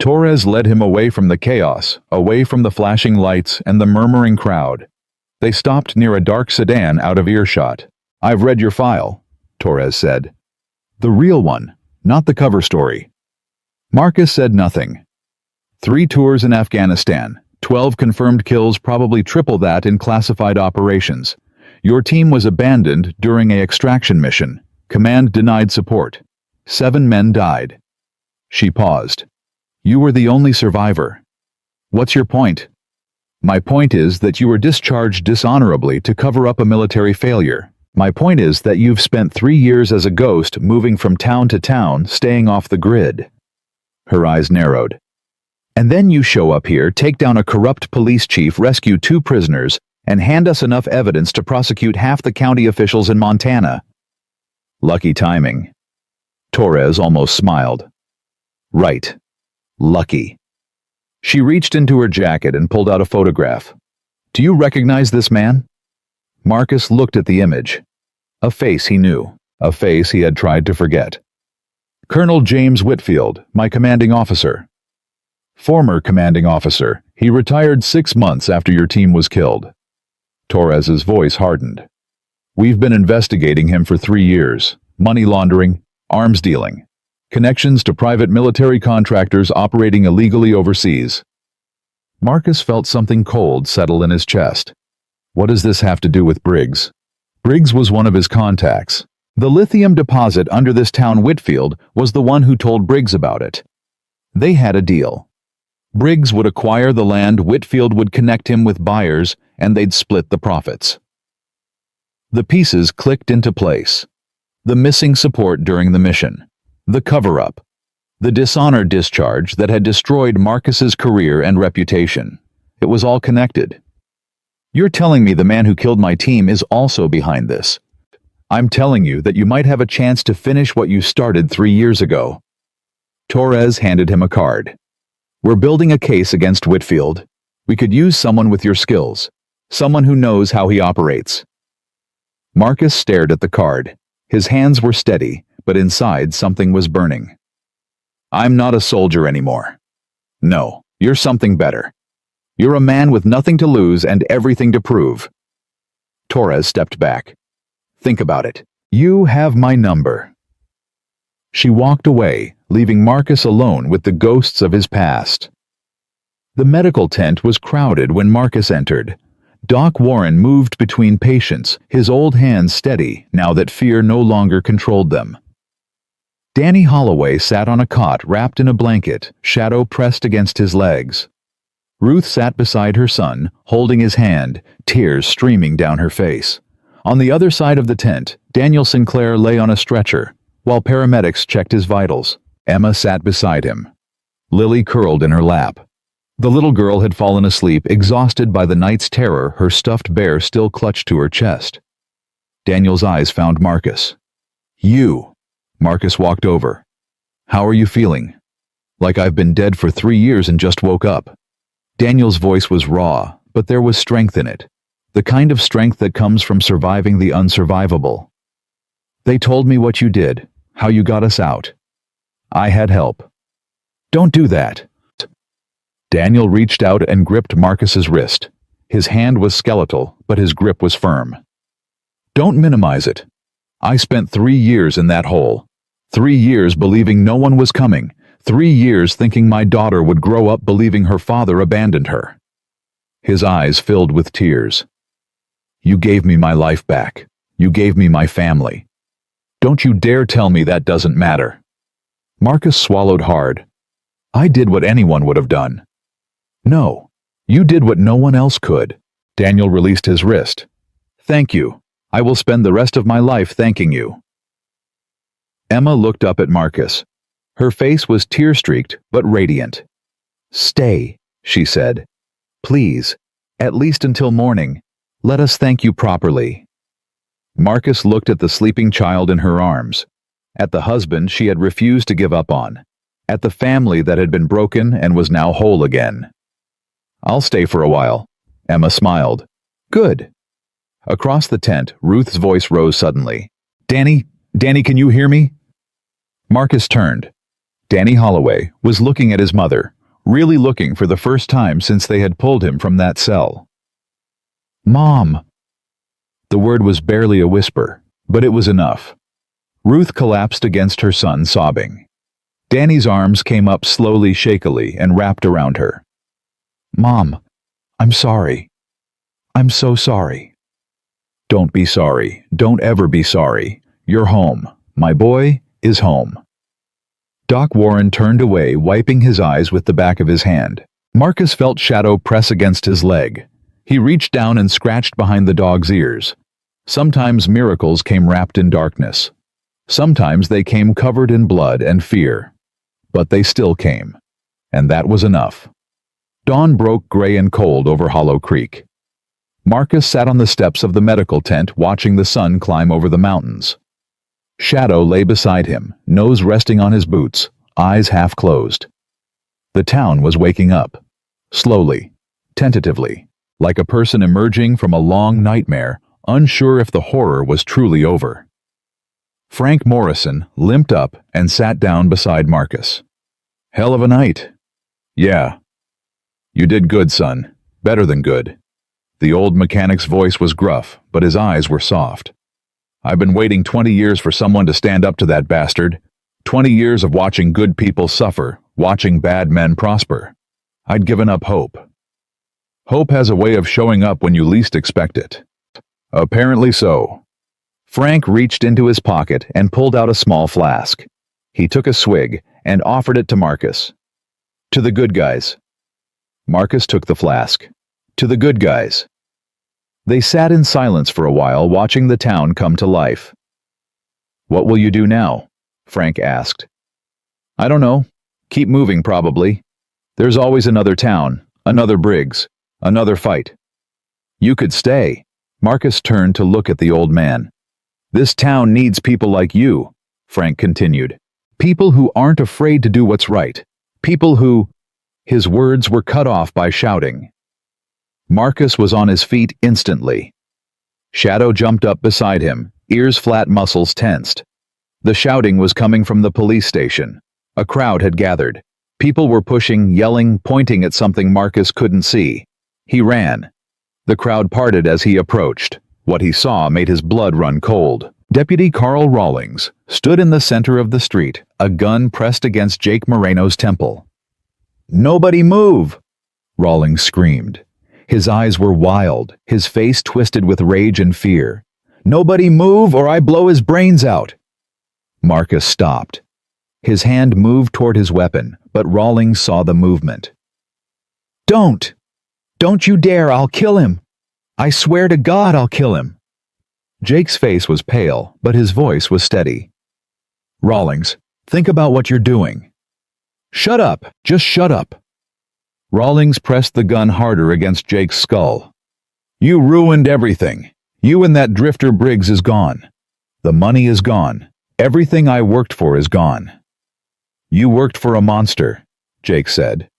Torres led him away from the chaos, away from the flashing lights and the murmuring crowd. They stopped near a dark sedan out of earshot. I've read your file, Torres said. The real one, not the cover story. Marcus said nothing. 3 tours in Afghanistan, 12 confirmed kills, probably triple that in classified operations. Your team was abandoned during an extraction mission. Command denied support. 7 men died. She paused. You were the only survivor. What's your point? My point is that you were discharged dishonorably to cover up a military failure. My point is that you've spent 3 years as a ghost, moving from town to town, staying off the grid. Her eyes narrowed. And then you show up here, take down a corrupt police chief, rescue 2 prisoners, and hand us enough evidence to prosecute half the county officials in Montana. Lucky timing. Torres almost smiled. Right. Lucky. She reached into her jacket and pulled out a photograph. Do you recognize this man? Marcus looked at the image. A face he knew, a face he had tried to forget. Colonel James Whitfield, my commanding officer. Former commanding officer, he retired 6 months after your team was killed. Torres's voice hardened. We've been investigating him for 3 years. Money laundering, arms dealing, connections to private military contractors operating illegally overseas. Marcus felt something cold settle in his chest. What does this have to do with Briggs? Briggs was one of his contacts. The lithium deposit under this town, Whitfield, was the one who told Briggs about it. They had a deal. Briggs would acquire the land, Whitfield would connect him with buyers, and they'd split the profits. The pieces clicked into place. The missing support during the mission. The cover-up. The dishonor discharge that had destroyed Marcus's career and reputation. It was all connected. You're telling me the man who killed my team is also behind this. I'm telling you that you might have a chance to finish what you started 3 years ago. Torres handed him a card. We're building a case against Whitfield. We could use someone with your skills. Someone who knows how he operates. Marcus stared at the card. His hands were steady, but inside something was burning. I'm not a soldier anymore. No, you're something better. You're a man with nothing to lose and everything to prove. Torres stepped back. Think about it. You have my number. She walked away, leaving Marcus alone with the ghosts of his past. The medical tent was crowded when Marcus entered. Doc Warren moved between patients, his old hands steady now that fear no longer controlled them. Danny Holloway sat on a cot wrapped in a blanket, shadow pressed against his legs. Ruth sat beside her son, holding his hand, tears streaming down her face. On the other side of the tent, Daniel Sinclair lay on a stretcher, while paramedics checked his vitals. Emma sat beside him. Lily curled in her lap. The little girl had fallen asleep, exhausted by the night's terror, her stuffed bear still clutched to her chest. Daniel's eyes found Marcus. You. Marcus walked over. How are you feeling? Like I've been dead for 3 years and just woke up. Daniel's voice was raw, but there was strength in it. The kind of strength that comes from surviving the unsurvivable. They told me what you did, how you got us out. I had help. Don't do that. Daniel reached out and gripped Marcus's wrist. His hand was skeletal, but his grip was firm. Don't minimize it. I spent 3 years in that hole. 3 years believing no one was coming. 3 years thinking my daughter would grow up believing her father abandoned her. His eyes filled with tears. You gave me my life back. You gave me my family. Don't you dare tell me that doesn't matter. Marcus swallowed hard. I did what anyone would have done. No, you did what no one else could. Daniel released his wrist. Thank you. I will spend the rest of my life thanking you. Emma looked up at Marcus. Her face was tear-streaked but radiant. Stay, she said. Please, at least until morning. Let us thank you properly. Marcus looked at the sleeping child in her arms, at the husband she had refused to give up on, at the family that had been broken and was now whole again. I'll stay for a while. Emma smiled. Good. Across the tent, Ruth's voice rose suddenly. Danny, can you hear me? Marcus turned. Danny Holloway was looking at his mother, really looking for the first time since they had pulled him from that cell. Mom! The word was barely a whisper, but it was enough. Ruth collapsed against her son, sobbing. Danny's arms came up slowly, shakily, and wrapped around her. Mom, I'm sorry. I'm so sorry. Don't be sorry. Don't ever be sorry. You're home. My boy is home. Doc Warren turned away, wiping his eyes with the back of his hand. Marcus felt shadow press against his leg. He reached down and scratched behind the dog's ears. Sometimes miracles came wrapped in darkness. Sometimes they came covered in blood and fear. But they still came. And that was enough. Dawn broke gray and cold over Hollow Creek. Marcus sat on the steps of the medical tent watching the sun climb over the mountains. Shadow lay beside him, nose resting on his boots, eyes half closed. The town was waking up. Slowly, tentatively, like a person emerging from a long nightmare, unsure if the horror was truly over. Frank Morrison limped up and sat down beside Marcus. Hell of a night. Yeah. You did good, son. Better than good. The old mechanic's voice was gruff, but his eyes were soft. I've been waiting 20 years for someone to stand up to that bastard. 20 years of watching good people suffer, watching bad men prosper. I'd given up hope. Hope has a way of showing up when you least expect it. Apparently so. Frank reached into his pocket and pulled out a small flask. He took a swig and offered it to Marcus. To the good guys. Marcus took the flask. To the good guys. They sat in silence for a while, watching the town come to life. What will you do now? Frank asked. I don't know. Keep moving, probably. There's always another town, another Briggs, another fight. You could stay. Marcus turned to look at the old man. This town needs people like you, Frank continued. People who aren't afraid to do what's right. People who... His words were cut off by shouting. Marcus was on his feet instantly. Shadow jumped up beside him, ears flat, muscles tensed. The shouting was coming from the police station. A crowd had gathered. People were pushing, yelling, pointing at something Marcus couldn't see. He ran. The crowd parted as he approached. What he saw made his blood run cold. Deputy Carl Rawlings stood in the center of the street, a gun pressed against Jake Moreno's temple. "Nobody move!" Rawlings screamed. His eyes were wild, his face twisted with rage and fear. "Nobody move or I blow his brains out!" Marcus stopped. His hand moved toward his weapon, but Rawlings saw the movement. "Don't! Don't you dare! I'll kill him! I swear to God I'll kill him!" Jake's face was pale, but his voice was steady. "Rawlings, think about what you're doing." "Shut up! Just shut up!" Rawlings pressed the gun harder against Jake's skull. "You ruined everything. You and that drifter Briggs is gone. The money is gone. Everything I worked for is gone." "You worked for a monster," Jake said.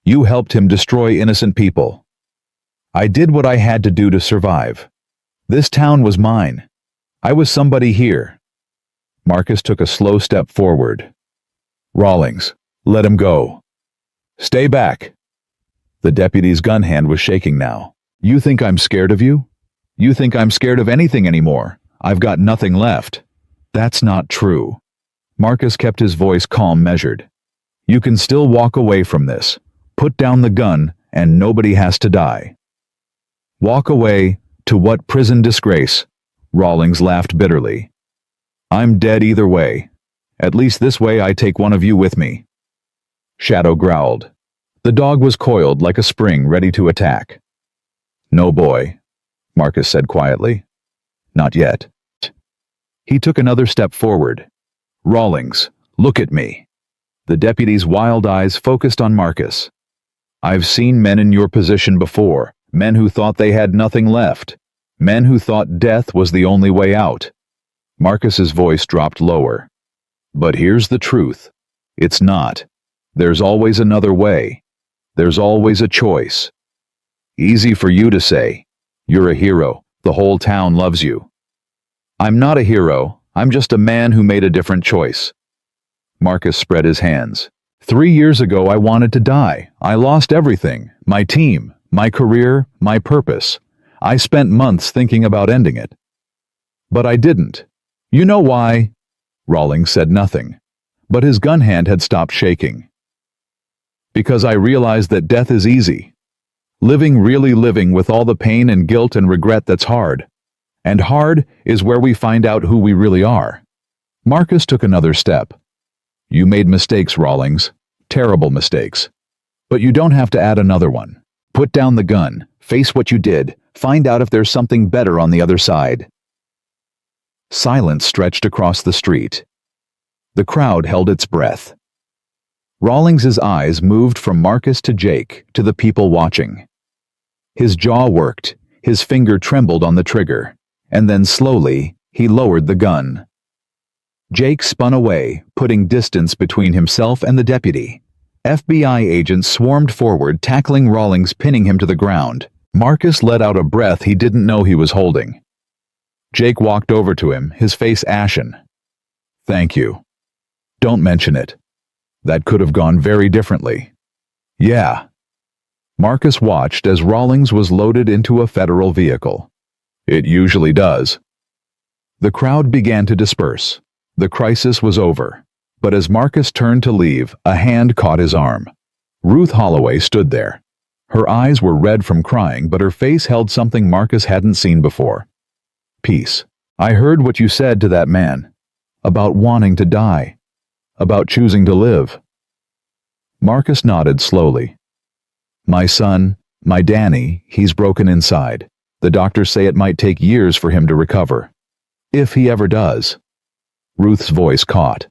"You helped him destroy innocent people. I did what I had to do to survive. This town was mine. I was somebody here." Marcus took a slow step forward. "Rawlings, let him go. Stay back." The deputy's gun hand was shaking now. "You think I'm scared of you? You think I'm scared of anything anymore? I've got nothing left." "That's not true." Marcus kept his voice calm, measured. "You can still walk away from this. Put down the gun, and nobody has to die." "Walk away? To what prison disgrace?" Rawlings laughed bitterly. "I'm dead either way. At least this way I take one of you with me." Shadow growled. The dog was coiled like a spring ready to attack. "No, boy," Marcus said quietly. "Not yet." He took another step forward. "Rawlings, look at me." The deputy's wild eyes focused on Marcus. "I've seen men in your position before, men who thought they had nothing left, men who thought death was the only way out." Marcus's voice dropped lower. "But here's the truth. It's not. There's always another way. There's always a choice. Easy for you to say. You're a hero. The whole town loves you. I'm not a hero. I'm just a man who made a different choice." Marcus spread his hands. 3 years ago I wanted to die. I lost everything. My team, my career, my purpose. I spent months thinking about ending it. But I didn't. You know why?" Rawlings said nothing, but his gun hand had stopped shaking. "Because I realized that death is easy. Really living with all the pain and guilt and regret that's hard. And hard is where we find out who we really are." Marcus took another step. "You made mistakes, Rawlings. Terrible mistakes. But you don't have to add another one. Put down the gun, face what you did, find out if there's something better on the other side." Silence stretched across the street. The crowd held its breath. Rawlings's eyes moved from Marcus to Jake, to the people watching. His jaw worked, his finger trembled on the trigger, and then slowly, he lowered the gun. Jake spun away, putting distance between himself and the deputy. FBI agents swarmed forward, tackling Rawlings, pinning him to the ground. Marcus let out a breath he didn't know he was holding. Jake walked over to him, his face ashen. "Thank you. Don't mention it. That could have gone very differently." "Yeah." Marcus watched as Rawlings was loaded into a federal vehicle. "It usually does." The crowd began to disperse. The crisis was over. But as Marcus turned to leave, a hand caught his arm. Ruth Holloway stood there. Her eyes were red from crying, but her face held something Marcus hadn't seen before. "Peace. I heard what you said to that man. About wanting to die. About choosing to live." Marcus nodded slowly. "My son, my Danny, he's broken inside. The doctors say it might take years for him to recover. If he ever does." Ruth's voice caught.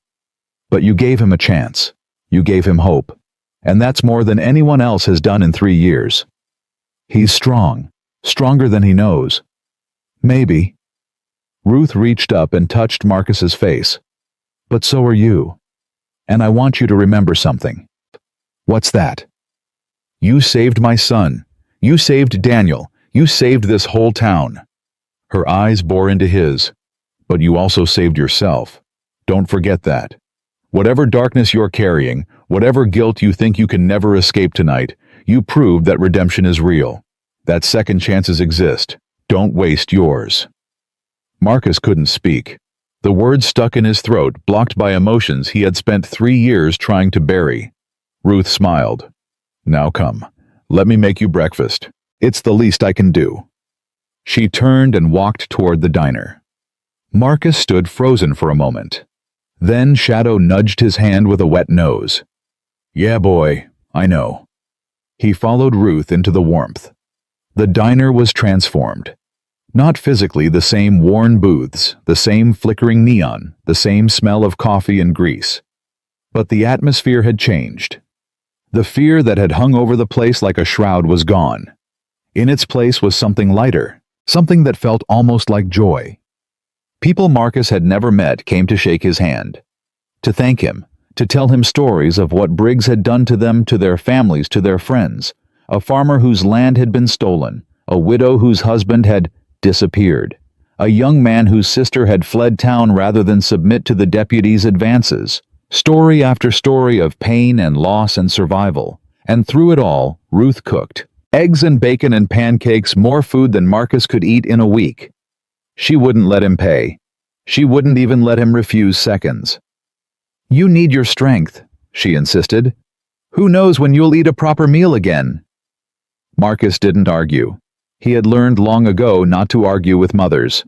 "But you gave him a chance. You gave him hope. And that's more than anyone else has done in 3 years. He's strong. Stronger than he knows. Maybe." Ruth reached up and touched Marcus's face. "But so are you. And I want you to remember something." "What's that?" "You saved my son. You saved Daniel. You saved this whole town." Her eyes bore into his. But you also saved yourself. Don't forget that. Whatever darkness you're carrying, whatever guilt you think you can never escape tonight, you proved that redemption is real. That second chances exist. Don't waste yours. Marcus couldn't speak. The words stuck in his throat, blocked by emotions he had spent 3 years trying to bury. Ruth smiled. Now come. Let me make you breakfast. It's the least I can do. She turned and walked toward the diner. Marcus stood frozen for a moment. Then Shadow nudged his hand with a wet nose. Yeah, boy, I know. He followed Ruth into the warmth. The diner was transformed. Not physically the same worn booths, the same flickering neon, the same smell of coffee and grease. But the atmosphere had changed. The fear that had hung over the place like a shroud was gone. In its place was something lighter, something that felt almost like joy. People Marcus had never met came to shake his hand, to thank him, to tell him stories of what Briggs had done to them, to their families, to their friends, a farmer whose land had been stolen, a widow whose husband had disappeared, a young man whose sister had fled town rather than submit to the deputy's advances. Story after story of pain and loss and survival. And through it all, Ruth cooked. Eggs and bacon and pancakes, more food than Marcus could eat in a week. She wouldn't let him pay. She wouldn't even let him refuse seconds. You need your strength, she insisted. Who knows when you'll eat a proper meal again? Marcus didn't argue. He had learned long ago not to argue with mothers.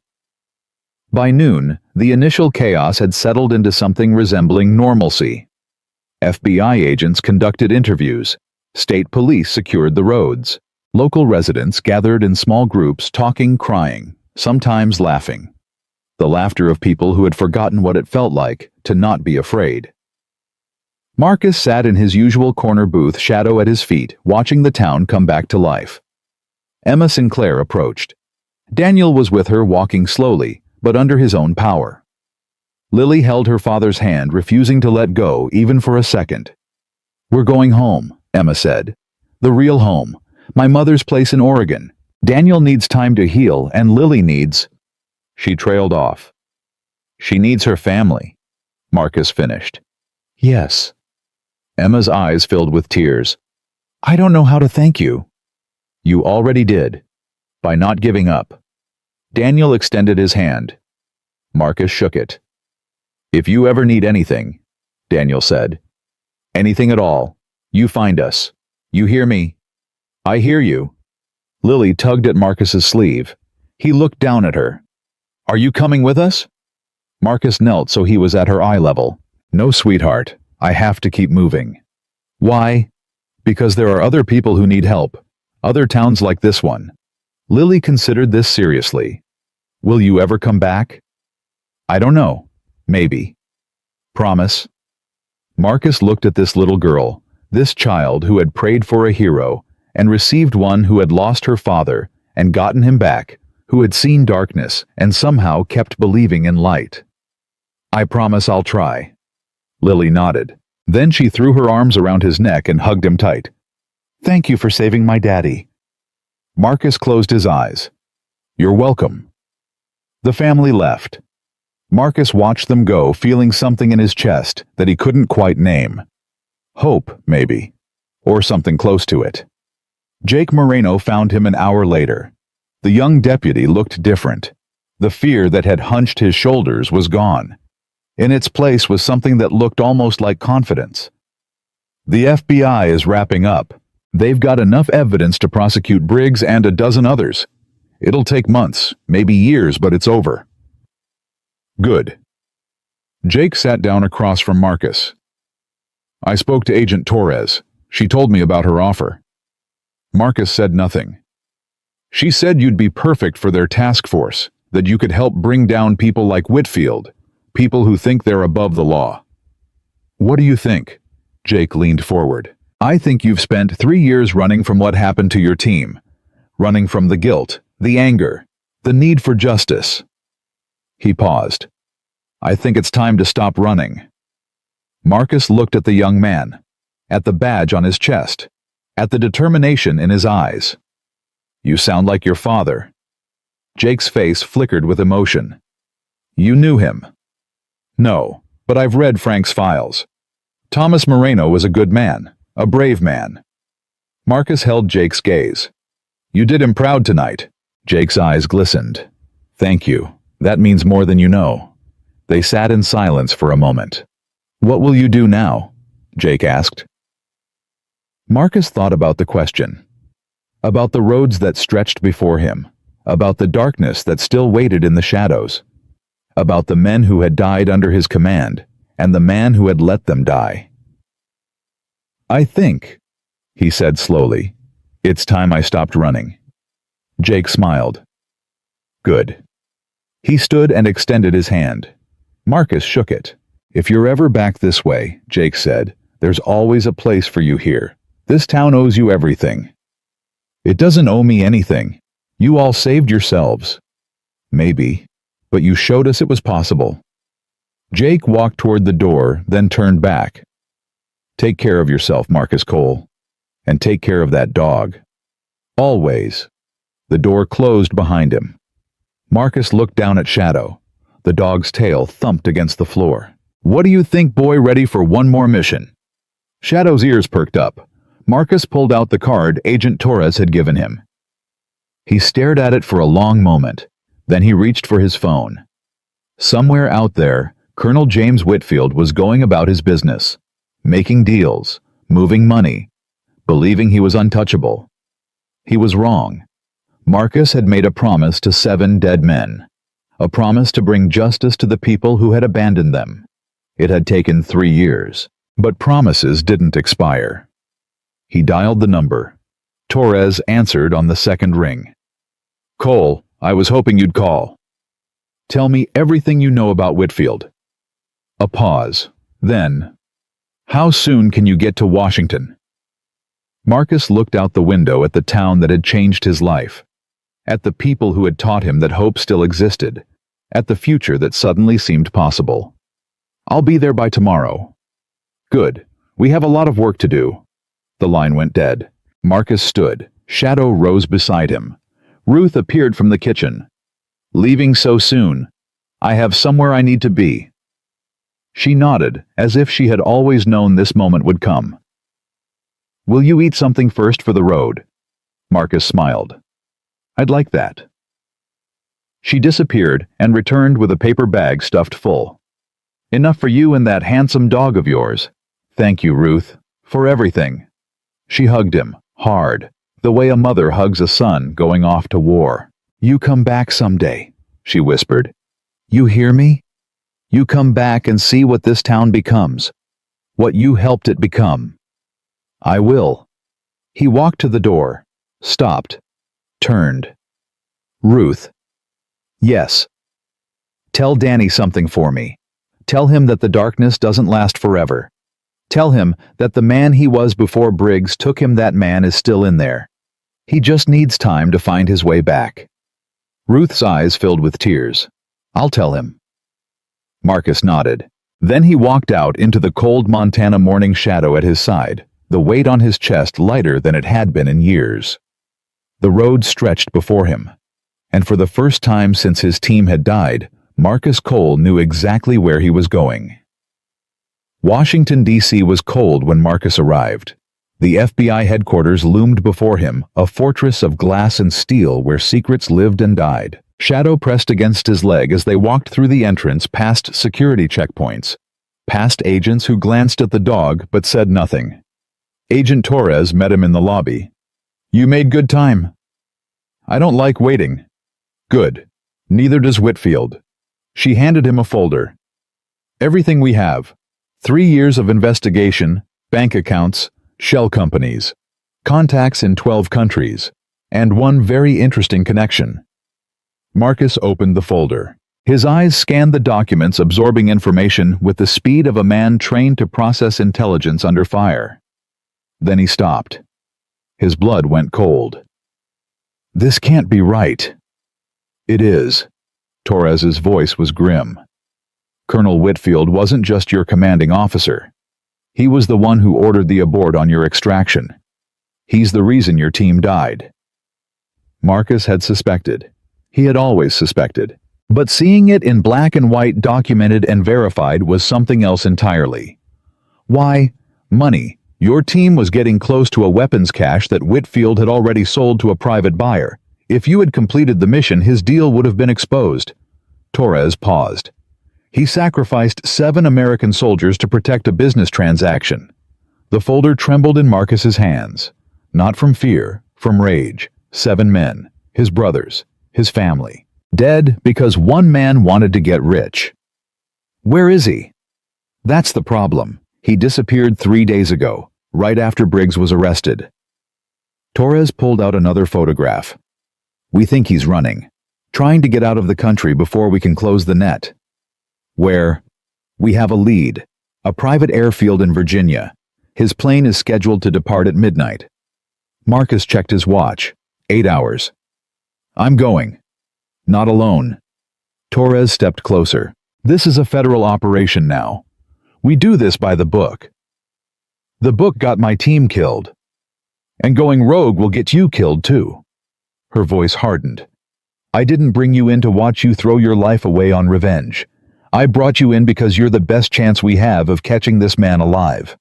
By noon, the initial chaos had settled into something resembling normalcy. FBI agents conducted interviews. State police secured the roads. Local residents gathered in small groups, talking, crying, sometimes laughing. The laughter of people who had forgotten what it felt like to not be afraid. Marcus sat in his usual corner booth, Shadow at his feet, watching the town come back to life. Emma Sinclair approached. Daniel was with her, walking slowly, but under his own power. Lily held her father's hand, refusing to let go even for a second. We're going home, Emma said. The real home. My mother's place in Oregon. Daniel needs time to heal, and Lily needs... She trailed off. She needs her family, Marcus finished. Yes. Emma's eyes filled with tears. I don't know how to thank you. You already did. By not giving up. Daniel extended his hand. Marcus shook it. If you ever need anything, Daniel said. Anything at all, you find us. You hear me? I hear you. Lily tugged at Marcus's sleeve. He looked down at her. Are you coming with us? Marcus knelt so he was at her eye level. No, sweetheart, I have to keep moving. Why? Because there are other people who need help. Other towns like this one. Lily considered this seriously. Will you ever come back? I don't know. Maybe. Promise? Marcus looked at this little girl, this child who had prayed for a hero, and received one who had lost her father and gotten him back, who had seen darkness and somehow kept believing in light. I promise I'll try. Lily nodded. Then she threw her arms around his neck and hugged him tight. Thank you for saving my daddy. Marcus closed his eyes. You're welcome. The family left. Marcus watched them go, feeling something in his chest that he couldn't quite name. Hope, maybe. Or something close to it. Jake Moreno found him an hour later. The young deputy looked different. The fear that had hunched his shoulders was gone. In its place was something that looked almost like confidence. The FBI is wrapping up. They've got enough evidence to prosecute Briggs and a dozen others. It'll take months, maybe years, but it's over. Good. Jake sat down across from Marcus. I spoke to Agent Torres. She told me about her offer. Marcus said nothing. She said you'd be perfect for their task force, that you could help bring down people like Whitfield, people who think they're above the law. What do you think? Jake leaned forward. I think you've spent 3 years running from what happened to your team. Running from the guilt, the anger, the need for justice. He paused. I think it's time to stop running. Marcus looked at the young man, at the badge on his chest, at the determination in his eyes. You sound like your father. Jake's face flickered with emotion. You knew him? No, but I've read Frank's files. Thomas Moreno was a good man, a brave man. Marcus held Jake's gaze. You did him proud tonight. Jake's eyes glistened. Thank you. That means more than you know. They sat in silence for a moment. What will you do now? Jake asked. Marcus thought about the question. About the roads that stretched before him. About the darkness that still waited in the shadows. About the men who had died under his command, and the man who had let them die. I think, he said slowly, it's time I stopped running. Jake smiled. Good. He stood and extended his hand. Marcus shook it. If you're ever back this way, Jake said, there's always a place for you here. This town owes you everything. It doesn't owe me anything. You all saved yourselves. Maybe, but you showed us it was possible. Jake walked toward the door, then turned back. Take care of yourself, Marcus Cole. And take care of that dog. Always. The door closed behind him. Marcus looked down at Shadow. The dog's tail thumped against the floor. What do you think, boy? Ready for one more mission? Shadow's ears perked up. Marcus pulled out the card Agent Torres had given him. He stared at it for a long moment. Then he reached for his phone. Somewhere out there, Colonel James Whitfield was going about his business, making deals, moving money, believing he was untouchable. He was wrong. Marcus had made a promise to 7 dead men, a promise to bring justice to the people who had abandoned them. It had taken 3 years, but promises didn't expire. He dialed the number. Torres answered on the second ring. Cole, I was hoping you'd call. Tell me everything you know about Whitfield. A pause. Then, how soon can you get to Washington? Marcus looked out the window at the town that had changed his life, at the people who had taught him that hope still existed, at the future that suddenly seemed possible. I'll be there by tomorrow. Good. We have a lot of work to do. The line went dead. Marcus stood. Shadow rose beside him. Ruth appeared from the kitchen. Leaving so soon? I have somewhere I need to be. She nodded, as if she had always known this moment would come. Will you eat something first for the road? Marcus smiled. I'd like that. She disappeared and returned with a paper bag stuffed full. Enough for you and that handsome dog of yours. Thank you, Ruth, for everything. She hugged him, hard, the way a mother hugs a son going off to war. You come back someday, she whispered. You hear me? You come back and see what this town becomes, what you helped it become. I will. He walked to the door, stopped, turned. Ruth. Yes. Tell Danny something for me. Tell him that the darkness doesn't last forever. Tell him that the man he was before Briggs took him. That man is still in there. He just needs time to find his way back. Ruth's eyes filled with tears. I'll tell him. Marcus nodded. Then he walked out into the cold Montana morning shadow at his side, the weight on his chest lighter than it had been in years. The road stretched before him, and for the first time since his team had died, Marcus Cole knew exactly where he was going. Washington, D.C. was cold when Marcus arrived. The FBI headquarters loomed before him, a fortress of glass and steel where secrets lived and died. Shadow pressed against his leg as they walked through the entrance past security checkpoints, past agents who glanced at the dog but said nothing. Agent Torres met him in the lobby. You made good time. I don't like waiting. Good. Neither does Whitfield. She handed him a folder. Everything we have. 3 years of investigation, bank accounts, shell companies, contacts in 12 countries, and one very interesting connection. Marcus opened the folder. His eyes scanned the documents, absorbing information with the speed of a man trained to process intelligence under fire. Then he stopped. His blood went cold. This can't be right. It is. Torres's voice was grim. Colonel Whitfield wasn't just your commanding officer. He was the one who ordered the abort on your extraction. He's the reason your team died. Marcus had suspected. He had always suspected. But seeing it in black and white, documented and verified, was something else entirely. Why? Money. Your team was getting close to a weapons cache that Whitfield had already sold to a private buyer. If you had completed the mission, his deal would have been exposed. Torres paused. He sacrificed 7 American soldiers to protect a business transaction. The folder trembled in Marcus's hands. Not from fear, from rage. 7 men, his brothers, his family. Dead because one man wanted to get rich. Where is he? That's the problem. He disappeared 3 days ago, right after Briggs was arrested. Torres pulled out another photograph. We think he's running, trying to get out of the country before we can close the net. Where? We have a lead. A private airfield in Virginia. His plane is scheduled to depart at midnight. Marcus checked his watch. 8 hours. I'm going. Not alone. Torres stepped closer. This is a federal operation now. We do this by the book. The book got my team killed. And going rogue will get you killed too. Her voice hardened. I didn't bring you in to watch you throw your life away on revenge. I brought you in because you're the best chance we have of catching this man alive.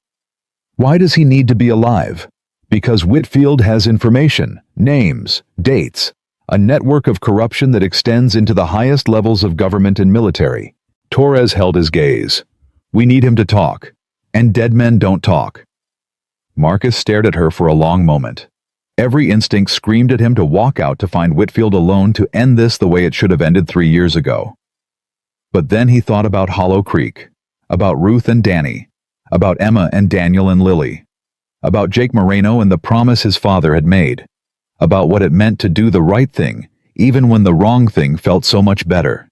Why does he need to be alive? Because Whitfield has information, names, dates, a network of corruption that extends into the highest levels of government and military. Torres held his gaze. We need him to talk. And dead men don't talk. Marcus stared at her for a long moment. Every instinct screamed at him to walk out to find Whitfield alone, to end this the way it should have ended 3 years ago. But then he thought about Hollow Creek, about Ruth and Danny, about Emma and Daniel and Lily, about Jake Moreno and the promise his father had made, about what it meant to do the right thing, even when the wrong thing felt so much better.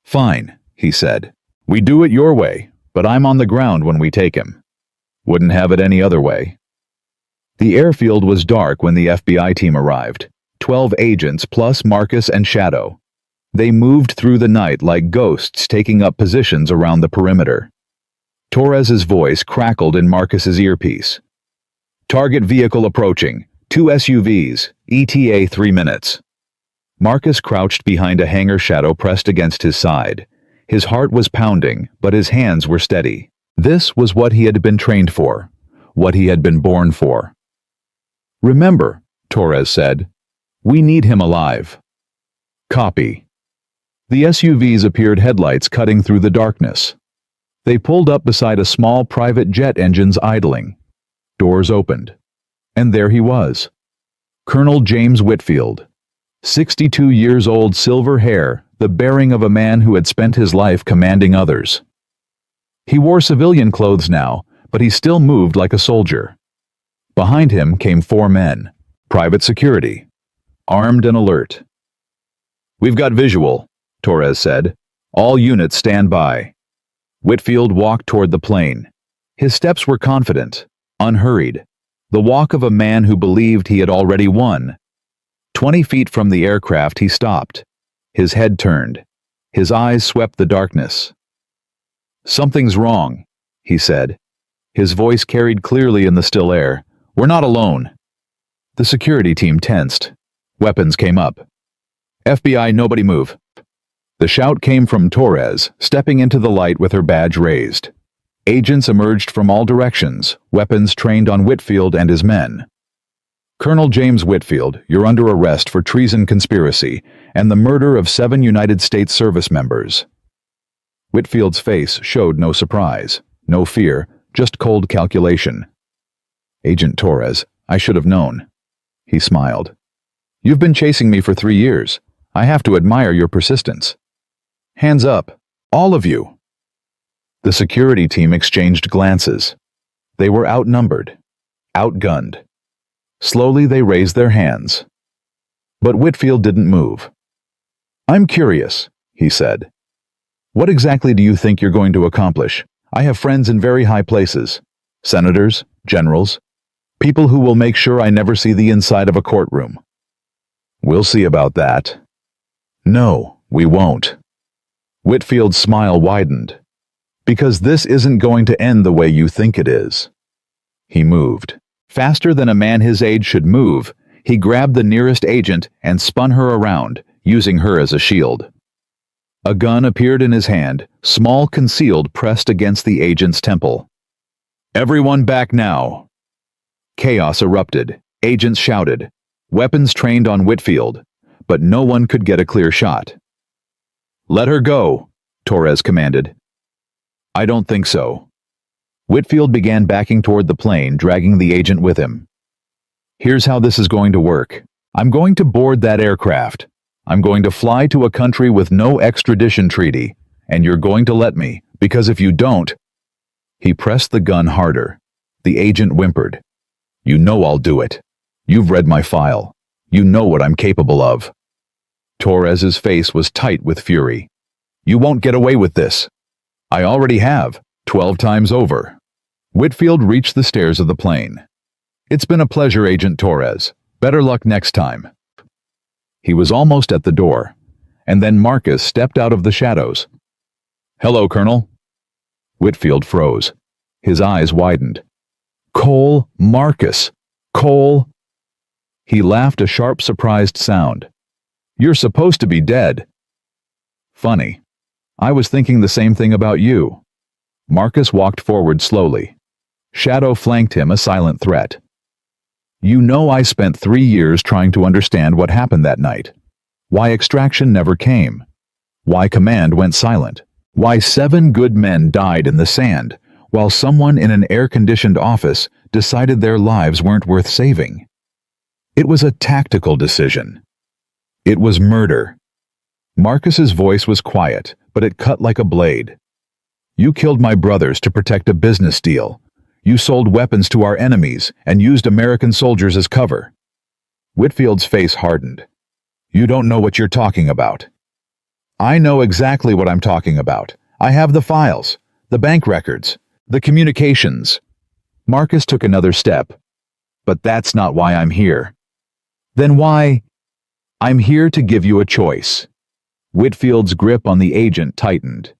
Fine, he said. We do it your way, but I'm on the ground when we take him. Wouldn't have it any other way. The airfield was dark when the FBI team arrived. 12 agents plus Marcus and Shadow. They moved through the night like ghosts, taking up positions around the perimeter. Torres's voice crackled in Marcus's earpiece. Target vehicle approaching. 2 SUVs. ETA 3 minutes. Marcus crouched behind a hangar, Shadow pressed against his side. His heart was pounding, but his hands were steady. This was what he had been trained for, what he had been born for. Remember, Torres said, we need him alive. Copy. The SUVs appeared, headlights cutting through the darkness. They pulled up beside a small private jet, engines idling. Doors opened. And there he was. Colonel James Whitfield. 62 years old, silver hair, the bearing of a man who had spent his life commanding others. He wore civilian clothes now, but he still moved like a soldier. Behind him came 4 men, private security, armed and alert. We've got visual, Torres said. All units stand by. Whitfield walked toward the plane. His steps were confident, unhurried, the walk of a man who believed he had already won. 20 feet from the aircraft he stopped. His head turned. His eyes swept the darkness. Something's wrong, he said. His voice carried clearly in the still air. We're not alone. The security team tensed. Weapons came up. FBI, nobody move. The shout came from Torres, stepping into the light with her badge raised. Agents emerged from all directions, weapons trained on Whitfield and his men. Colonel James Whitfield, you're under arrest for treason, conspiracy, and the murder of 7 United States service members. Whitfield's face showed no surprise, no fear, just cold calculation. Agent Torres, I should have known. He smiled. You've been chasing me for 3 years. I have to admire your persistence. Hands up, all of you. The security team exchanged glances. They were outnumbered, outgunned. Slowly they raised their hands. But Whitfield didn't move. I'm curious, he said. What exactly do you think you're going to accomplish? I have friends in very high places. Senators, generals, people who will make sure I never see the inside of a courtroom. We'll see about that. No, we won't. Whitfield's smile widened. Because this isn't going to end the way you think it is. He moved. Faster than a man his age should move, he grabbed the nearest agent and spun her around, using her as a shield. A gun appeared in his hand, small concealed pressed against the agent's temple. "Everyone back now!" Chaos erupted. Agents shouted. Weapons trained on Whitfield, but no one could get a clear shot. "Let her go," Torres commanded. "I don't think so." Whitfield began backing toward the plane, dragging the agent with him. "Here's how this is going to work. I'm going to board that aircraft. I'm going to fly to a country with no extradition treaty, and you're going to let me, because if you don't—" He pressed the gun harder. The agent whimpered. "You know I'll do it. You've read my file. You know what I'm capable of." Torres's face was tight with fury. "You won't get away with this. I already have, 12 times over." Whitfield reached the stairs of the plane. "It's been a pleasure, Agent Torres. Better luck next time." He was almost at the door, and then Marcus stepped out of the shadows. "Hello, Colonel." Whitfield froze. His eyes widened. "Cole Marcus! Cole!" He laughed a sharp, surprised sound. "You're supposed to be dead." "Funny. I was thinking the same thing about you." Marcus walked forward slowly. Shadow flanked him, a silent threat. "You know I spent 3 years trying to understand what happened that night. Why extraction never came. Why command went silent. Why 7 good men died in the sand, while someone in an air-conditioned office decided their lives weren't worth saving. It was a tactical decision. It was murder." Marcus's voice was quiet, but it cut like a blade. "You killed my brothers to protect a business deal. You sold weapons to our enemies and used American soldiers as cover." Whitfield's face hardened. "You don't know what you're talking about." "I know exactly what I'm talking about. I have the files, the bank records, the communications." Marcus took another step. "But that's not why I'm here." "Then why?" "I'm here to give you a choice." Whitfield's grip on the agent tightened.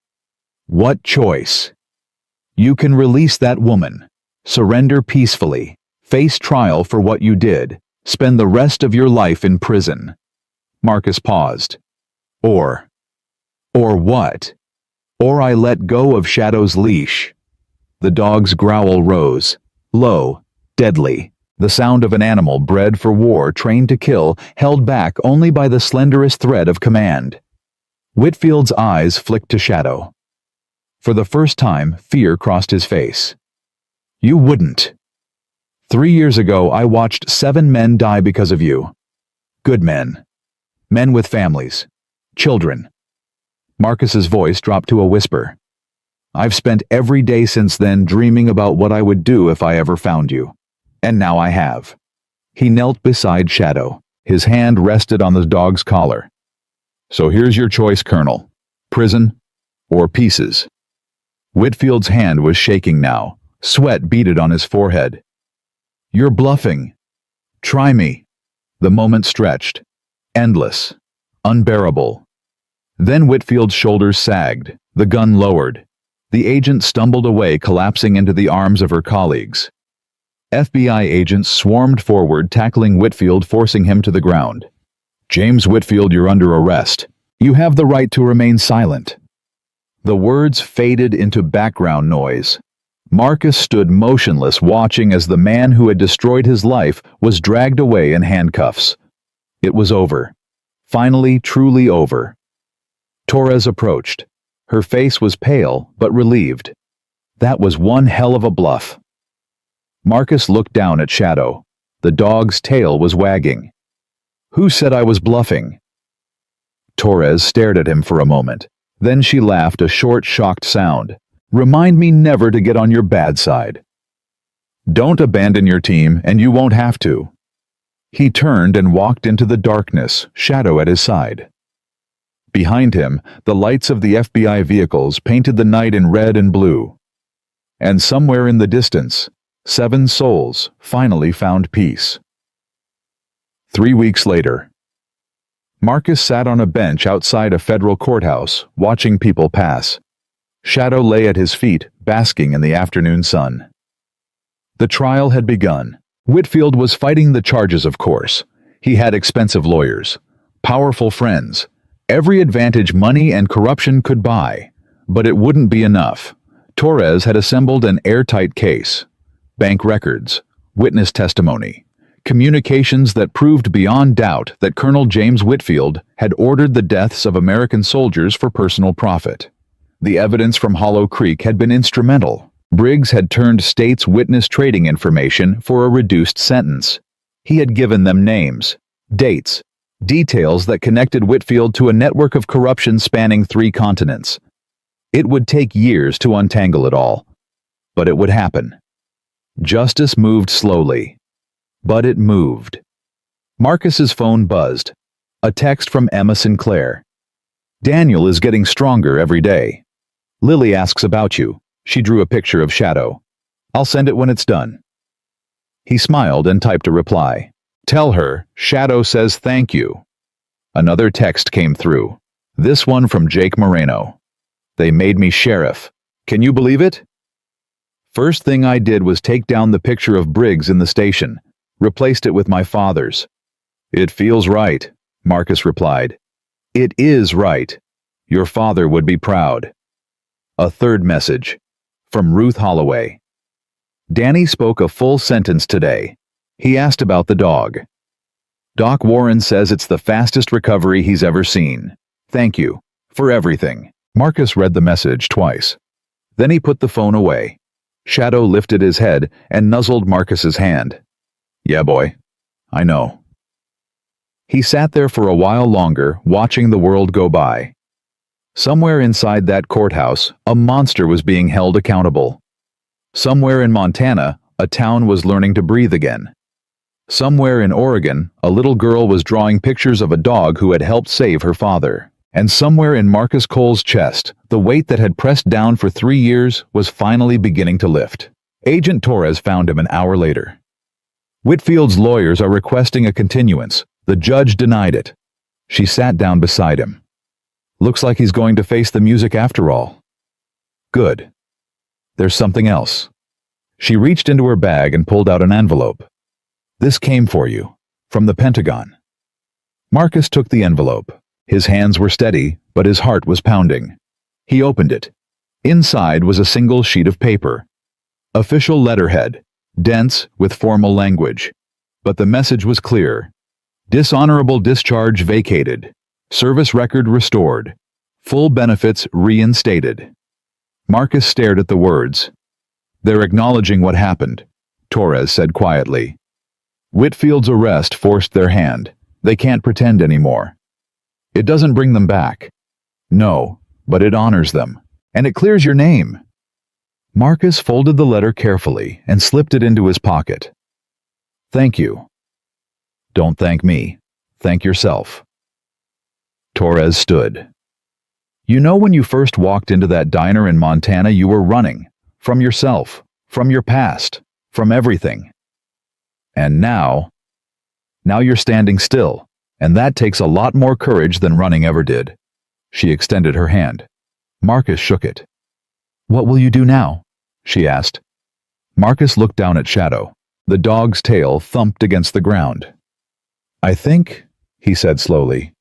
"What choice?" "You can release that woman, surrender peacefully, face trial for what you did, spend the rest of your life in prison." Marcus paused. Or what? "Or I let go of Shadow's leash." The dog's growl rose, low, deadly, the sound of an animal bred for war, trained to kill, held back only by the slenderest thread of command. Whitfield's eyes flicked to Shadow. For the first time, fear crossed his face. "You wouldn't. 3 years ago, I watched 7 men die because of you. Good men. Men with families. Children." Marcus's voice dropped to a whisper. "I've spent every day since then dreaming about what I would do if I ever found you. And now I have." He knelt beside Shadow. His hand rested on the dog's collar. "So here's your choice, Colonel. Prison or pieces." Whitfield's hand was shaking now. Sweat beaded on his forehead. "You're bluffing. Try me." The moment stretched. Endless. Unbearable. Then Whitfield's shoulders sagged, the gun lowered. The agent stumbled away, collapsing into the arms of her colleagues. FBI agents swarmed forward, tackling Whitfield, forcing him to the ground. "James Whitfield, you're under arrest. You have the right to remain silent." The words faded into background noise. Marcus stood motionless, watching as the man who had destroyed his life was dragged away in handcuffs. It was over. Finally, truly over. Torres approached. Her face was pale, but relieved. That was one hell of a bluff. Marcus looked down at Shadow. The dog's tail was wagging. "Who said I was bluffing?" Torres stared at him for a moment. Then she laughed, a short, shocked sound. "Remind me never to get on your bad side." "Don't abandon your team, and you won't have to." He turned and walked into the darkness, Shadow at his side. Behind him, the lights of the FBI vehicles painted the night in red and blue. And somewhere in the distance, 7 souls finally found peace. 3 weeks later, Marcus sat on a bench outside a federal courthouse, watching people pass. Shadow lay at his feet, basking in the afternoon sun. The trial had begun. Whitfield was fighting the charges, of course. He had expensive lawyers. powerful friends, every advantage money and corruption could buy. But it wouldn't be enough. Torres had assembled an airtight case. Bank records, witness testimony, communications that proved beyond doubt that Colonel James Whitfield had ordered the deaths of American soldiers for personal profit. The evidence from Hollow Creek had been instrumental. Briggs had turned states' witness trading information for a reduced sentence. He had given them names, dates, details that connected Whitfield to a network of corruption spanning 3 continents. It would take years to untangle it all, but it would happen. Justice moved slowly, but it moved. Marcus's phone buzzed. A text from Emma Sinclair. "Daniel is getting stronger every day. Lily asks about you." She drew a picture of Shadow. "I'll send it when it's done." He smiled and typed a reply. "Tell her, Shadow says thank you." Another text came through. This one from Jake Moreno. "They made me sheriff. Can you believe it?" "First thing I did was take down the picture of Briggs in the station, replaced it with my father's." "It feels right," Marcus replied. "It is right. Your father would be proud." A third message, from Ruth Holloway. "Danny spoke a full sentence today. He asked about the dog. Doc Warren says it's the fastest recovery he's ever seen. Thank you for everything." Marcus read the message twice. Then he put the phone away. Shadow lifted his head and nuzzled Marcus's hand. "Yeah, boy. I know." He sat there for a while longer, watching the world go by. Somewhere inside that courthouse, a monster was being held accountable. Somewhere in Montana, a town was learning to breathe again. Somewhere in Oregon, a little girl was drawing pictures of a dog who had helped save her father. And somewhere in Marcus Cole's chest, the weight that had pressed down for 3 years was finally beginning to lift. Agent Torres found him an hour later. "Whitfield's lawyers are requesting a continuance. The judge denied it." She sat down beside him. "Looks like he's going to face the music after all." "Good. There's something else." She reached into her bag and pulled out an envelope. "This came for you, from the Pentagon." Marcus took the envelope. His hands were steady, but his heart was pounding. He opened it. Inside was a single sheet of paper. Official letterhead, dense with formal language. But the message was clear. Dishonorable discharge vacated. Service record restored. Full benefits reinstated. Marcus stared at the words. "They're acknowledging what happened," Torres said quietly. "Whitfield's arrest forced their hand. They can't pretend anymore. It doesn't bring them back. No, but it honors them. And it clears your name." Marcus folded the letter carefully and slipped it into his pocket. "Thank you." "Don't thank me. Thank yourself." Torres stood. "You know, when you first walked into that diner in Montana, you were running. From yourself. From your past. From everything. And now you're standing still. And that takes a lot more courage than running ever did." She extended her hand. Marcus shook it. "What will you do now?" she asked. Marcus looked down at Shadow. The dog's tail thumped against the ground. "I think," he said slowly,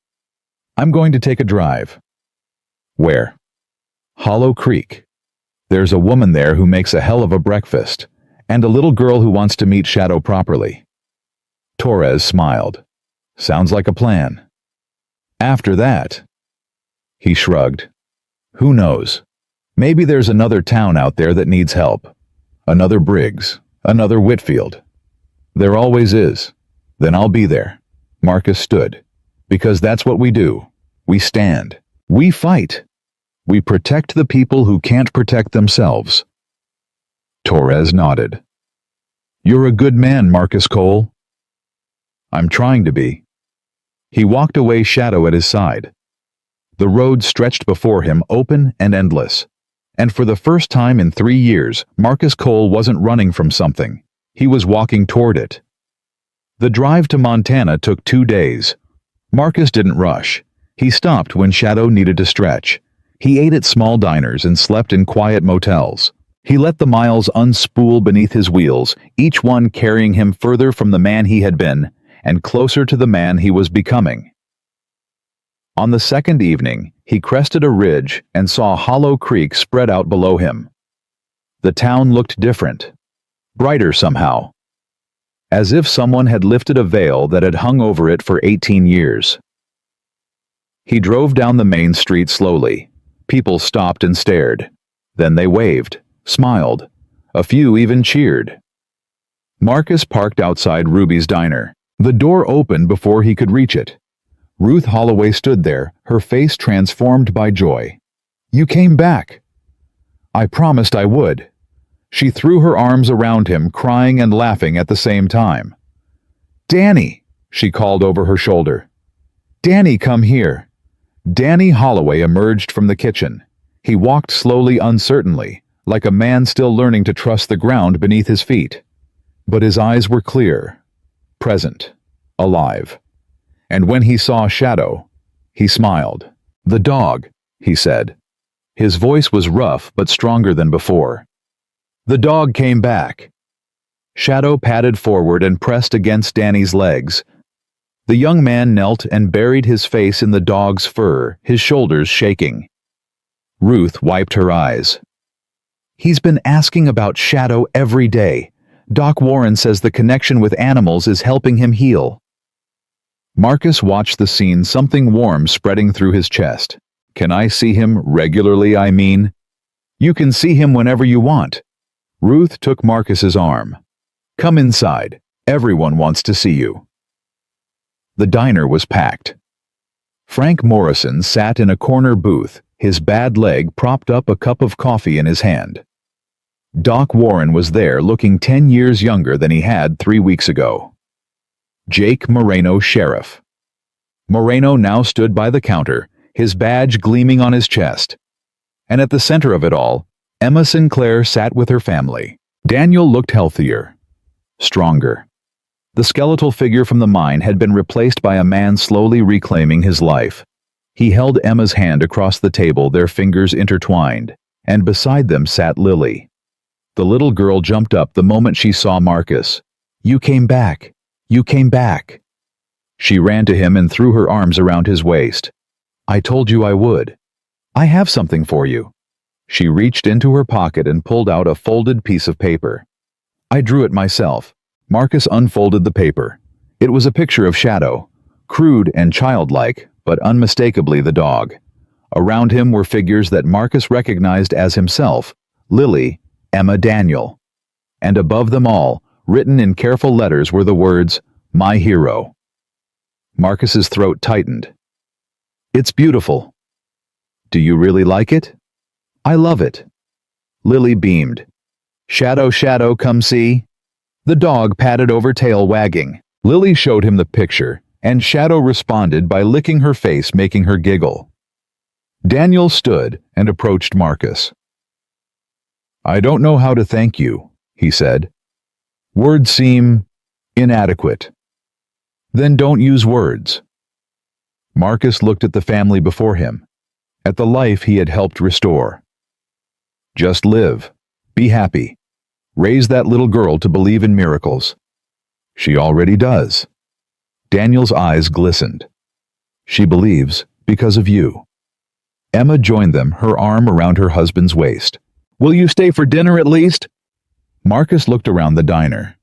"I'm going to take a drive." "Where?" "Hollow Creek. There's a woman there who makes a hell of a breakfast, and a little girl who wants to meet Shadow properly." Torres smiled. "Sounds like a plan." "After that," he shrugged. "Who knows? Maybe there's another town out there that needs help. Another Briggs, another Whitfield. There always is. Then I'll be there." Marcus stood. "Because that's what we do. We stand. We fight. We protect the people who can't protect themselves." Torres nodded. "You're a good man, Marcus Cole." "I'm trying to be." He walked away, Shadow at his side. The road stretched before him, open and endless. And for the first time in 3 years, Marcus Cole wasn't running from something. He was walking toward it. The drive to Montana took 2 days. Marcus didn't rush. He stopped when Shadow needed to stretch. He ate at small diners and slept in quiet motels. He let the miles unspool beneath his wheels, each one carrying him further from the man he had been and closer to the man he was becoming. On the second evening, he crested a ridge and saw Hollow Creek spread out below him. The town looked different, brighter somehow, as if someone had lifted a veil that had hung over it for 18 years. He drove down the main street slowly. People stopped and stared. Then they waved, smiled. A few even cheered. Marcus parked outside Ruby's diner. The door opened before he could reach it. Ruth Holloway stood there, her face transformed by joy. "You came back." "I promised I would." She threw her arms around him, crying and laughing at the same time. "Danny," she called over her shoulder. "Danny, come here." Danny Holloway emerged from the kitchen. He walked slowly, uncertainly, like a man still learning to trust the ground beneath his feet. But his eyes were clear, present, alive. And when he saw Shadow, he smiled. "The dog," he said. His voice was rough but stronger than before. "The dog came back." Shadow padded forward and pressed against Danny's legs. The young man knelt and buried his face in the dog's fur, his shoulders shaking. Ruth wiped her eyes. "He's been asking about Shadow every day. Doc Warren says the connection with animals is helping him heal." Marcus watched the scene, something warm spreading through his chest. "Can I see him regularly, I mean?" "You can see him whenever you want." Ruth took Marcus's arm. "Come inside. Everyone wants to see you." The diner was packed. Frank Morrison sat in a corner booth, his bad leg propped up, a cup of coffee in his hand. Doc Warren was there, looking 10 years younger than he had 3 weeks ago. Jake Moreno, sheriff. Moreno now stood by the counter, his badge gleaming on his chest. And at the center of it all, Emma Sinclair sat with her family. Daniel looked healthier, stronger. The skeletal figure from the mine had been replaced by a man slowly reclaiming his life. He held Emma's hand across the table, their fingers intertwined, and beside them sat Lily. The little girl jumped up the moment she saw Marcus. "You came back. You came back." She ran to him and threw her arms around his waist. "I told you I would. I have something for you." She reached into her pocket and pulled out a folded piece of paper. "I drew it myself." Marcus unfolded the paper. It was a picture of Shadow, crude and childlike, but unmistakably the dog. Around him were figures that Marcus recognized as himself: Lily, Emma, Daniel. And above them all, written in careful letters, were the words, "My hero." Marcus's throat tightened. "It's beautiful." "Do you really like it?" "I love it." Lily beamed. "Shadow, Shadow, come see." The dog patted over, tail wagging. Lily showed him the picture, and Shadow responded by licking her face, making her giggle. Daniel stood and approached Marcus. "I don't know how to thank you," he said. "Words seem inadequate." "Then don't use words." Marcus looked at the family before him, at the life he had helped restore. "Just live. Be happy. Raise that little girl to believe in miracles." "She already does." Daniel's eyes glistened. "She believes because of you." Emma joined them, her arm around her husband's waist. "Will you stay for dinner at least?" Marcus looked around the diner,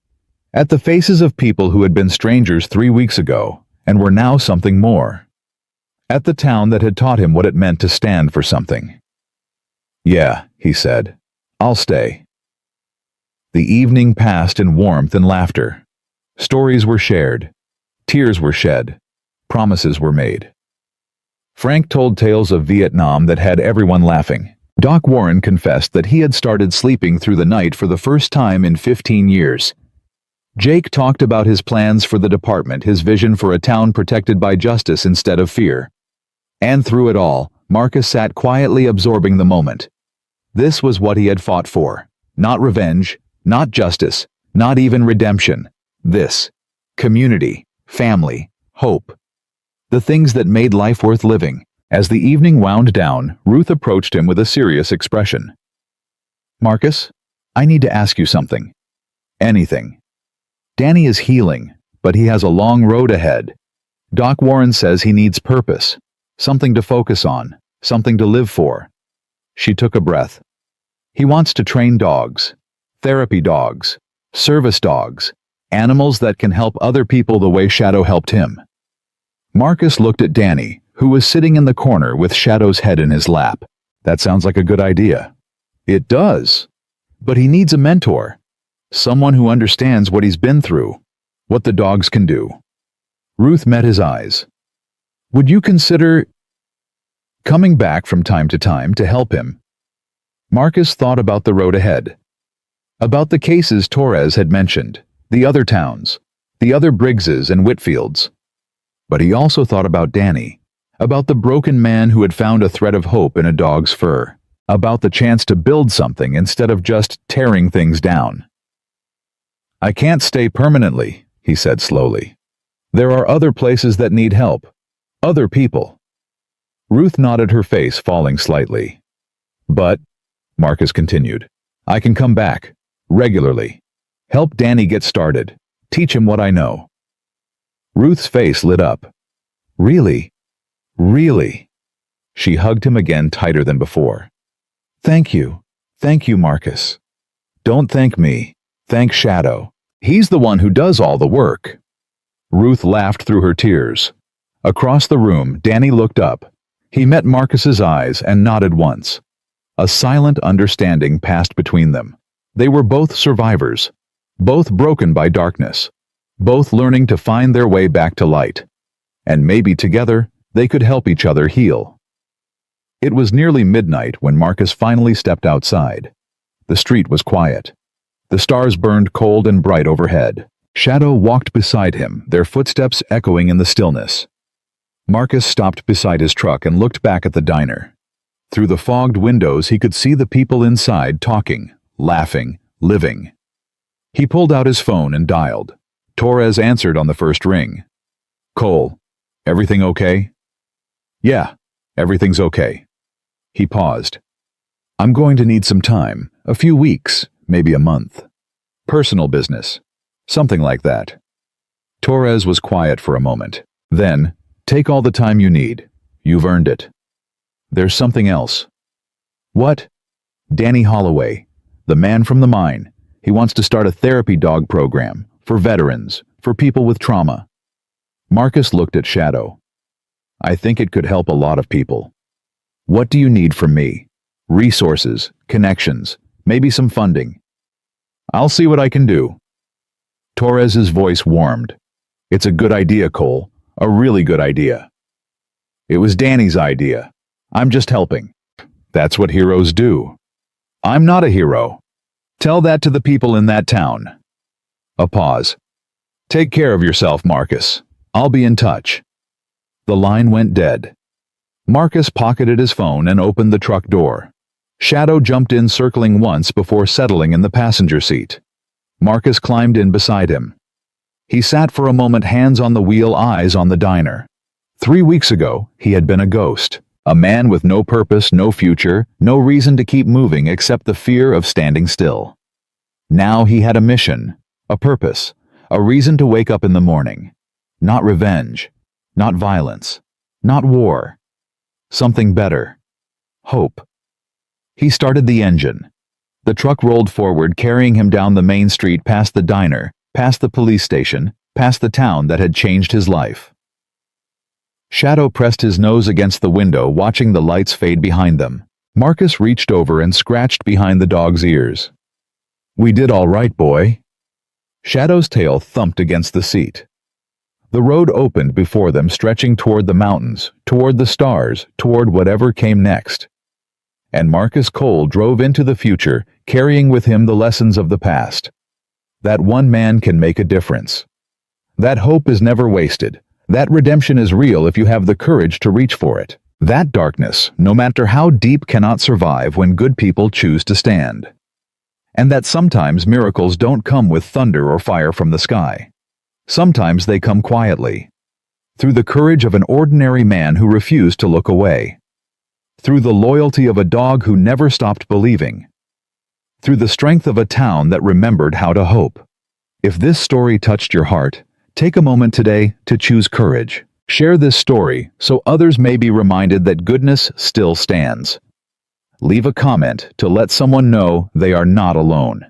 at the faces of people who had been strangers 3 weeks ago and were now something more. At the town that had taught him what it meant to stand for something. "Yeah," he said. "I'll stay." The evening passed in warmth and laughter. Stories were shared. Tears were shed. Promises were made. Frank told tales of Vietnam that had everyone laughing. Doc Warren confessed that he had started sleeping through the night for the first time in 15 years. Jake talked about his plans for the department, his vision for a town protected by justice instead of fear. And through it all, Marcus sat quietly, absorbing the moment. This was what he had fought for. Not revenge, not justice, not even redemption. This. Community, family, hope. The things that made life worth living. As the evening wound down, Ruth approached him with a serious expression. "Marcus, I need to ask you something." "Anything." "Danny is healing, but he has a long road ahead. Doc Warren says he needs purpose. something to focus on, something to live for. She took a breath. He wants to train dogs, therapy dogs, service dogs, animals that can help other people the way Shadow helped him. Marcus looked at Danny, who was sitting in the corner with Shadow's head in his lap. That sounds like a good idea. It does. But he needs a mentor. Someone who understands what he's been through, what the dogs can do. Ruth met his eyes. Would you consider coming back from time to help him? Marcus thought about the road ahead. About the cases Torres had mentioned, the other towns, the other Briggses and Whitfields. But he also thought about Danny, about the broken man who had found a thread of hope in a dog's fur, about the chance to build something instead of just tearing things down. I can't stay permanently, he said slowly. There are other places that need help, other people. Ruth nodded, her face falling slightly. But, Marcus continued, I can come back, regularly. Help Danny get started, teach him what I know. Ruth's face lit up. Really? Really? She hugged him again tighter than before. Thank you, Marcus. Don't thank me, thank Shadow. He's the one who does all the work. Ruth laughed through her tears. Across the room, Danny looked up. He met Marcus's eyes and nodded once. A silent understanding passed between them. They were both survivors, both broken by darkness, both learning to find their way back to light. And maybe together, they could help each other heal. It was nearly midnight when Marcus finally stepped outside. The street was quiet. The stars burned cold and bright overhead. Shadow walked beside him, their footsteps echoing in the stillness. Marcus stopped beside his truck and looked back at the diner. Through the fogged windows, he could see the people inside talking, laughing, living. He pulled out his phone and dialed. Torres answered on the first ring. Cole, everything okay? Yeah, everything's okay. He paused. I'm going to need some time, a few weeks, maybe a month. Personal business, something like that. Torres was quiet for a moment. Then, take all the time you need. You've earned it. There's something else. What? Danny Holloway, the man from the mine. He wants to start a therapy dog program for veterans, for people with trauma. Marcus looked at Shadow. I think it could help a lot of people. What do you need from me? Resources, connections, maybe some funding. I'll see what I can do. Torres's voice warmed. It's a good idea, Cole. A really good idea. It was Danny's idea. I'm just helping. That's what heroes do. I'm not a hero. Tell that to the people in that town. A pause. Take care of yourself, Marcus. I'll be in touch. The line went dead. Marcus pocketed his phone and opened the truck door. Shadow jumped in, circling once before settling in the passenger seat. Marcus climbed in beside him. He sat for a moment, hands on the wheel, eyes on the diner. 3 weeks ago, he had been a ghost, a man with no purpose, no future, no reason to keep moving except the fear of standing still. Now he had a mission, a purpose, a reason to wake up in the morning. Not revenge, not violence, not war. Something better. Hope. He started the engine. The truck rolled forward, carrying him down the main street, past the diner, past the police station, past the town that had changed his life. Shadow pressed his nose against the window, watching the lights fade behind them. Marcus reached over and scratched behind the dog's ears. We did all right, boy. Shadow's tail thumped against the seat. The road opened before them, stretching toward the mountains, toward the stars, toward whatever came next. And Marcus Cole drove into the future, carrying with him the lessons of the past. That one man can make a difference. That hope is never wasted. That redemption is real if you have the courage to reach for it. That darkness, no matter how deep, cannot survive when good people choose to stand. And that sometimes miracles don't come with thunder or fire from the sky. Sometimes they come quietly, through the courage of an ordinary man who refused to look away, through the loyalty of a dog who never stopped believing, through the strength of a town that remembered how to hope. If this story touched your heart, take a moment today to choose courage. Share this story so others may be reminded that goodness still stands. Leave a comment to let someone know they are not alone.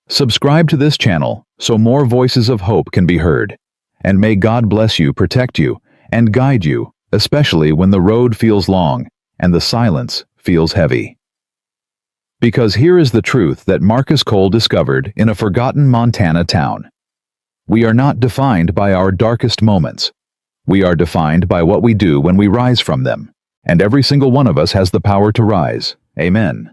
Subscribe to this channel so more voices of hope can be heard. And may God bless you, protect you, and guide you, especially when the road feels long and the silence feels heavy. Because here is the truth that Marcus Cole discovered in a forgotten Montana town. We are not defined by our darkest moments. We are defined by what we do when we rise from them. And every single one of us has the power to rise. Amen.